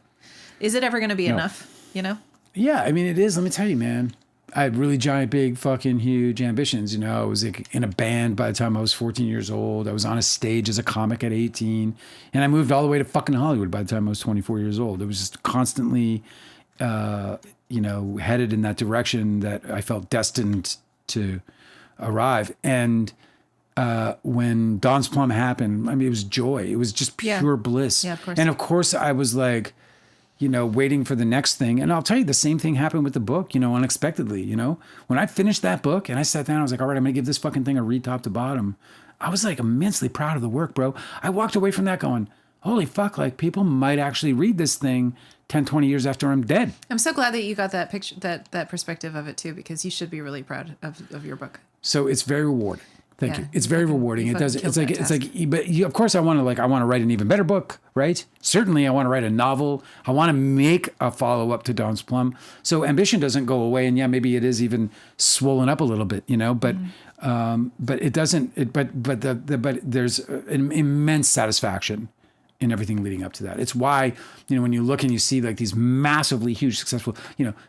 Is it ever going to be enough? You know? Yeah, I mean, it is. Let me tell you, man. I had really giant, big, fucking huge ambitions. You know, I was like in a band by the time I was 14 years old. I was on a stage as a comic at 18. And I moved all the way to fucking Hollywood by the time I was 24 years old. It was just constantly, headed in that direction that I felt destined to arrive. And when Dawn's Plum happened, I mean, it was joy. It was just pure bliss. Yeah, of course. And of course, I was like, waiting for the next thing. And I'll tell you, the same thing happened with the book, unexpectedly, When I finished that book and I sat down, I was like, all right, I'm going to give this fucking thing a read top to bottom. I was like immensely proud of the work, bro. I walked away from that going, holy fuck, like people might actually read this thing 10, 20 years after I'm dead. I'm so glad that you got that picture, that perspective of it too, because you should be really proud of your book. So it's very rewarding. Thank you. It's very rewarding. It does. It's like, but of course I want to write an even better book, right? Certainly I want to write a novel. I want to make a follow up to Dawn's Plum. So ambition doesn't go away. And yeah, maybe it is even swollen up a little bit, but, but it doesn't, but there's an immense satisfaction in everything leading up to that. It's why, when you look and you see like these massively huge, successful,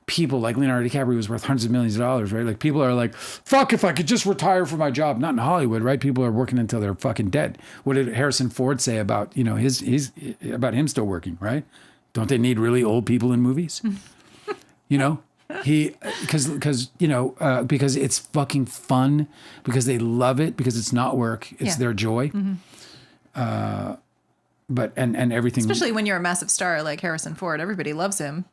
people like Leonardo DiCaprio was worth hundreds of millions of dollars, right? Like people are like, fuck, if I could just retire from my job. Not in Hollywood, right? People are working until they're fucking dead. What did Harrison Ford say about, his about him still working, right? Don't they need really old people in movies? Because it's fucking fun, because they love it, because it's not work, it's their joy. But and everything, especially when you're a massive star like Harrison Ford, everybody loves him.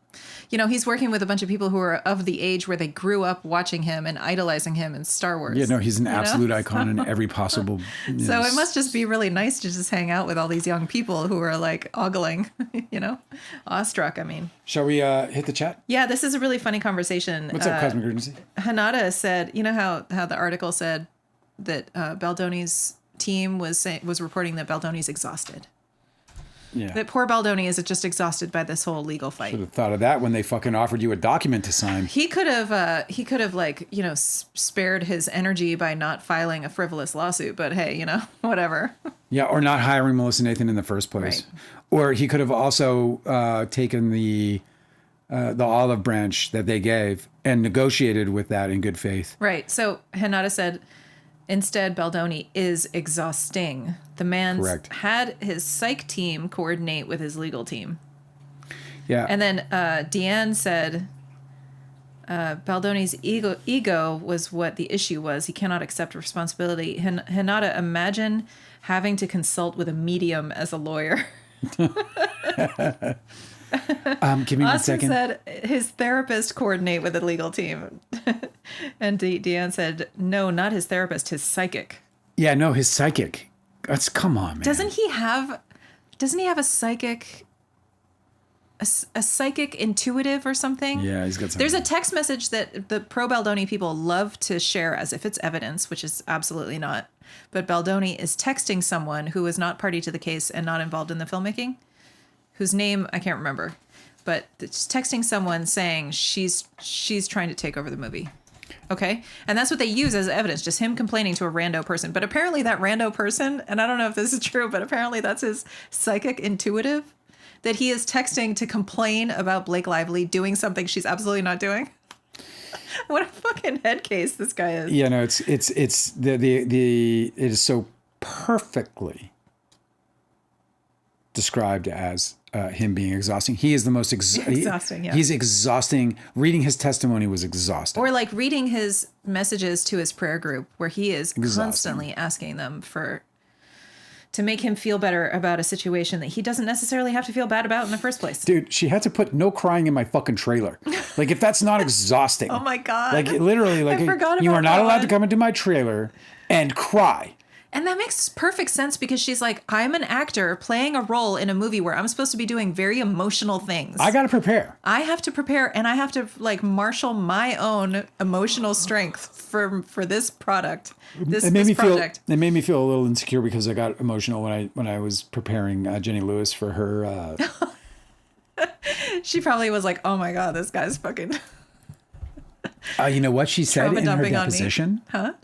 He's working with a bunch of people who are of the age where they grew up watching him and idolizing him in Star Wars. Yeah, no, he's an absolute icon in every possible. So it must just be really nice to just hang out with all these young people who are like ogling, awestruck. I mean, shall we hit the chat? Yeah, this is a really funny conversation. What's up, Cosmic Urgency? Hanada said, how the article said that Baldoni's team was reporting that Baldoni's exhausted. Yeah. That poor Baldoni is just exhausted by this whole legal fight. Should have thought of that when they fucking offered you a document to sign. He could have like, spared his energy by not filing a frivolous lawsuit, but hey, whatever. Yeah, or not hiring Melissa Nathan in the first place. Right. Or he could have also taken the olive branch that they gave and negotiated with that in good faith. Right. So Hanada said, instead, Baldoni is exhausting. The man had his psych team coordinate with his legal team. Yeah. And then Deanne said, Baldoni's ego was what the issue was. He cannot accept responsibility. Hanada, imagine having to consult with a medium as a lawyer. Give me one second. Said his therapist coordinate with the legal team. And Deanne said, no, not his therapist, his psychic. Yeah, no, his psychic. Come on, man. Doesn't he have a psychic, a psychic intuitive or something? Yeah, he's got something. There's a text message that the pro Baldoni people love to share as if it's evidence, which is absolutely not. But Baldoni is texting someone who is not party to the case and not involved in the filmmaking, whose name I can't remember, but it's texting someone saying she's trying to take over the movie. Okay. And that's what they use as evidence, just him complaining to a rando person. But apparently that rando person, and I don't know if this is true, but apparently that's his psychic intuitive, that he is texting to complain about Blake Lively doing something she's absolutely not doing. What a fucking head case this guy is. Yeah, no, it is so perfectly described as him being exhausting. He is the most exhausting. Yeah. He's exhausting. Reading his testimony was exhausting. Or like reading his messages to his prayer group, where he is constantly asking them to make him feel better about a situation that he doesn't necessarily have to feel bad about in the first place. Dude, she had to put no crying in my fucking trailer. Like, if that's not exhausting. Oh my God. Like, literally, like, I forgot you about are not that allowed to one. come into my trailer and cry. And that makes perfect sense because she's like, I'm an actor playing a role in a movie where I'm supposed to be doing very emotional things. I got to prepare. I have to prepare and I have to like marshal my own emotional strength for this product. This project. It made me feel a little insecure because I got emotional when I was preparing Jenny Lewis for her. She probably was like, "Oh my God, this guy's fucking." You know what she said in her dumping on me. deposition? Huh?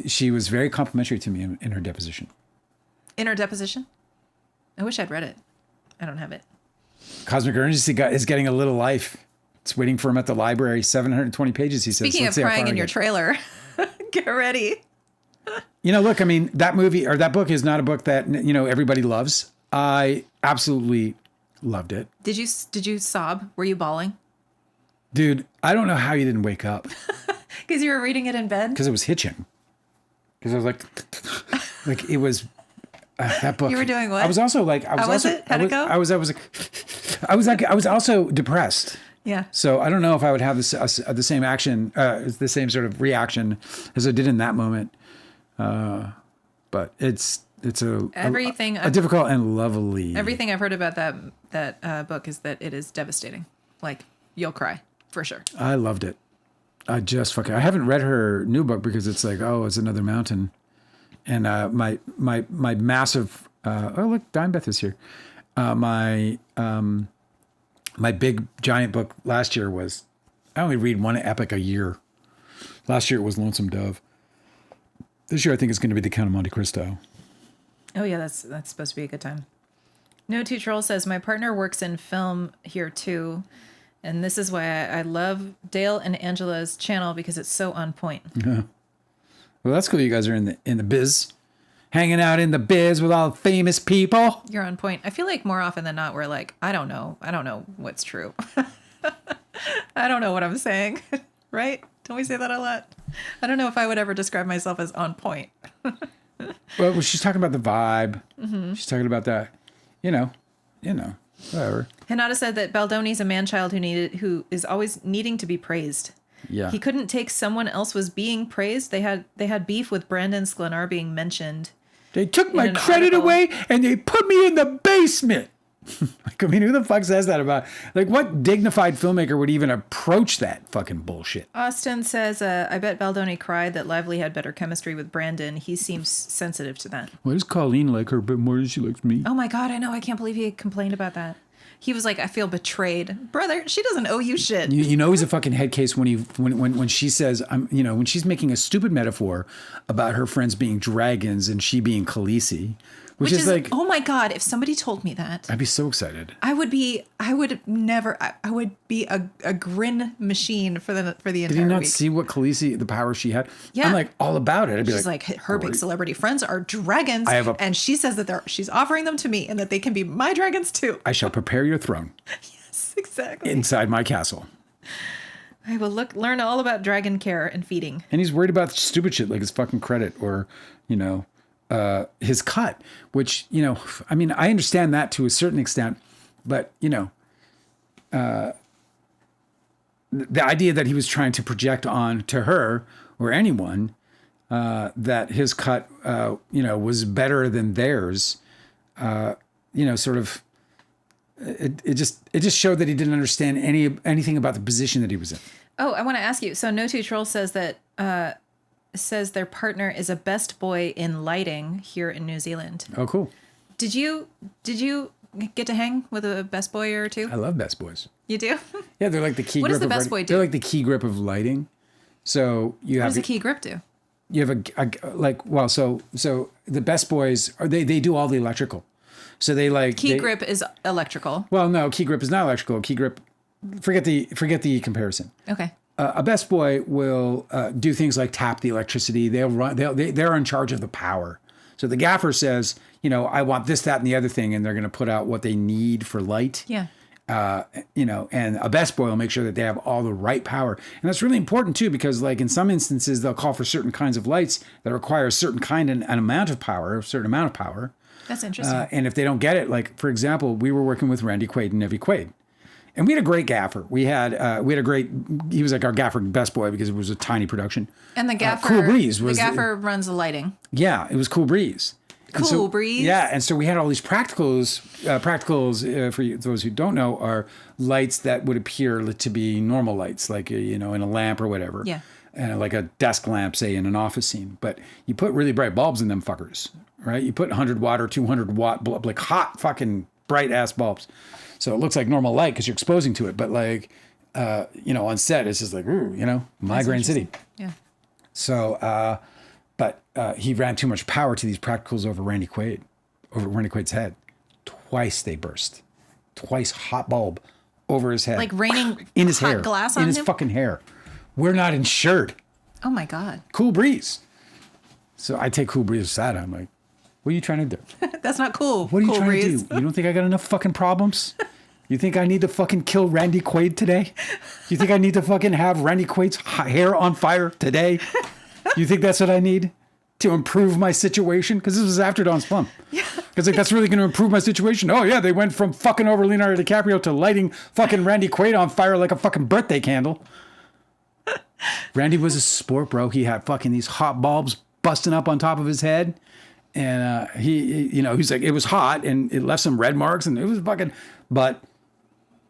She was very complimentary to me in her deposition. In her deposition? I wish I'd read it. I don't have it. Cosmic Urgency is getting a little life. It's waiting for him at the library. 720 pages, he says. Speaking of crying in your trailer, get ready. You know, look, I mean, that movie or that book is not a book that, you know, everybody loves. I absolutely loved it. Did you sob? Were you bawling? Dude, I don't know how you didn't wake up. Because you were reading it in bed? Because it was hitching. Because I was like it was that book. You were doing what? I was also like, How was it? How'd it go? I was also depressed. Yeah. So I don't know if I would have the same action, the same sort of reaction as I did in that moment. But it's a difficult and lovely. Everything I've heard about that book is that it is devastating. Like, you'll cry for sure. I loved it. I haven't read her new book because it's like, oh, it's another mountain. And my massive, oh, look, Dime Beth is here. My big giant book last year was, I only read one epic a year. Last year it was Lonesome Dove. This year I think it's going to be The Count of Monte Cristo. Oh yeah, that's supposed to be a good time. No Two Troll says, my partner works in film here too. And this is why I love Dale and Angela's channel because it's so on point. Yeah. Well, that's cool. You guys are in the biz, hanging out in the biz with all famous people. You're on point. I feel like more often than not, we're like, I don't know what's true. I don't know what I'm saying. Right? Don't we say that a lot? I don't know if I would ever describe myself as on point. Well, she's talking about the vibe. Mm-hmm. She's talking about that, you know, whatever. Hinata said that Baldoni's a man-child who is always needing to be praised. Yeah. He couldn't take someone else was being praised. They had beef with Brandon Sklenar being mentioned. They took my credit away and they put me in the basement. Like, I mean, who the fuck says that about? Like, what dignified filmmaker would even approach that fucking bullshit? Austin says, I bet Baldoni cried that Lively had better chemistry with Brandon. He seems sensitive to that. Why does Colleen like her a bit more than she likes me? Oh my God, I know. I can't believe he complained about that. He was like, I feel betrayed. Brother, she doesn't owe you shit. You know he's a fucking head case when she says, when she's making a stupid metaphor about her friends being dragons and she being Khaleesi. Which is like, oh my God, if somebody told me that, I'd be so excited. I would be a grin machine for the entire week. Did you not see what Khaleesi, the power she had? Yeah. I'm like all about it. I'd be She's like her big celebrity friends are dragons. And she says that she's offering them to me and that they can be my dragons too. I shall prepare your throne. Yes, exactly. Inside my castle. I will learn all about dragon care and feeding. And he's worried about stupid shit like his fucking credit or, his cut, which, I mean, I understand that to a certain extent, but, the idea that he was trying to project on to her or anyone that his cut, was better than theirs, sort of, it just showed that he didn't understand anything about the position that he was in. Oh, I want to ask you. So No Two Troll says that says their partner is a best boy in lighting here in New Zealand. Oh, cool. Did you get to hang with a best boy or two? I love best boys. You do? Yeah, they're like the key grip. What does the best boy do? They're like the key grip of lighting. So what does the key grip do? You have so the best boys they do all the electrical. So they key grip is electrical. Well, no, key grip is not electrical. Key grip, forget the comparison. Okay. A best boy will do things like tap the electricity. They're in charge of the power. So the gaffer says, I want this, that, and the other thing, and they're going to put out what they need for light. Yeah. And a best boy will make sure that they have all the right power. And that's really important too, because like in some instances, they'll call for certain kinds of lights that require a certain kind and an amount of power, a certain amount of power. That's interesting. And if they don't get it, like for example, we were working with Randy Quaid and Nevi Quaid. And we had a great gaffer. He was like our gaffer best boy because it was a tiny production. And the gaffer, Cool Breeze was the gaffer runs the lighting. Yeah, it was Cool Breeze. Breeze. Yeah, and so we had all these practicals. For those who don't know, are lights that would appear to be normal lights, like in a lamp or whatever. Yeah. Like a desk lamp, say, in an office scene. But you put really bright bulbs in them fuckers, right? You put 100 watt or 200 watt, like hot fucking bright ass bulbs. So it looks like normal light because you're exposing to it. But like, on set, it's just like, migraine city. Yeah. So, but he ran too much power to these practicals over Randy Quaid's head. Twice they burst. Twice hot bulb over his head. Like raining in his hot hair. glass on in his him? fucking hair. We're not insured. Oh my God. Cool Breeze. So I take Cool Breeze aside. I'm like, what are you trying to do? That's not cool. What are you Cool trying Breeze. to do? You don't think I got enough fucking problems? You think I need to fucking kill Randy Quaid today? You think I need to fucking have Randy Quaid's hair on fire today? You think that's what I need to improve my situation? Because this was after Dawn's Plum. Yeah. Because like that's really going to improve my situation. Oh yeah, they went from fucking over Leonardo DiCaprio to lighting fucking Randy Quaid on fire like a fucking birthday candle. Randy was a sport, bro. He had fucking these hot bulbs busting up on top of his head. And he's like, it was hot and it left some red marks and it was fucking, but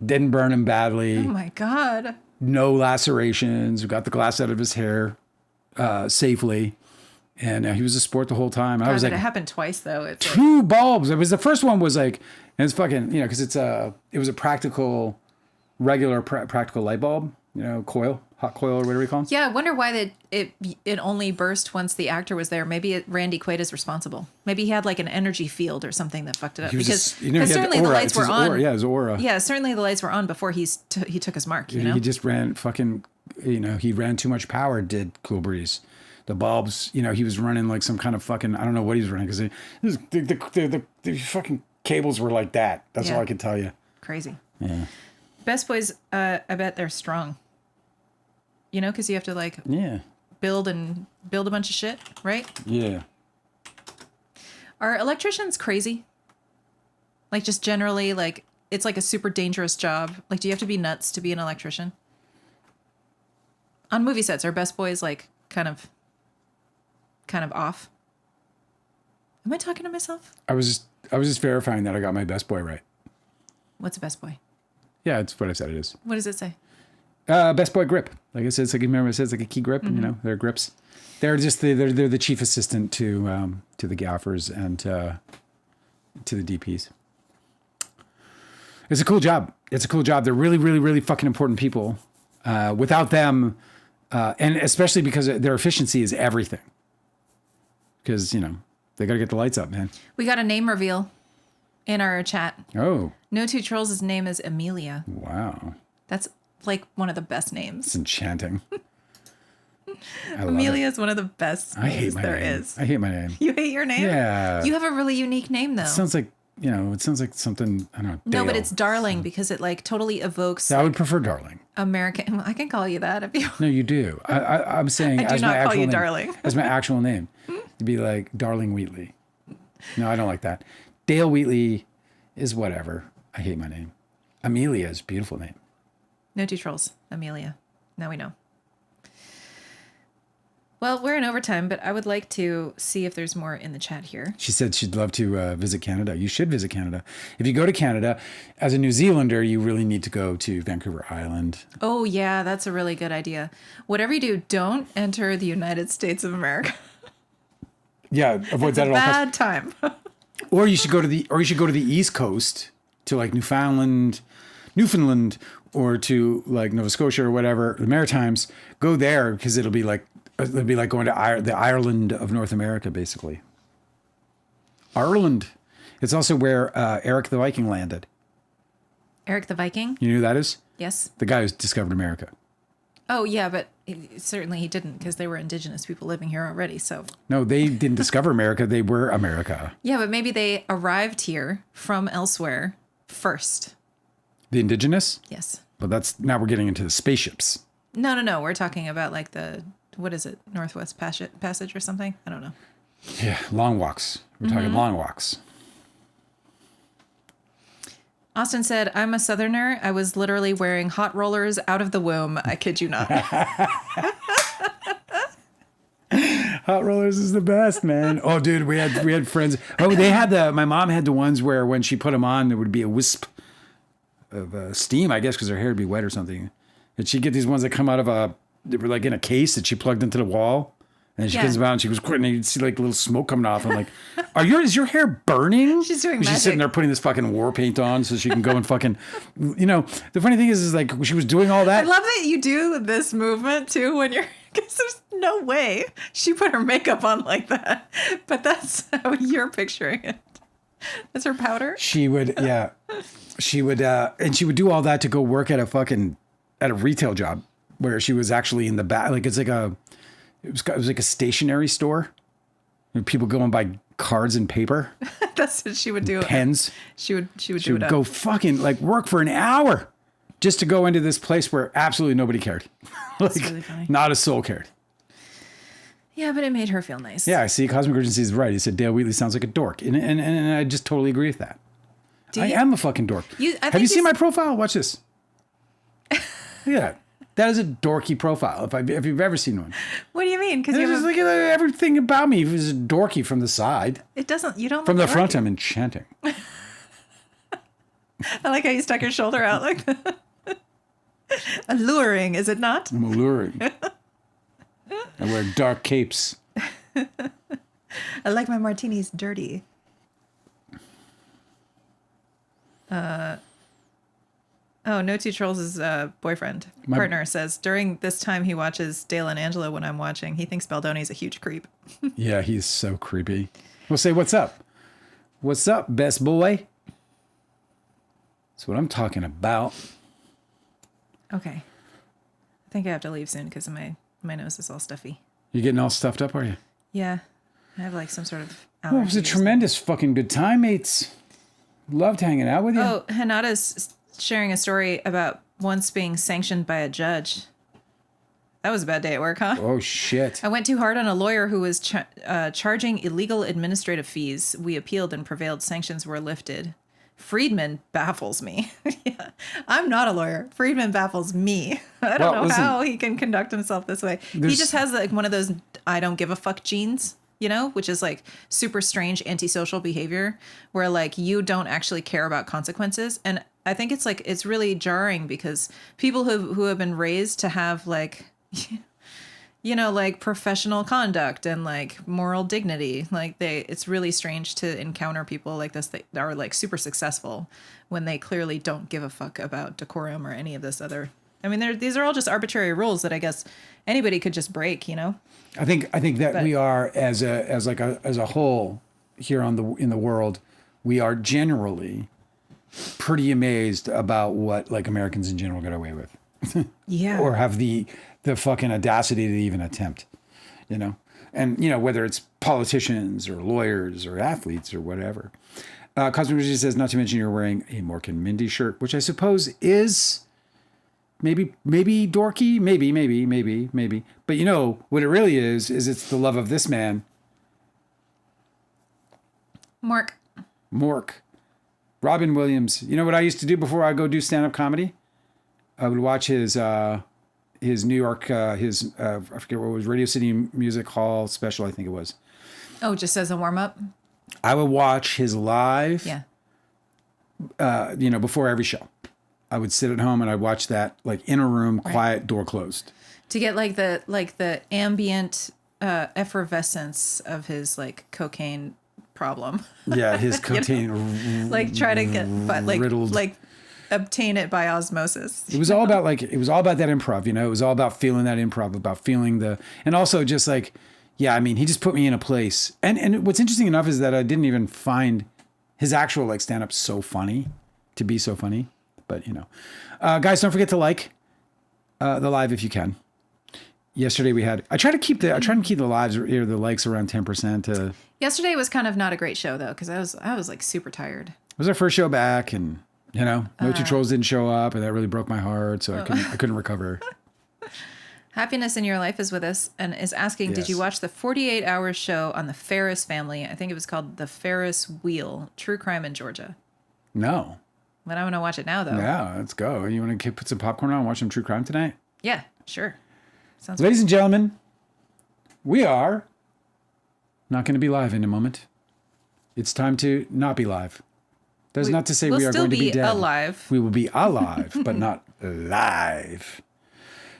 didn't burn him badly. Oh my God. No lacerations. We got the glass out of his hair safely. And he was a sport the whole time. I was like, it happened twice though. It's two bulbs. It was the first one was like, and it's fucking, because it was a regular practical light bulb, coil. Hot coil or whatever you call them. Yeah, I wonder why it only burst once the actor was there. Maybe Randy Quaid is responsible. Maybe he had like an energy field or something that fucked it up. Because certainly the lights were on. Yeah, his aura. Yeah, certainly the lights were on before he took his mark. He just ran fucking. He ran too much power. Did Cool Breeze. The bulbs. He was running like some kind of fucking. I don't know what he was running because the fucking cables were like that. That's all I can tell you. Crazy. Yeah. Best Boys. I bet they're strong. Because you have to build a bunch of shit, right? Yeah. Are electricians crazy? Like just generally, like it's like a super dangerous job. Like, do you have to be nuts to be an electrician? On movie sets, are best boys like kind of off? Am I talking to myself? I was just verifying that I got my best boy right. What's a best boy? Yeah, it's what I said it is. What does it say? Best boy grip. Like I said, it's like, remember I said it's like a key grip. Mm-hmm. They're grips. They're just they're the chief assistant to the gaffers and to the DPs. It's a cool job. They're really, really, really fucking important people. Without them, and especially because their efficiency is everything. Because they got to get the lights up, man. We got a name reveal in our chat. Oh. No Two Trolls' name is Amelia. Wow. That's like one of the best names. It's enchanting. Amelia is one of the best names there is. I hate my name. You hate your name? Yeah. You have a really unique name though. It sounds like, something, I don't know. No, but Dale. it's Darling because it like totally evokes I would prefer Darling. American. I can call you that if you No, you do. I'm saying I do as not my call actual you name. Darling. As my actual name. To be like Darling Wheatley. No, I don't like that. Dale Wheatley is whatever. I hate my name. Amelia is a beautiful name. No Two Trolls. Amelia. Now we know. Well, we're in overtime, but I would like to see if there's more in the chat here. She said she'd love to visit Canada. You should visit Canada. If you go to Canada, as a New Zealander, you really need to go to Vancouver Island. Oh, yeah, that's a really good idea. Whatever you do, don't enter the United States of America. Yeah, avoid that at all costs. Bad time. Or you should go to the East Coast to like Newfoundland, or to like Nova Scotia or whatever, the Maritimes. Go there because it'll be like going to the Ireland of North America, basically. Ireland. It's also where Eric the Viking landed. Eric the Viking? You know who that is? Yes. The guy who's discovered America. Oh, yeah, but certainly he didn't because they were indigenous people living here already, so. No, they didn't discover America. They were America. Yeah, but maybe they arrived here from elsewhere first. The indigenous? Yes. But now we're getting into the spaceships. No. We're talking about like what is it? Northwest Passage or something? I don't know. Yeah, long walks. We're talking long walks. Austin said, I'm a Southerner. I was literally wearing hot rollers out of the womb. I kid you not. Hot rollers is the best, man. Oh, dude, we had friends. Oh, my mom had the ones where when she put them on, there would be a wisp of steam, I guess, because her hair would be wet or something. And she'd get these ones that come out of they were like in a case that she plugged into the wall. And she comes out and she was quitting, and you'd see like little smoke coming off. I'm like, is your hair burning? She's doing magic. She's sitting there putting this fucking war paint on so she can go and fucking, the funny thing is like she was doing all that. I love that you do this movement too when because there's no way she put her makeup on like that. But that's how you're picturing it. That's her powder? She would, yeah. She would, and she would do all that to go work at a retail job where she was actually in the back. Like it was like a stationery store. People go and buy cards and paper. That's what she would do. Pens. She would go fucking like work for an hour just to go into this place where absolutely nobody cared. Like, that's really funny. Not a soul cared. Yeah, but it made her feel nice. Yeah, see, Cosmic Urgency is right. He said Dale Wheatley sounds like a dork. And I just totally agree with that. I am a fucking dork. Have you seen my profile? Watch this. Look at that. That is a dorky profile, if you've ever seen one. What do you mean? Because look at everything about me is dorky from the side. It doesn't. You don't. From the dorky. front, I'm enchanting. I like how you stuck your shoulder out like that. Alluring, is it not? I'm alluring. I wear dark capes. I like my martinis dirty. No Two Trolls' boyfriend, partner, says, during this time he watches Dale and Angela when I'm watching. He thinks Baldoni's a huge creep. Yeah, he's so creepy. We'll say, what's up? What's up, best boy? That's what I'm talking about. Okay. I think I have to leave soon because my nose is all stuffy. You getting all stuffed up, are you? Yeah. I have like some sort of allergy. Well, it was a tremendous fucking good time, mates. Loved hanging out with you. Oh, Hanada's sharing a story about once being sanctioned by a judge. That was a bad day at work, huh? Oh, shit. I went too hard on a lawyer who was charging illegal administrative fees. We appealed and prevailed. Sanctions were lifted. Friedman baffles me. Yeah. I'm not a lawyer. Friedman baffles me. I don't know how he can conduct himself this way. He just has like one of those I don't give a fuck genes, which is like super strange antisocial behavior where like you don't actually care about consequences. And I think it's really jarring because people who have been raised to have like, like professional conduct and like moral dignity, like it's really strange to encounter people like this that are like super successful when they clearly don't give a fuck about decorum or any of this other. I mean, these are all just arbitrary rules that I guess anybody could just break, I think that we are as a whole here in the world, we are generally pretty amazed about what like Americans in general get away with. Yeah. Or have the fucking audacity to even attempt, and whether it's politicians or lawyers or athletes or whatever. Cosmic Energy says, not to mention you're wearing a Mork and Mindy shirt, which I suppose is maybe dorky, maybe. But what it really is it's the love of this man. Mork. Robin Williams. You know what I used to do before I go do stand-up comedy? I would watch his New York, I forget what it was, Radio City Music Hall special, I think it was. Oh, just as a warm-up? I would watch his live, before every show. I would sit at home and I'd watch that, like, in a room, quiet, door closed. To get, like the ambient effervescence of his, like, cocaine problem. Yeah, his cocaine like, try to get, but, like, riddled. Like, obtain it by osmosis. It was all about that improv, It was all about feeling that improv, about feeling and also just like, yeah, I mean, he just put me in a place. And what's interesting enough is that I didn't even find his actual like stand-up so funny to be so funny. But guys, don't forget to like the live if you can. Yesterday I try to keep the lives or the likes around 10%. Yesterday was kind of not a great show though, because I was like super tired. It was our first show back and You know, no two trolls didn't show up, and that really broke my heart. So I couldn't recover. Happiness in Your Life is with us and is asking, did you Yes. watch the 48 Hours show on the Ferris family? I think it was called The Ferris Wheel, True Crime in Georgia. No. But I want to watch it now, though. Yeah, let's go. You want to put some popcorn on and watch some true crime tonight? Yeah, sure. Sounds Ladies and gentlemen, we are not going to be live in a moment. It's time to not be live. That's not to say we are going to be dead. Alive. We will be alive, but not live.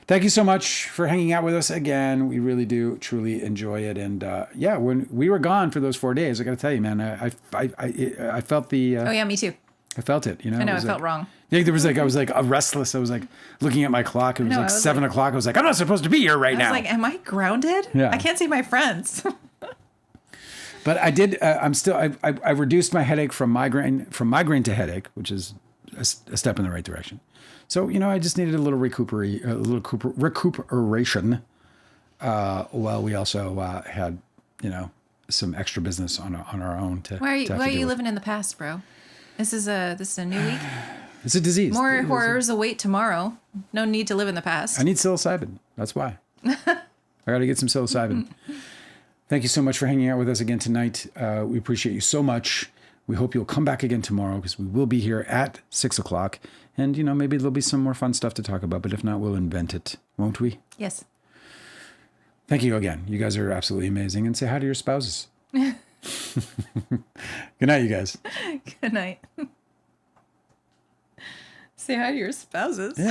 Thank you so much for hanging out with us again. We really do truly enjoy it. And yeah, when we were gone for those 4 days, I got to tell you, man, I felt the. Oh yeah, me too. I felt it. You know, I know. I was felt like, wrong. Yeah, there was like I was like restless. I was like looking at my clock. It was I like was 7 o'clock. I was like, I'm not supposed to be here right I was now. like, am I grounded? Yeah. I can't see my friends. But I did. I'm still. I reduced my headache from migraine to headache, which is a step in the right direction. So you know, I just needed a little recuperation. While we also had some extra business on our own to. Why to have are to you deal with. living in the past, bro? This is a new week. It's a disease. More horrors await tomorrow. No need to live in the past. I need psilocybin. That's why. I got to get some psilocybin. Thank you so much for hanging out with us again tonight. We appreciate you so much. We hope you'll come back again tomorrow because we will be here at 6 o'clock. And, maybe there'll be some more fun stuff to talk about. But if not, we'll invent it, won't we? Yes. Thank you again. You guys are absolutely amazing. And say hi to your spouses. Good night, you guys. Good night. Say hi to your spouses. Yes.